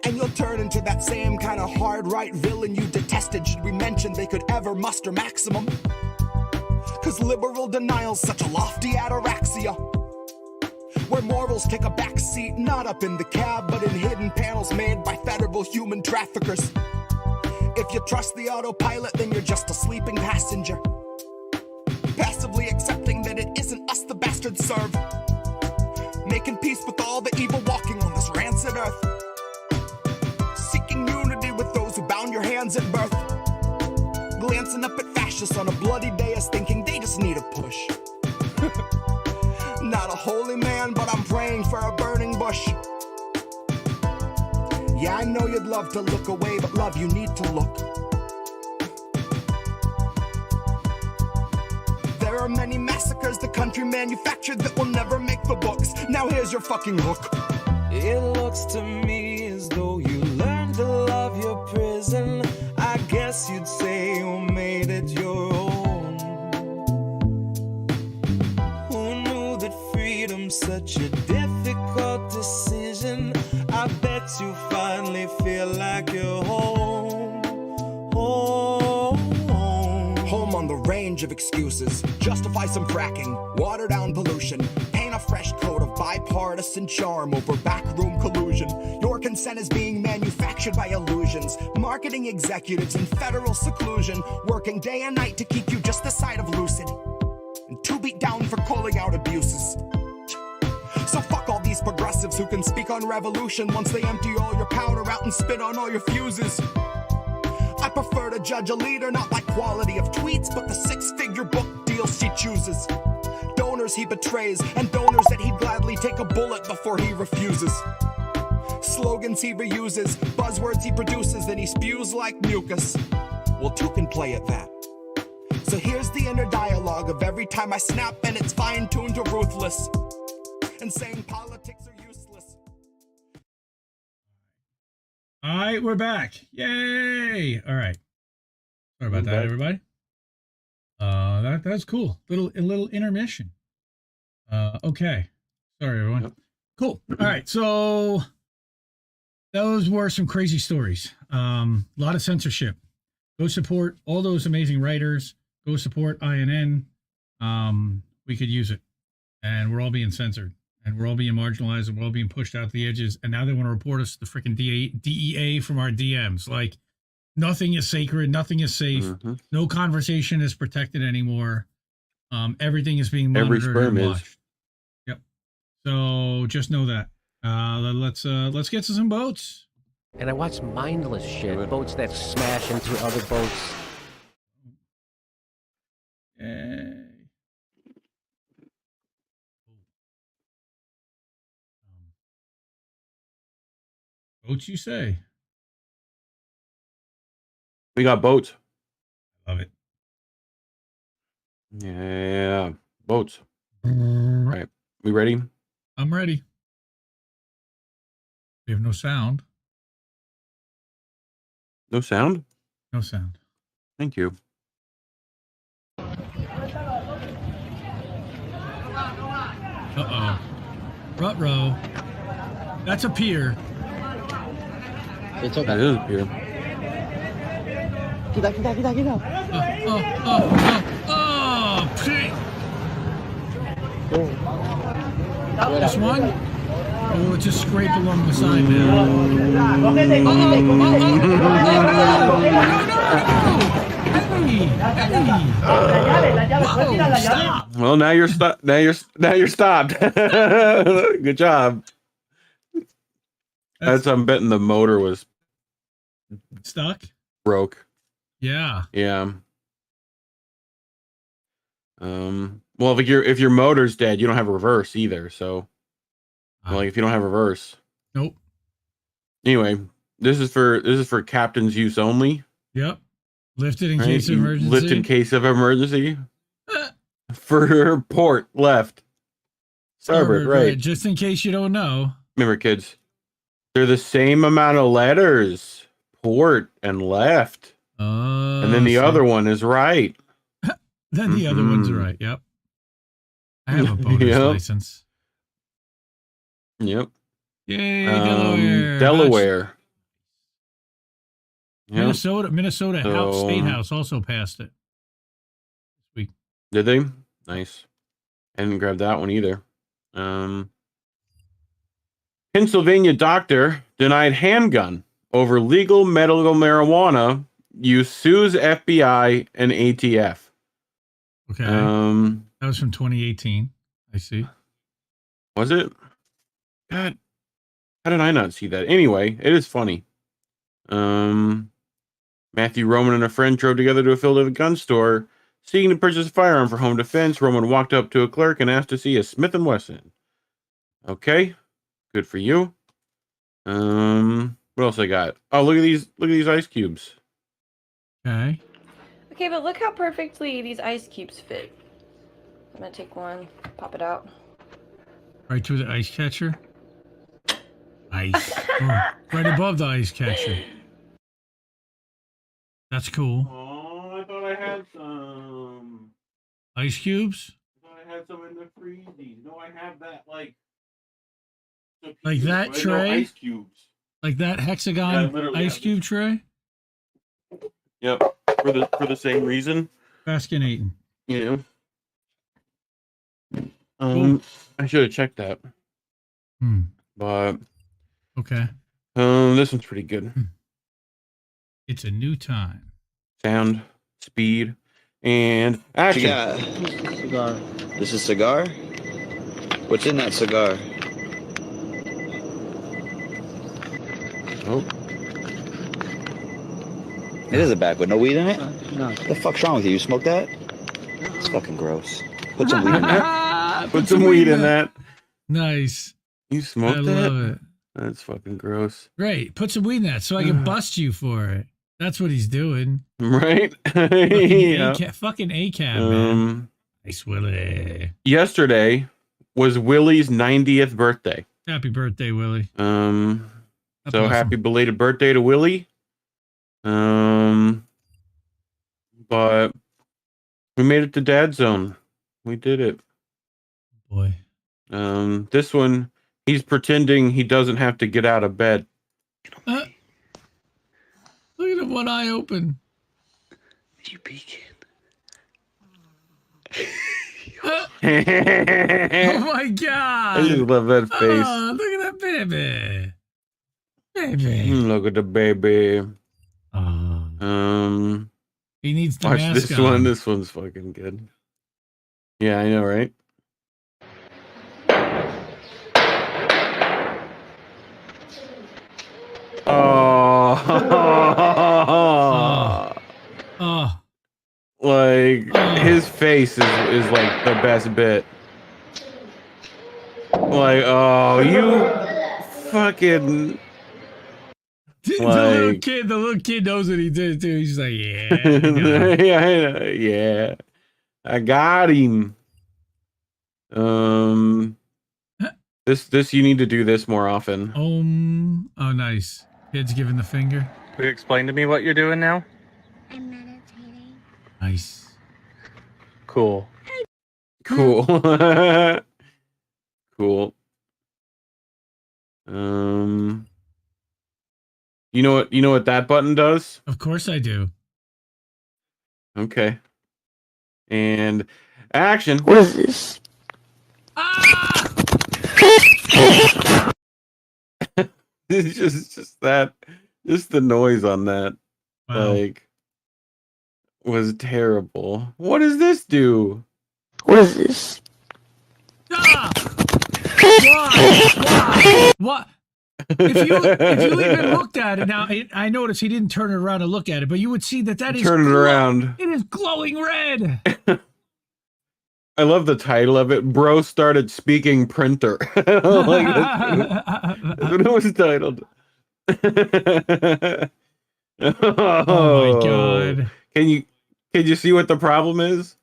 And you'll turn into that same kind of hard right villain you detested should we mention they could ever muster maximum. Cause liberal denial's such a lofty ataraxia, where morals take a back seat, not up in the cab, but in hidden panels made by federal human traffickers. If you trust the autopilot, then you're just a sleeping passenger, passively accepting that it isn't us the bastards serve, making peace with all the evil walking on this rancid earth, seeking unity with those who bound your hands at birth, glancing up at fascists on a bloody dais thinking they just need a push. Not a holy man, but I'm praying for a burning bush. Yeah, I know you'd love to look away, but love, you need to look. There are many massacres the country manufactured that will never make the books. Now here's your fucking hook. It looks to me as though you learned to love your prison. I guess you'd say you made it your own. Who knew that freedom's such a difficult decision? I bet you finally feel like you're home. Home on the range of excuses. Justify some fracking, water down pollution, paint a fresh coat of bipartisan charm over backroom collusion. Your consent is being manufactured by illusions, marketing executives in federal seclusion, working day and night to keep you just the side of lucid, and too beat down for calling out abuses. So fuck all these progressives who can speak on revolution once they empty all your powder out and spit on all your fuses. I prefer to judge a leader not by quality of tweets, but the six-figure book deals she chooses. Donors he betrays, and donors that he'd gladly take a bullet before he refuses. Slogans he reuses, buzzwords he produces, then he spews like mucus. Well, two can play at that. So here's the inner dialogue of every time I snap, and it's fine-tuned to ruthless. And saying politics are useless. All right, we're back. Yay! All right. Sorry about that, everybody. That's cool. A little intermission. Okay. Sorry, everyone. Yep. Cool. All right. So those were some crazy stories. A lot of censorship. Go support all those amazing writers. Go support INN. We could use it. And we're all being censored. And we're all being marginalized, and we're all being pushed out to the edges. And now they want to report us to the freaking DEA from our DMs. Like, nothing is sacred. Nothing is safe. Mm-hmm. No conversation is protected anymore. Everything is being monitored and watched. Yep. So just know that. Let's get to some boats. And I watch mindless shit. Boats that smash into other boats. Yay. Boats, you say? We got boats. Love it. Yeah, boats. All right, we ready? I'm ready. We have no sound. No sound? No sound. Thank you. Uh-oh. Ruh-roh. That's a pier. It's okay. That is a pier. Get out. This one? Oh, just scrape along the side now. Stop. Well, now you're stopped. Now you're stopped. Good job. I'm betting the motor was stuck. Broke. Yeah. Yeah. Well, if your motor's dead, you don't have reverse either. So, like, if you don't have reverse, nope. Anyway, this is for captain's use only. Yep. Lifted in case of emergency. Lift in case of emergency. For port left. Starboard right. Just in case you don't know. Remember, kids, they're the same amount of letters. Port and left. And then the other one is right. Then the other one's right. Yep. I have a boater's license. Yep. Yay, Delaware. Delaware. Yep. Minnesota House State House also passed it. Did they? Nice. I didn't grab that one either. Pennsylvania doctor denied handgun over legal medical marijuana use, sues FBI and ATF. Okay. That was from 2018. I see. Was it? God, how did I not see that? Anyway, it is funny. Matthew Roman and a friend drove together to a Philadelphia gun store seeking to purchase a firearm for home defense. Roman walked up to a clerk and asked to see a Smith & Wesson. Okay, good for you. What else I got? Oh, look at these ice cubes. Okay. Okay, but look how perfectly these ice cubes fit. I'm gonna take one, pop it out. Right through the ice catcher. Ice. Right above the ice catcher. That's cool. Oh, I thought I had some ice cubes. I thought I had some in the freezies. No, I have that like that tray. No, ice cubes. Like that hexagon ice cube tray. Yep, for the same reason. Fascinating. Yeah. I should have checked that. But okay. This one's pretty good. It's a new time. Sound, speed, and action. Cigar. This is cigar? What's in that cigar? Oh. It is a bag with no weed in it? No. What the fuck's wrong with you? You smoke that? It's fucking gross. Put some weed in that. Put some weed in that. Nice. You smoked that? I love it. That's fucking gross. Great. Put some weed in that so I can bust you for it. That's what he's doing. Right? Fucking ACAB, man. Nice, Willie. Yesterday was Willie's 90th birthday. Happy birthday, Willie. So happy belated birthday to Willie. But we made it to Dad Zone. We did it. Boy. This one, he's pretending he doesn't have to get out of bed. Look at him, one eye open. You peeking? Oh my god! I just love that face. Oh, look at that baby. Baby. Look at the baby. He needs the watch mask this on. one. This one's fucking good. Yeah, I know, right? Like his face is like the best bit. Like, oh, you fucking. The little kid knows what he did too. He's like, yeah, yeah, I got him. This you need to do this more often. Oh, nice. Kid's giving the finger. Will you explain to me what you're doing now? I'm meditating. Nice. Cool. Cool. Cool. You know what that button does? Of course I do. Okay. And action. What is this? It's just that, just the noise on that, like, was terrible. What does this do? What is this? Why? What? If you even looked at it now, I noticed he didn't turn it around and look at it, but you would see that is turn it around. It is glowing red. I love the title of it. Bro started speaking printer. Like, that's what it was titled. Oh my god! Can you see what the problem is?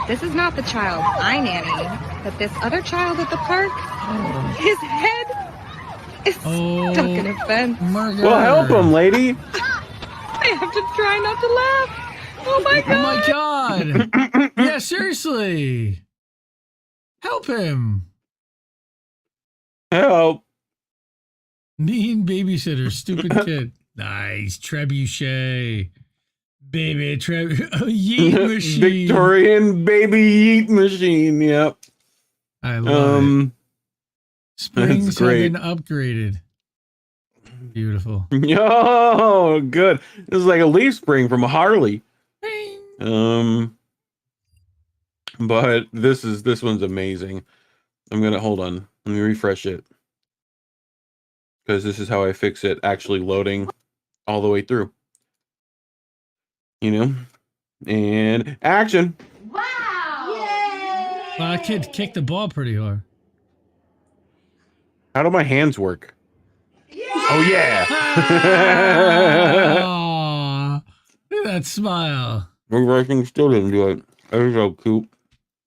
This is not the child I nanny, but this other child at the park, his head is stuck in a fence. Well, help him, lady. I have to try not to laugh. Oh my god! Oh my god! Yeah, seriously. Help him. Help. Mean babysitter, stupid kid. Nice. Trebuchet. Baby yeet machine. Victorian baby yeet machine. Yep. I love it. Springs have been upgraded. Beautiful. Yo, good. This is like a leaf spring from a Harley. But this one's amazing. I'm gonna hold on. Let me refresh it, because this is how I fix it actually loading all the way through. You know, and action. Wow! Well, that kid kicked the ball pretty hard. How do my hands work? Oh yeah! Aww, look at that smile. I think still didn't do it. That was so cute.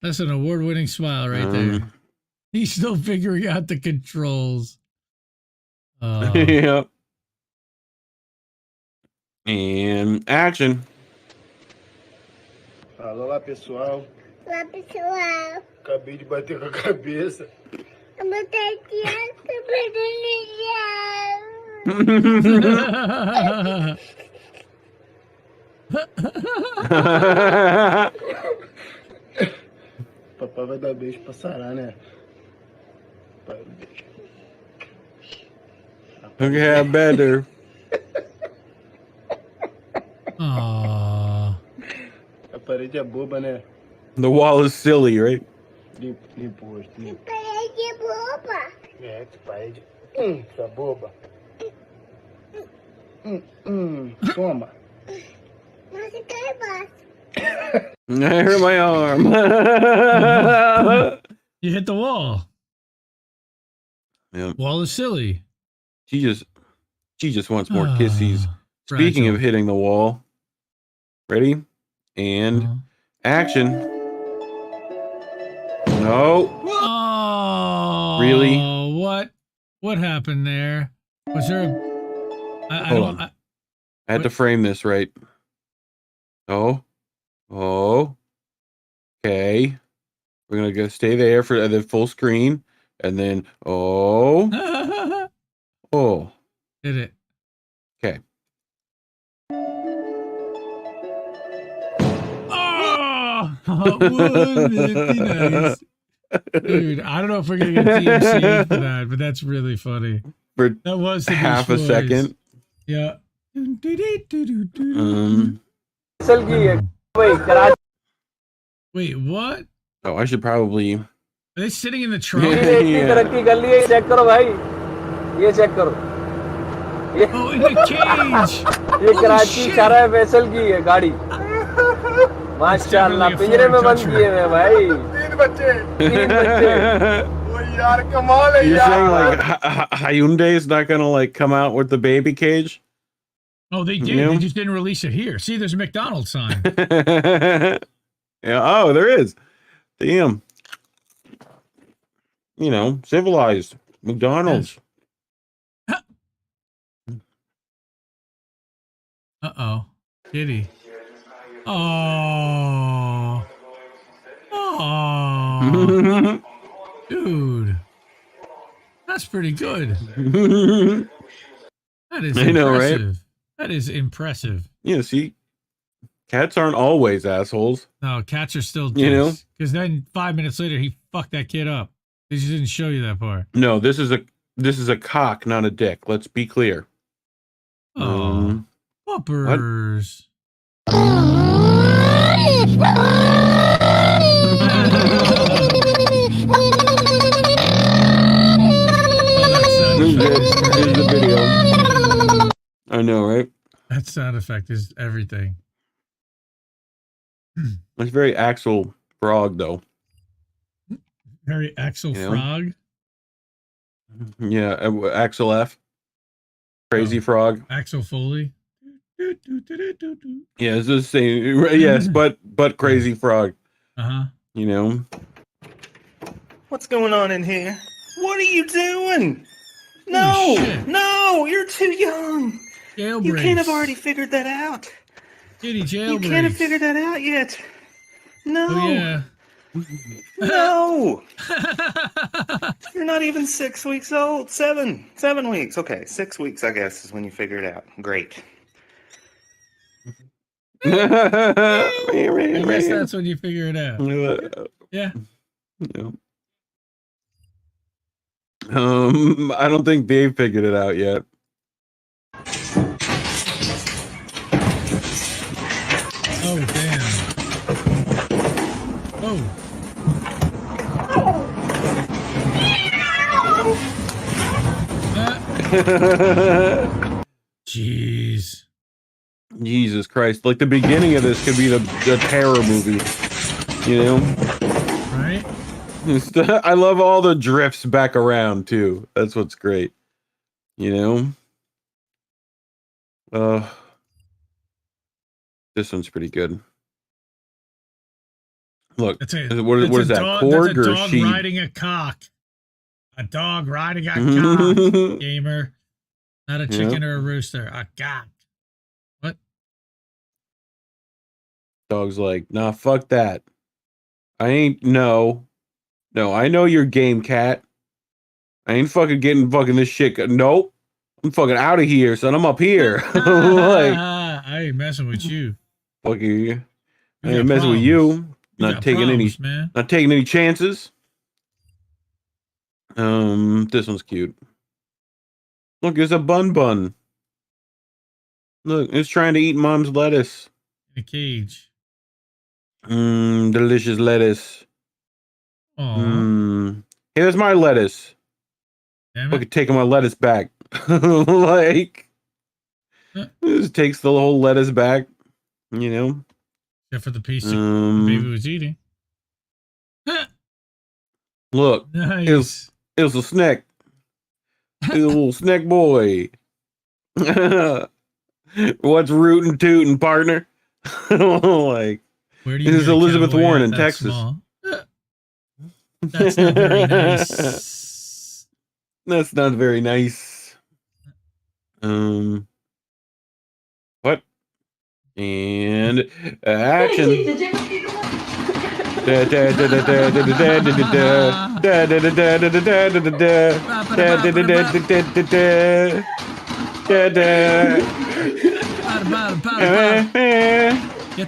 That's an award-winning smile right there. He's still figuring out the controls. Yep. And action. Alô lá, pessoal. Olá, pessoal. Acabei de bater com a cabeça. Eu botei aqui Papai vai dar beijo pra Sarah, né? Okay, better. Aww. A parede é boba, né? The wall is silly, right? Limpo o rosto. A parede é boba. É, que parede. Tá boba. Toma. Nossa, cai embaixo. I hurt my arm. You hit the wall. Yeah. Wall is silly. She just wants more kissies. Speaking of hitting the wall, ready and action. No. Oh, really? What happened there? Was there? Hold on. I had to frame this right. Oh. Okay. We're gonna go stay there for the full screen, and then oh. Did it? Okay. Wouldn't it be nice? Dude, I don't know if we're gonna get TMC for that, but that's really funny. That was the half a second. Yeah. Wait, what? Oh, I should probably. Are they sitting in the trunk? Oh, in the cage! ये कराची सारा vessel की है गाड़ी माशाल्लाह पिंजरे में बंद किए हुए भाई तीन बच्चे वो यार कमाल है You're saying like Hyundai is not gonna like come out with the baby cage? Oh, they did. They just didn't release it here. See, there's a McDonald's sign. Yeah. Oh, there is. Damn. You know, civilized McDonald's. Uh-oh. Kitty. Oh. Oh. Dude. That's pretty good. That is impressive. I know, right? That is impressive. Yeah, see? Cats aren't always assholes. No, cats are still dicks. You know? Because then 5 minutes later, he fucked that kid up. They just didn't show you that part. No, this is This is a cock, not a dick. Let's be clear. Oh, puppers. Here's the video. I know, right? That sound effect is everything. It's very Axel Frog, though. Very Axel Frog. Yeah, Axel F. Crazy Frog. Axel Foley. Yeah, it's the same. Yes, but Crazy Frog. Uh-huh. You know. What's going on in here? What are you doing? No, no, you're too young. Jailbreaks. You can't have already figured that out. Kitty jailbreaks. You can't have figured that out yet. No. Oh, yeah. No. You're not even 6 weeks old. 7 weeks. Okay, 6 weeks, I guess, is when you figure it out. Great. I guess that's when you figure it out. Yeah. I don't think Dave figured it out yet. Oh, damn. Oh. Jeez. Jesus Christ. Like, the beginning of this could be the terror movie. You know? Right? I love all the drifts back around, too. That's what's great. You know? This one's pretty good. Look, what is that? Korg or dog sheep? riding a cock. A dog riding a cock, gamer. Not a chicken or a rooster. A cock. What? Dog's like, nah, fuck that. I ain't, no, I know you're game, cat. I ain't fucking getting fucking this shit. Nope. I'm fucking out of here, son. I'm up here. Like, I ain't messing with you. Fuck you. I ain't messing with you. Not taking any chances. This one's cute. Look, it's a bun. Look, it's trying to eat mom's lettuce. In a cage. Delicious lettuce. Aww. Hey, that's my lettuce. Look at taking my lettuce back. Like, just takes the whole lettuce back. You know? Except for the piece the baby was eating. Look, nice. It was a snack. It was a little snack boy. What's rootin' tootin', partner? Like, where do you this is Elizabeth Warren in Texas. That's not very nice. That's not very nice. What? And action. Get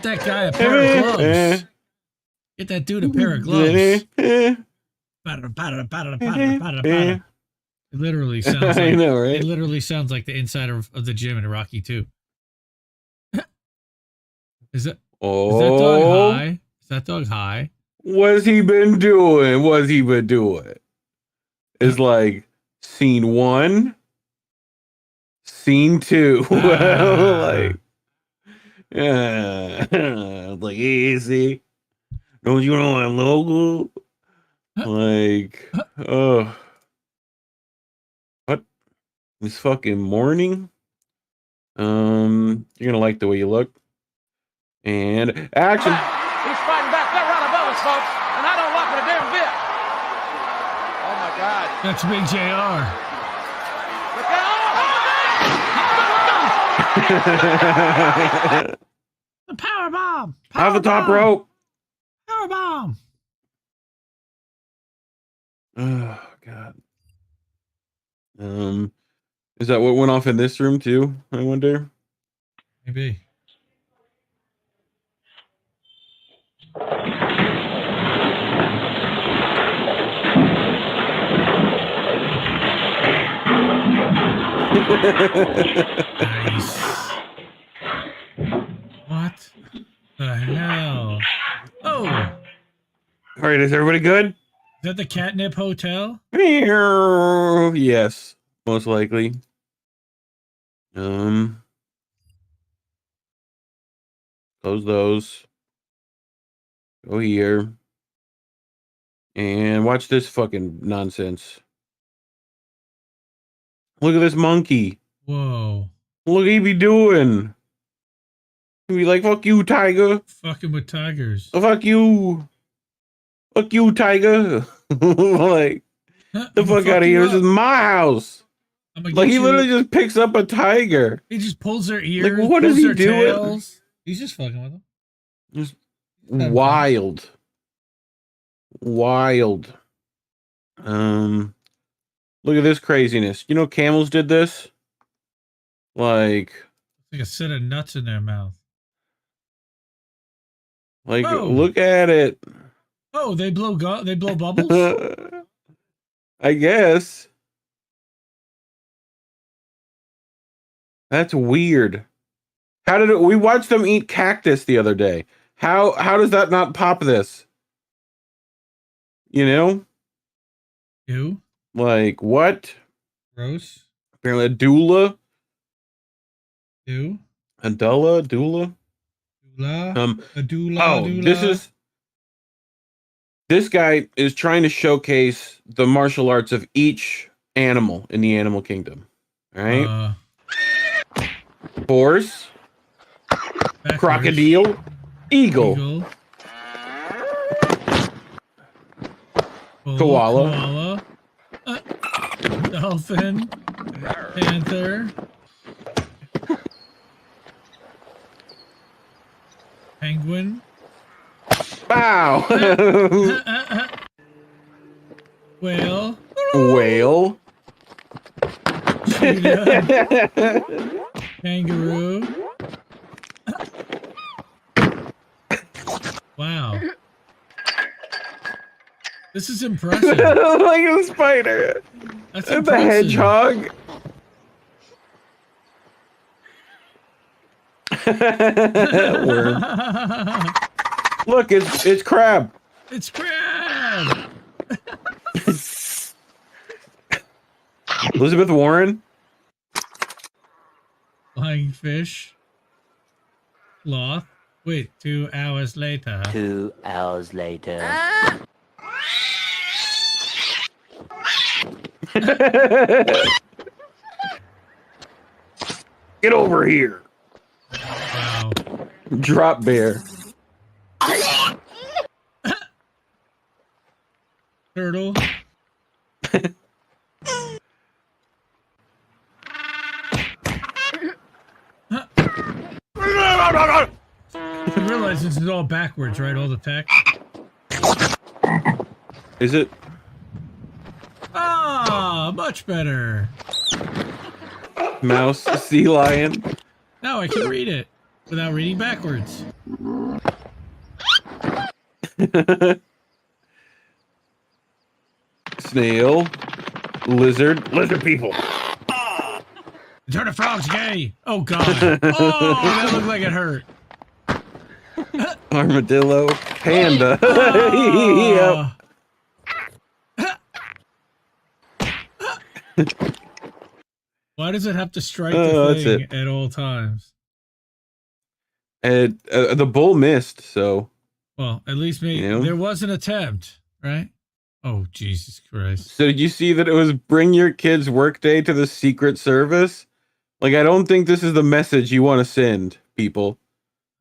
that guy a pair of gloves. Get that dude a pair of gloves. It literally sounds like, I know, right? It literally sounds like the inside of the gym in Rocky 2. Is that dog high? Is that dog high? What's he been doing? It's like scene 1, scene 2. Like, like, easy. Don't you know I'm local? Like, oh, what? This fucking morning? You're gonna like the way you look. And action. He's fighting back there right above us, folks, and I don't like it a damn bit. Oh my God. That's Big JR. The power bomb. Have the top rope. Power bomb. Oh God. Is that what went off in this room too? I wonder. Maybe. Nice. What the hell? Oh! All right, is everybody good? Is that the Catnip Hotel? Yes, most likely. Close those. Go here. And watch this fucking nonsense. Look at this monkey. Whoa. Look what he be doing. He be like, fuck you, tiger. Fucking with tigers. Oh, fuck you. Fuck you, tiger. Like, the fuck out of here. This is my house. Like, he literally just picks up a tiger. He just pulls their ears. Like, what is he doing? Tails. He's just fucking with them. Just wild. Wild. Look at this craziness. You know camels did this? Like a set of nuts in their mouth. Like, look at it. Oh, they blow bubbles? I guess. That's weird. How did we watched them eat cactus the other day? How does that not pop this? You know? Ew. Like, what? Gross. Apparently a doula. Ew. A doula? A doula. This guy is trying to showcase the martial arts of each animal in the animal kingdom. All right? Horse. Backwards. Crocodile. Eagle. Koala. Dolphin. Panther. Penguin. Wow. Whale. Whale. Kangaroo. Wow. This is impressive. Look at the spider. That's the hedgehog. Worm. Look, it's crab. It's crab. Elizabeth Warren. Flying fish. Sloth. Wait, 2 hours later. 2 hours later. Get over here. Wow. Drop bear. Turtle. You realize this is all backwards, right? All the text. Is it? Ah, much better. Mouse, sea lion. Now I can read it without reading backwards. Snail. Lizard people. Turn the frog's gay. Oh god. Oh, that looked like it hurt. Armadillo. Panda. Yep. Why does it have to strike the thing at all times? The bull missed, so. Well, at least there was an attempt, right? Oh, Jesus Christ. So did you see that it was bring your kids' workday to the Secret Service? Like, I don't think this is the message you want to send, people.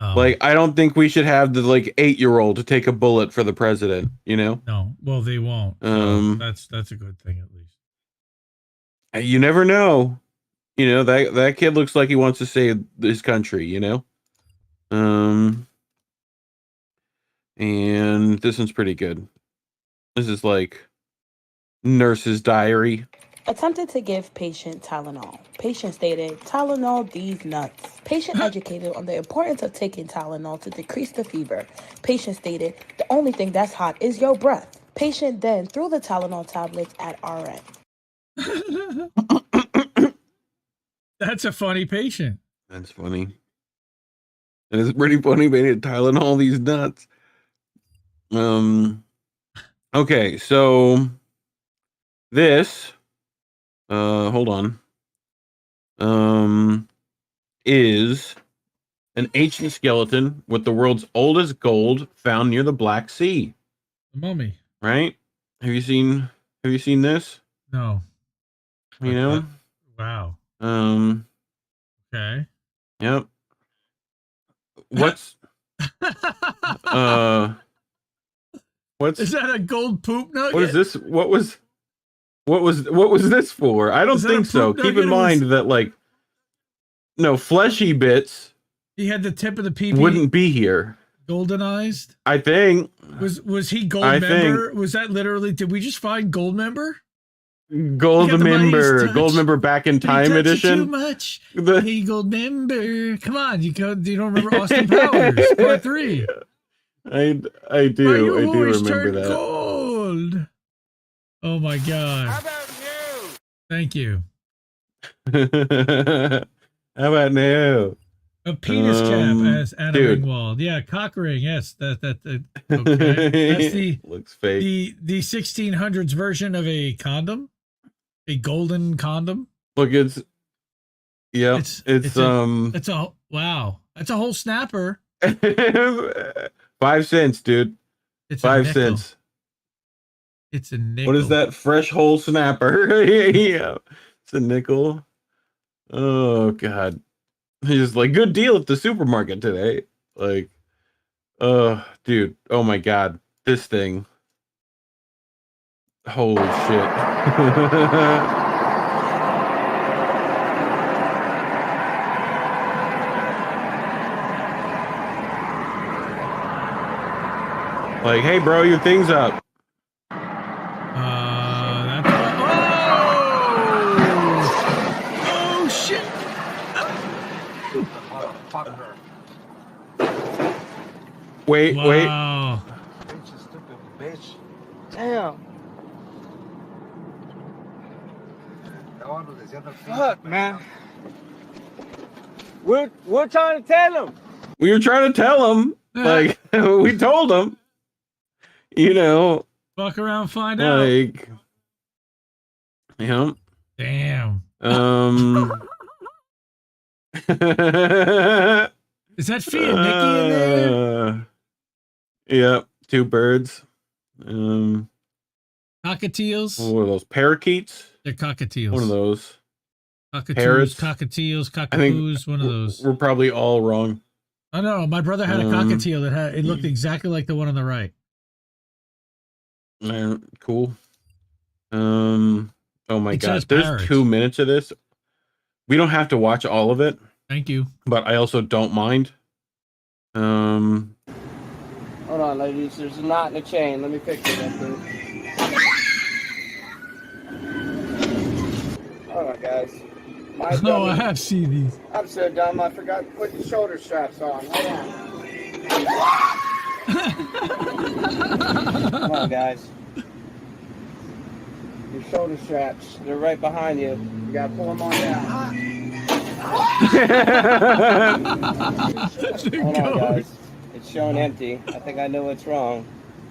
Oh. Like, I don't think we should have the, 8-year-old to take a bullet for the president, you know? No, well, they won't. So that's a good thing, at least. You never know. You know, that kid looks like he wants to save his country, you know? And this one's pretty good. This is nurse's diary. Attempted to give patient Tylenol. Patient stated, Tylenol, these nuts. Patient educated on the importance of taking Tylenol to decrease the fever. Patient stated, the only thing that's hot is your breath. Patient then threw the Tylenol tablets at RN. That's a funny patient. That's funny. And it's pretty funny, man. Tylenol these nuts. Okay, so this, hold on, is an ancient skeleton with the world's oldest gold found near the Black Sea. The mummy, right? Have you seen this? No. You know? Wow. Okay. Yep. What's what's is that a gold poop nugget? What is this? What was this for? I don't think so. Keep in mind that like no fleshy bits. He had the tip of the PP. Wouldn't be here. Goldenized? I think. Was he gold member? Was that literally, did we just find gold member? Gold member back in time edition. Too much. Hey, gold member. Come on, you don't remember Austin Powers Part 3? I do. I do remember that. Gold. Oh my god. How about you? Thank you. How about now? A penis cap as Anna Ringwald. Yeah, cock ring. Yes, that okay. That's the looks fake. The 1600s version of a condom, a golden condom. Look, it's a wow. That's a whole snapper. 5 cents, dude. It's 5 cents. It's a nickel. What is that? Fresh whole snapper. Yeah, it's a nickel. Oh god. He's like, good deal at the supermarket today. Like, dude, oh my god, this thing. Holy shit. Like, hey bro, your thing's up. Oh shit. Wait. Wow. Bitch. Damn. Fuck, man. We're trying to tell him. We were trying to tell him. Like, we told him. You know. Fuck around, find out. Like, yeah. Damn. Is that Fia Nikki in there? Yep, 2 birds. Cockatiels. What are those? Parakeets? They're cockatiels. One of those. Cockatoos, Parrots. cockatiels, cockapoos. One of those. We're probably all wrong. I know. My brother had a cockatiel that it looked exactly like the one on the right. Cool. Oh my god. There's parrots. 2 minutes of this. We don't have to watch all of it. Thank you. But I also don't mind. Hold on, ladies. There's a knot in the chain. Let me fix it up quick. Hold on, guys. Oh, I have seen these. I'm so dumb. I forgot to put the shoulder straps on. Hold on. Come on, guys. Your shoulder straps. They're right behind you. You gotta pull them on down. Hold on, guys. It's showing empty. I think I know what's wrong.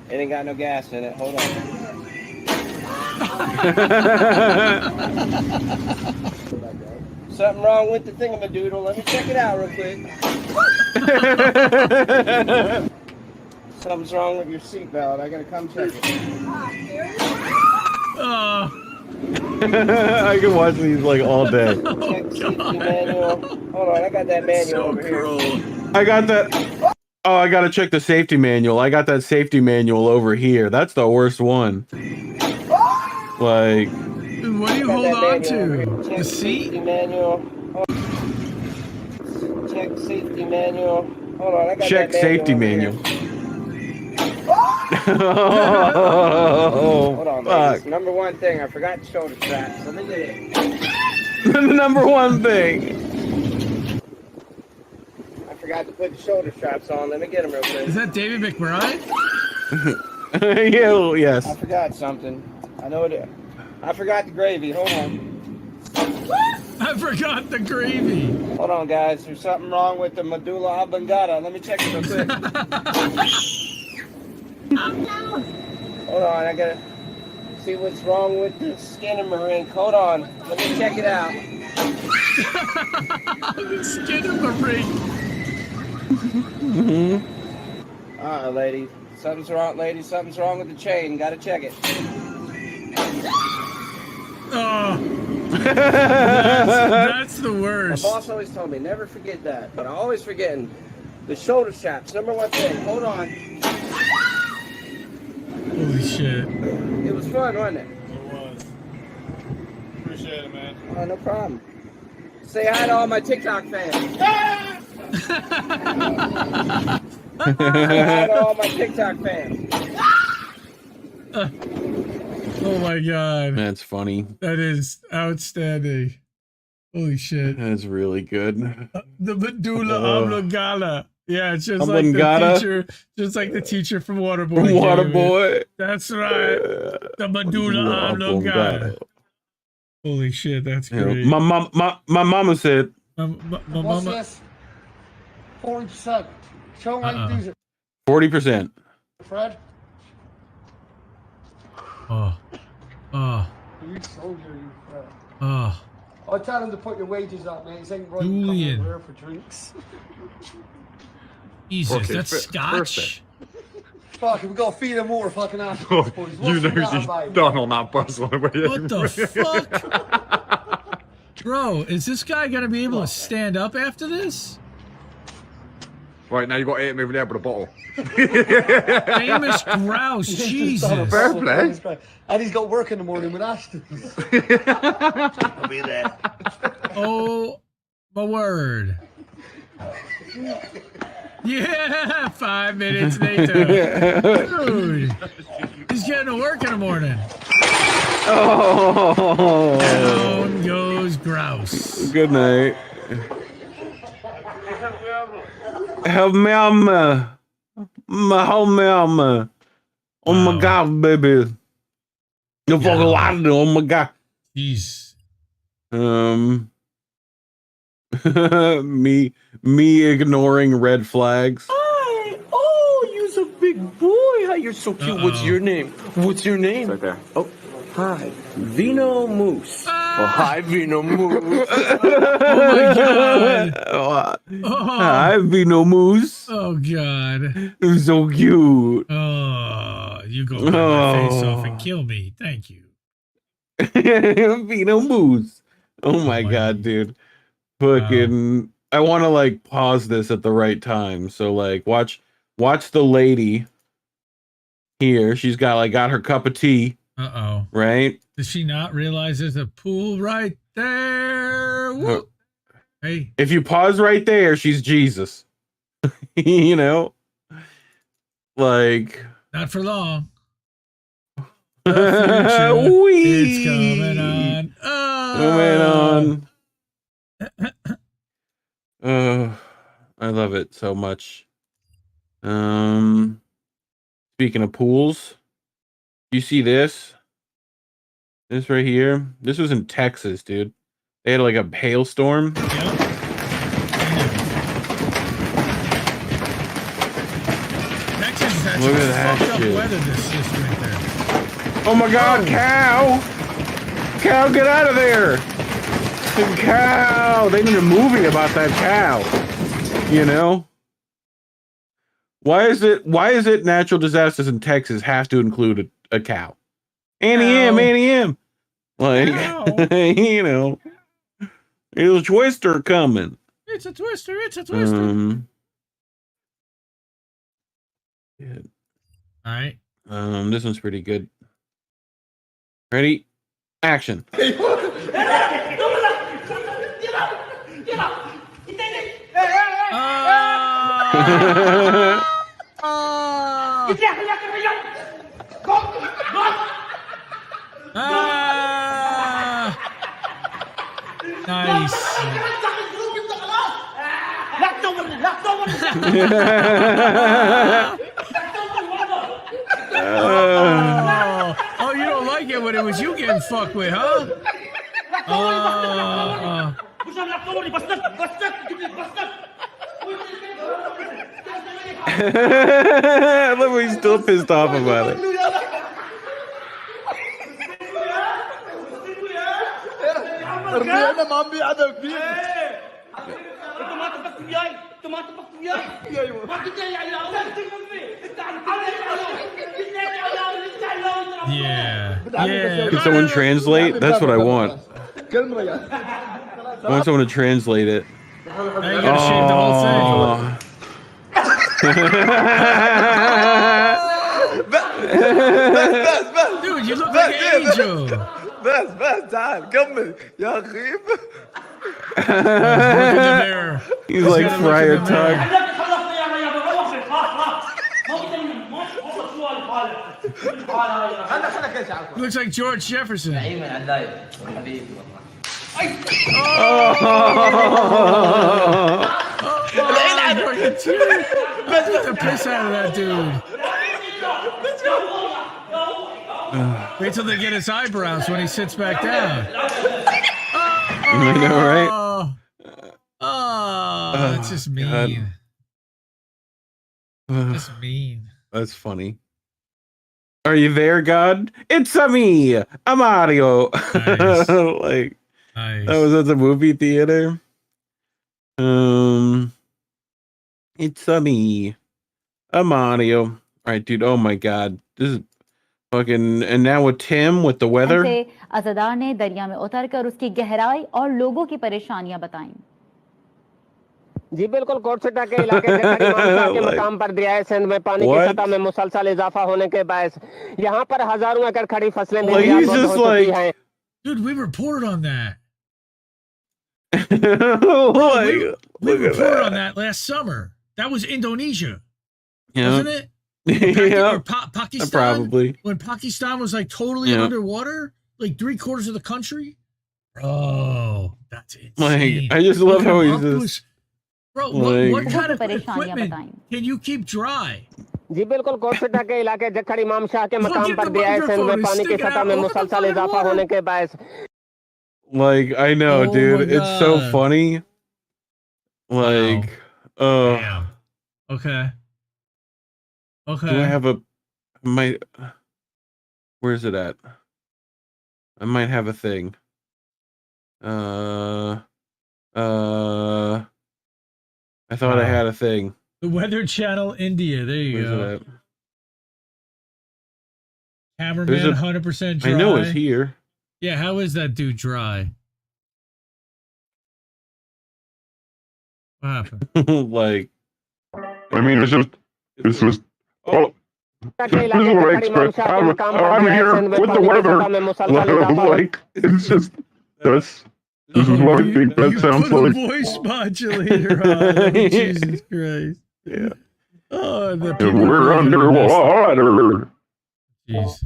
It ain't got no gas in it. Hold on. Something wrong with the thingamadoodle. Let me check it out real quick. Something's wrong with your seatbelt. I gotta come check it. I can watch these like all day. Manual. Hold on, I got that manual over here. I got that. Oh, I gotta check the safety manual. I got that safety manual over here. That's the worst one. Like, what do you hold on to? The seat? Manual. Check safety manual. Hold on, I got check that safety manual. Hold on, ladies. Number one thing, I forgot the shoulder straps. Let me get it. The number one thing. I forgot to put the shoulder straps on. Let me get them real quick. Is that David McBride? Yeah, yes. I forgot something. I know it is. I forgot the gravy. Hold on. I forgot the gravy. Hold on, guys. There's something wrong with the medulla oblongata. Let me check it real quick. Hold on, I gotta see what's wrong with the skinamarink. Hold on, let me check it out. The skinamarink. Alright, lady. Something's wrong, lady. Something's wrong with the chain. Gotta check it. Oh. That's the worst. My boss always told me, never forget that. But I'm always forgetting the shoulder straps. Number one thing. Hold on. Holy shit. It was fun, wasn't it? It was. Appreciate it, man. Oh, no problem. Say hi to all my TikTok fans. Say hi to all my TikTok fans. Oh my god. That's funny. That is outstanding. Holy shit. That's really good. The medulla oblongata. Yeah, it's just like Oblongata? the teacher, just like the teacher from Waterboy. From gave Waterboy. it. That's right. The medulla oblongata. Holy shit, that's You know, great. my mama said. My What's mama. this? 40%. Show them how you do it, 40%. Fred. Oh. Oh. You soldier, you Fred. Oh. I'll tell him to put your wages up, man. He's ain't right Julian. coming over here for drinks. Jesus, Okay, that's Scotch. Fuck, we gotta feed him more fucking assholes, Oh, boys. you What's know that she's about? done on that bus on the way in. What the fuck? Bro, is this guy gonna be able to stand up after this? Right, now you got 8 moving there with a bottle. Famous grouse, Jesus. Fair play. And he's got work in the morning with Ashton. I'll be there. Oh, my word. Yeah, 5 minutes later. Dude, he's getting to work in the morning. Oh. Down goes grouse. Good night. Help me, mama. Help me, mama. Oh my god, baby. You fucking lied to. Oh my god. Jeez. me ignoring red flags. Hi. Oh, you're a big boy. Hi, you're so cute. What's your name? What's your name? Right there. Oh, hi. Vino Moose. Oh, hi, Vino Moose. Oh my god. Hi, Vino Moose. Oh god. You're so cute. Oh, you go cut my face off and kill me. Thank you. Vino Moose. Oh my god, dude. Fucking I want to like pause this at the right time. So like watch the lady here. She's got her cup of tea. Uh-oh. Right? Does she not realize there's a pool right there? Whoop. Hey. If you pause right there, she's Jesus. You know? Like Not for long. It's coming on. Coming on. I love it so much. Speaking of pools, you see this? This right here? This was in Texas, dude. They had like a hailstorm. Texas is Look at that fucked up shit. weather this right there. Oh my god, cow! Cow, get out of there! The cow! They need a movie about that cow. You know? Why is it natural disasters in Texas have to include a cow? Annie M. Like, you know, there's a twister coming. It's a twister. It's a twister. Yeah. All right. This one's pretty good. Ready? Action. Nice. Oh, you don't like it when it was you getting fucked with, huh? I love how he's still pissed off about it. Yeah. Yeah. Can someone translate? That's what I want. I want someone to translate it. Now you gotta shave the whole thing. Dude, you look like an angel. بس تعال كمل يا خيب. He's like Friar Tuck. Looks like George Jefferson. Let's get the piss out of that dude. Wait till they get his eyebrows when he sits back down. I know, right? That's just mean. That's mean. That's funny. Are you there, God? It's me, Mario. Nice. Like, nice. That was at the movie theater. It's me, Mario. All right, dude. Oh my God, this is fucking. And now with Tim with the weather. अज़दार ने दरिया में उतरकर उसकी गहराई और लोगों की परेशानियां बताईं। जी बिल्कुल कोटसटा के इलाके से के मकाम पर दरियाए सिंध में पानी की सतह में मुसलसल इजाफा होने के बायस यहाँ पर हजारों एकड़ खड़ी फसलें Dude, we reported on that. we reported on that last summer. That was Indonesia, wasn't it? Yeah, Pakistan. Probably. When Pakistan was like totally underwater, like 3/4 of the country. Bro, that's insane. Like, I just love how he's just. Bro, what kind of equipment can you keep dry? जी बिल्कुल कोटसटा के इलाके जखड़ इमाम शाह के मकाम पर दरियाए सिंध में पानी की सतह में मुसलसल इजाफा होने के बायस Like, I know, dude. It's so funny. Like, Damn. Okay. Okay. Do I have a? Where's it at? I might have a thing. I thought I had a thing. The Weather Channel India. There you go. Cameraman 100% dry. I know it's here. Yeah, how is that dude dry? What happened? Like, I mean, it's just oh, this is what I expect. I'm here with the weather. Like, it's just this is what I think that sounds put like. A voice modulator on. Jesus Christ. Yeah. Oh, the And we're underwater. Jeez.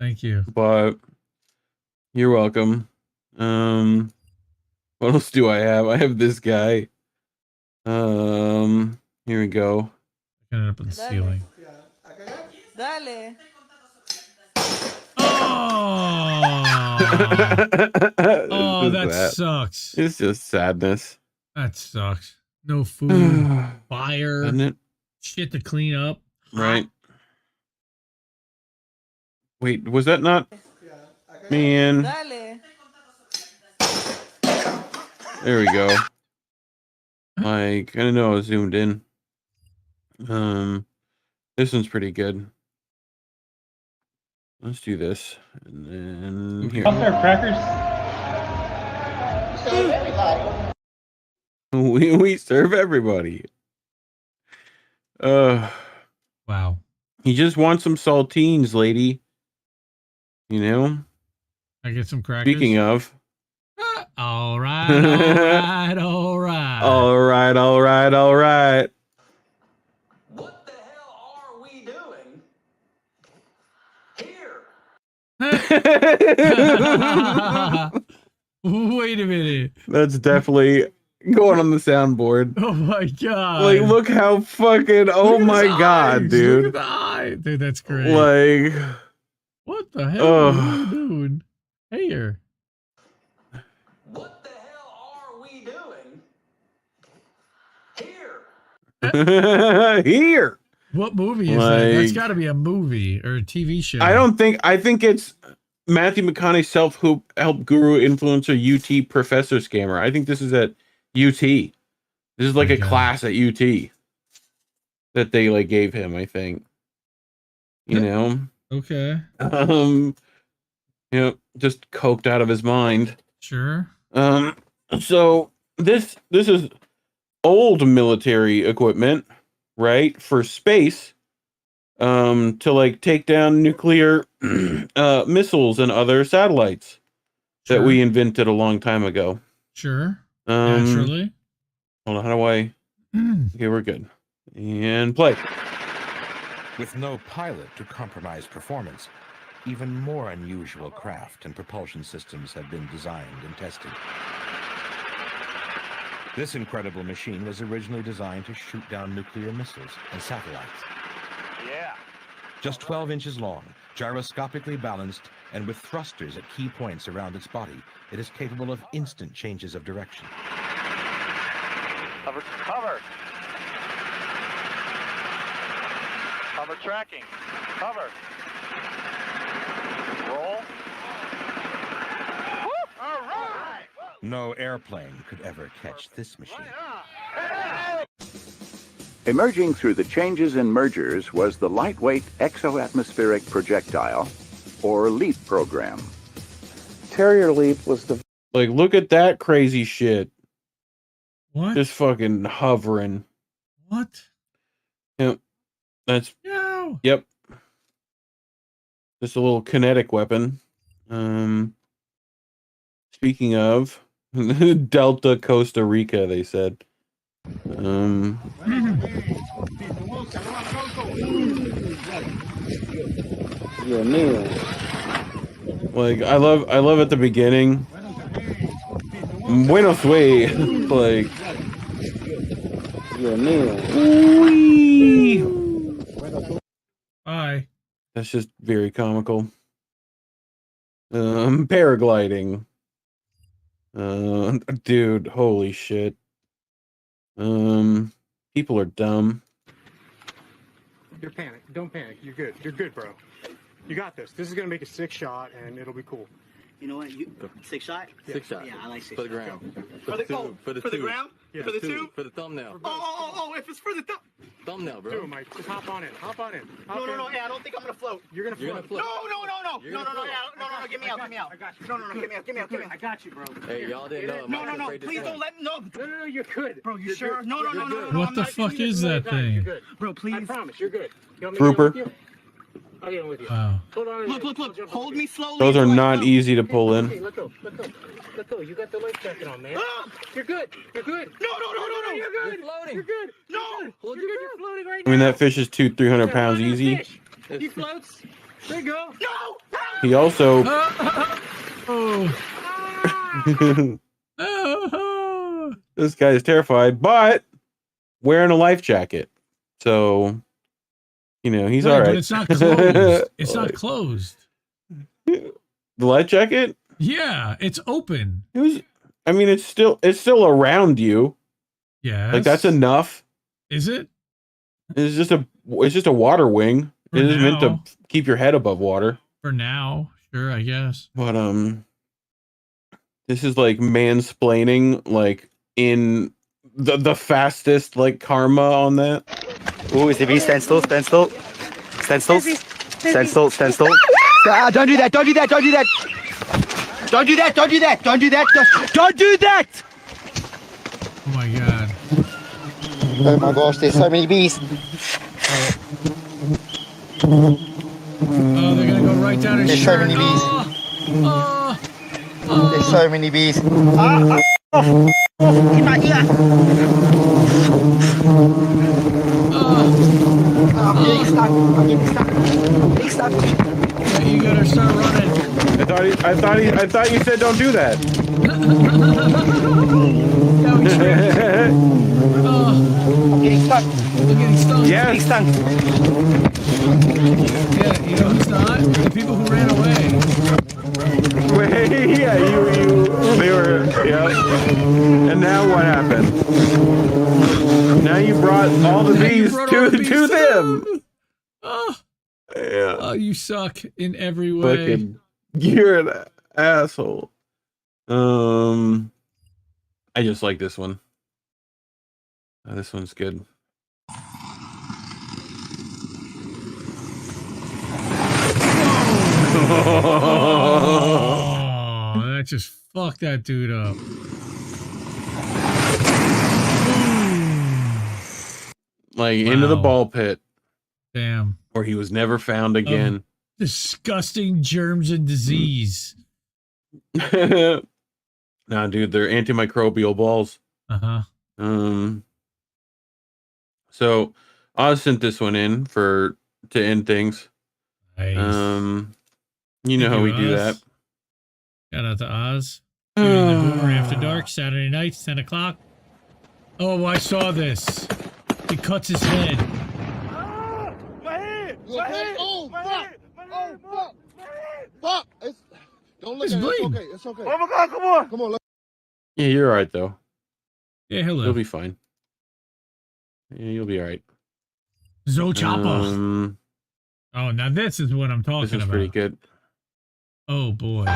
Thank you. But you're welcome. What else do I have? I have this guy. Here we go. Ended up in the ceiling. Dale. Oh, that sucks. It's just sadness. That sucks. No food, fire, Isn't it? shit to clean up. Right. Wait, was that not? Man. Dale. There we go. Like, I don't know, I was zoomed in. This one's pretty good. Let's do this. And then here. crackers. We serve everybody. Wow. You just want some saltines, lady. You know? I get some crackers. Speaking of. All right, all right, all right. All right, all right, all right. Wait a minute. That's definitely going on the soundboard. Oh my god. Like, look how fucking, oh my god, dude. Look at the eye. Dude, that's great. Like, what the hell are you doing? Here. What Here. What movie is that? That's got to be a movie or a TV show. I think it's Matthew McConaughey, self-help guru, influencer, UT professor scammer. I think this is at UT. This is like a class at UT that they like gave him, I think. You know? Okay. You know, just coked out of his mind. Sure. So this is old military equipment, right? For space. To like take down nuclear missiles and other satellites that we invented a long time ago. Sure. Naturally. Hold on, how do I? Okay, we're good. And play. With no pilot to compromise performance, even more unusual craft and propulsion systems have been designed and tested. This incredible machine was originally designed to shoot down nuclear missiles and satellites. Yeah. Just 12 inches long, gyroscopically balanced, and with thrusters at key points around its body, it is capable of instant changes of direction. Cover. Cover. Cover tracking. Cover. Roll. All right. No airplane could ever catch this machine. Emerging through the changes and mergers was the lightweight exoatmospheric projectile, or LEAP program. Terrier LEAP was the... Like, look at that crazy shit. What? Just fucking hovering. What? Yep. That's... No. Yep. Just a little kinetic weapon. Speaking of... Delta, Costa Rica, they said. Like I love at the beginning. Buenos way, like. Bye. That's just very comical. Paragliding. Dude, holy shit. People are dumb. You're panicked. Don't panic. You're good. You're good, bro. You got this. This is gonna make a 6-shot, and it'll be cool. You know what? 6-shot? Yeah. 6-shot. Yeah, I like 6-shot. For the ground. For the ground? Yeah. For the two? For the thumbnail. Oh, if it's for the Thumbnail, bro. Dude, Mike, just hop on in. Hop on in. No. Yeah, I don't think I'm gonna float. You're gonna float. No. No. Get me out. I got you. No. Get me out. I got you, bro. Hey, y'all didn't know. No. Please don't let No. You're good. Bro, you sure? No. What the fuck is that thing? Bro, please. I promise, you're good. Trooper. I'll get in with you. Wow. Hold on. Look. Hold me slowly. Those are not easy to pull in. Let go. You got the life jacket on, man. You're good. No. You're good. You're floating. You're good. No. Hold your You're floating right I mean, that fish is 200-300 pounds easy. He floats. There you go. No. He also. This guy is terrified, but wearing a life jacket. So, you know, he's all right. But it's not closed. It's not closed. The life jacket? Yeah, it's open. I mean, it's still around you. Yeah. Like that's enough. Is it? It's just a water wing. It is meant to keep your head above water. For now, sure, I guess. But this is like mansplaining, like in the fastest like karma on that. Ooh, is it stand still? Stand still. Stand still. Stand still. Stand still. Don't do that. Don't do that. Don't do that. Don't do that. Don't do that. Don't do that. Don't do that. Oh my god. Oh my gosh, there's so many bees. Oh, they're gonna go right down his There's shirt. so many bees. There's so many bees. In my ear. I'm getting stuck. I'm getting stuck. I'm getting stuck. Yeah, you gotta start running. I thought you said don't do that. No, he's I'm getting stuck. I'm getting stung. Yes. I'm getting stung. Yeah, you know who's not? The people who ran away. Wait, yeah, they were, yeah. And now what happened? Now you brought all the bees to them. Oh, yeah. Oh, you suck in every way. Fucking, you're an asshole. I just like this one. This one's good. Oh, that just fucked that dude up. Like into the ball pit. Damn. Where he was never found again. Disgusting germs and disease. Nah, dude, they're antimicrobial balls. Uh-huh. So Oz sent this one in to end things. Nice. You know how we do that. Shout out to Oz. Shooting the Boomer After Dark, Saturday nights, 10 o'clock. Oh, I saw this. He cuts his head. My head! My head! Oh, fuck! Oh, fuck! Fuck! Don't look It's at it. bleeding. It's okay. It's okay. Oh my God! Come on! Come on. Let's Yeah, you're all right, though. Yeah, hello. You'll be fine. Yeah, you'll be all right. Zo Choppa. Oh, now this is what I'm talking This is about. pretty good. Oh, boy. I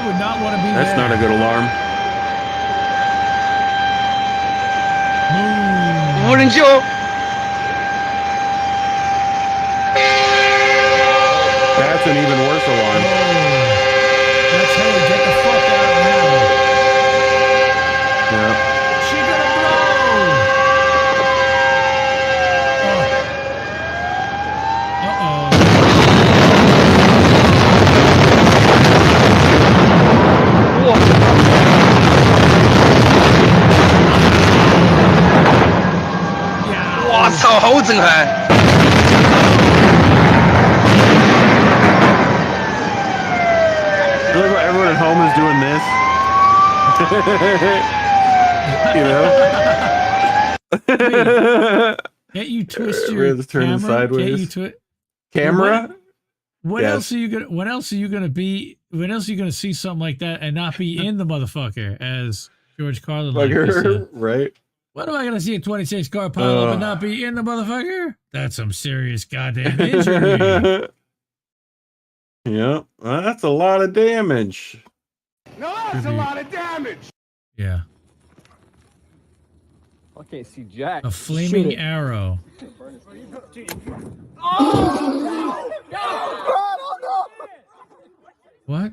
would not want to be That's there. not a good alarm. Wouldn't you? That's an even worse alarm. That's hey, get the fuck out now. Yeah. She gonna blow. Wow, 操，好震撼！ Look what everyone at home is doing this. You know? Can't you twist your Everyone's turning camera? sideways. Can't you Camera? What Yes. else are you gonna? When else are you gonna be? When else are you gonna see something like that and not be in the motherfucker? As George Carlin liked to say. Right? What am I gonna see a 26 car pile up and not be in the motherfucker? That's some serious goddamn injury. Yeah, well, that's a lot of damage. No, that's a lot of damage. Yeah. I can't see Jack. A flaming arrow. Oh no! No! What?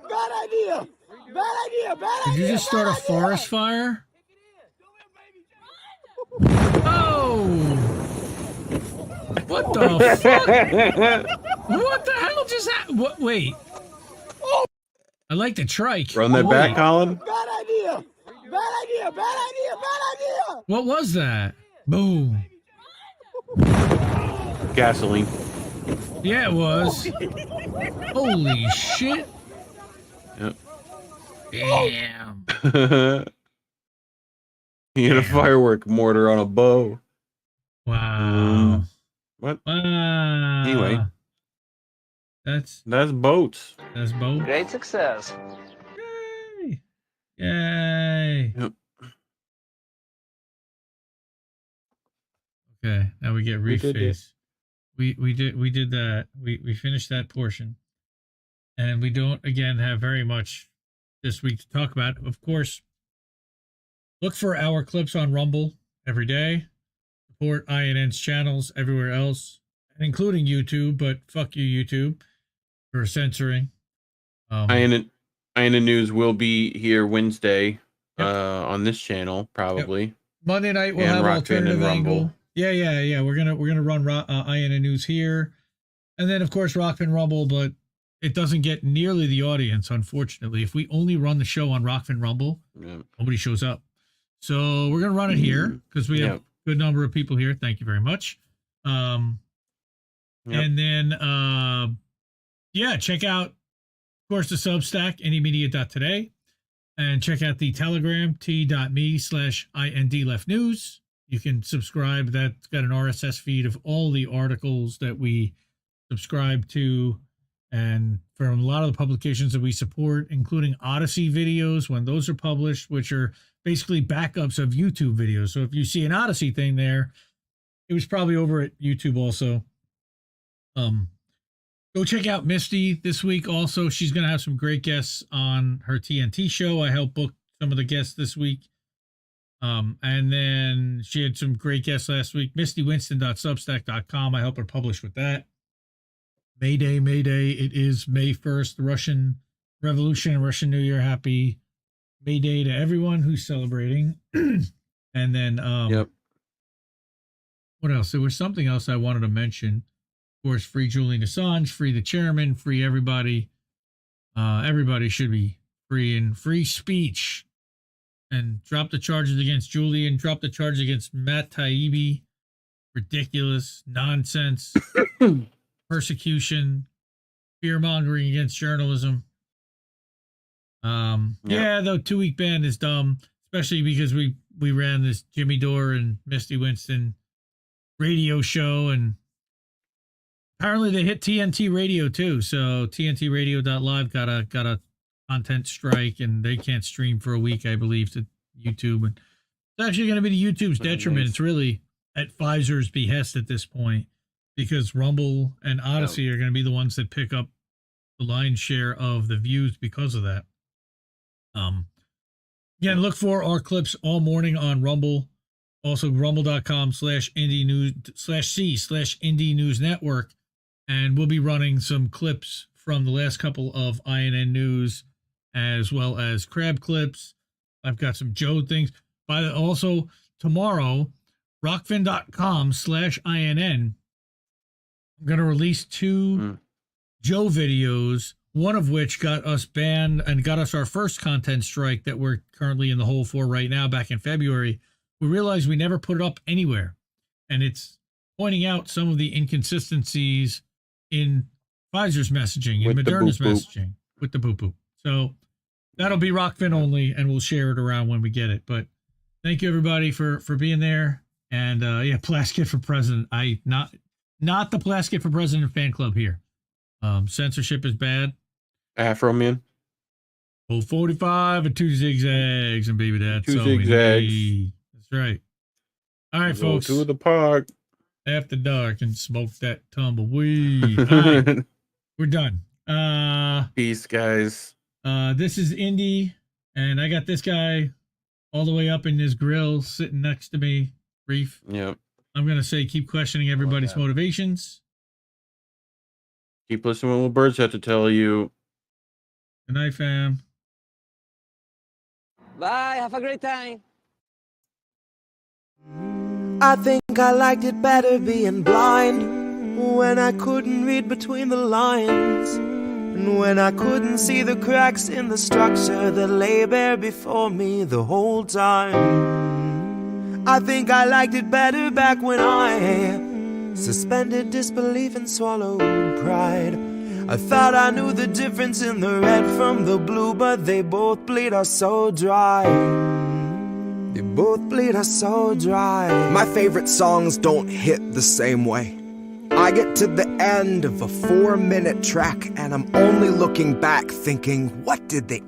Bad idea! Bad idea! Bad Did idea! you just start a forest fire? Oh! What the fuck? What the hell just happened? What? Wait. I like the trike. Run that Oh, back, wait. Colin. Bad idea! Bad idea! Bad idea! Bad idea! What was that? Boom. Gasoline. Yeah, it was. Holy shit. Yep. Damn. He hit a firework mortar on a bow. Wow. What? Wow. Anyway. That's boats. That's boats. Great success. Yay. Yay. Yep. Okay, now we get Reef did it. face. We did that. We finished that portion. And we don't again have very much this week to talk about. Of course, look for our clips on Rumble every day. Support INN's channels everywhere else, including YouTube, but fuck you, YouTube, for censoring. INN News will be here Wednesday on this channel, probably. Monday night we'll And have Rockfin alternative and Rumble. angle. Yeah. We're gonna run INN News here, and then of course Rockfin Rumble, but it doesn't get nearly the audience, unfortunately. If we only run the show on Rockfin Rumble, nobody shows up. So we're gonna run it here because we have a good number of people here. Thank you very much. And then check out, of course, the Substack, anymedia.today, and check out the Telegram, t.me/INDLeftNews. You can subscribe. That's got an RSS feed of all the articles that we subscribe to And from a lot of the publications that we support, including Odyssey videos, when those are published, which are basically backups of YouTube videos. So if you see an Odyssey thing there, it was probably over at YouTube also. Go check out Misty this week also. She's going to have some great guests on her TNT show. I helped book some of the guests this week. And then she had some great guests last week. MistyWinston.substack.com. I helped her publish with that. May Day, May Day. It is May 1st, the Russian Revolution and Russian New Year. Happy May Day to everyone who's celebrating. And then, what else? There was something else I wanted to mention. Of course, free Julian Assange, free the chairman, free everybody. Everybody should be free, and free speech. And drop the charges against Julian, drop the charges against Matt Taibbi. Ridiculous, nonsense, persecution, fear-mongering against journalism. Yeah, the 2-week ban is dumb, especially because we ran this Jimmy Dore and Misty Winston radio show, and apparently they hit TNT Radio too. So TNTradio.live got a content strike, and they can't stream for a week, I believe, to YouTube. And it's actually going to be to YouTube's detriment. It's really at Pfizer's behest at this point, because Rumble and Odyssey are going to be the ones that pick up the lion's share of the views because of that. Again, look for our clips all morning on Rumble. Also, rumble.com/indie news /c/indie news network. And we'll be running some clips from the last couple of INN news, as well as crab clips. I've got some Joe things. Also, tomorrow, rockfin.com/INN, I'm going to release 2 Joe videos, one of which got us banned and got us our first content strike that we're currently in the hole for right now back in February. We realized we never put it up anywhere. And it's pointing out some of the inconsistencies in Pfizer's messaging and Moderna's messaging with the boop. So that'll be Rockfin only, and we'll share it around when we get it. But thank you, everybody, for being there. And Plaskett for President. Not the Plaskett for President fan club here. Censorship is bad. Afro Man. 45 and 2 zigzags, and baby, that's 2 zigzags. That's right. All right, folks. To the park after dark and smoke that tumbleweed. All right, we're done. Peace, guys. This is Indy, and I got this guy all the way up in his grill sitting next to me, Reef. Yep. I'm gonna say keep questioning everybody's motivations. Keep listening to what birds have to tell you. Good night, fam. Bye. Have a great time. I think I liked it better being blind, when I couldn't read between the lines, and when I couldn't see the cracks in the structure that lay bare before me the whole time. I think I liked it better back when I suspended disbelief and swallowed pride. I thought I knew the difference in the red from the blue, but they both bleed us so dry. They both bleed us so dry. My favorite songs don't hit the same way. I get to the end of a 4-minute track and I'm only looking back thinking, what did they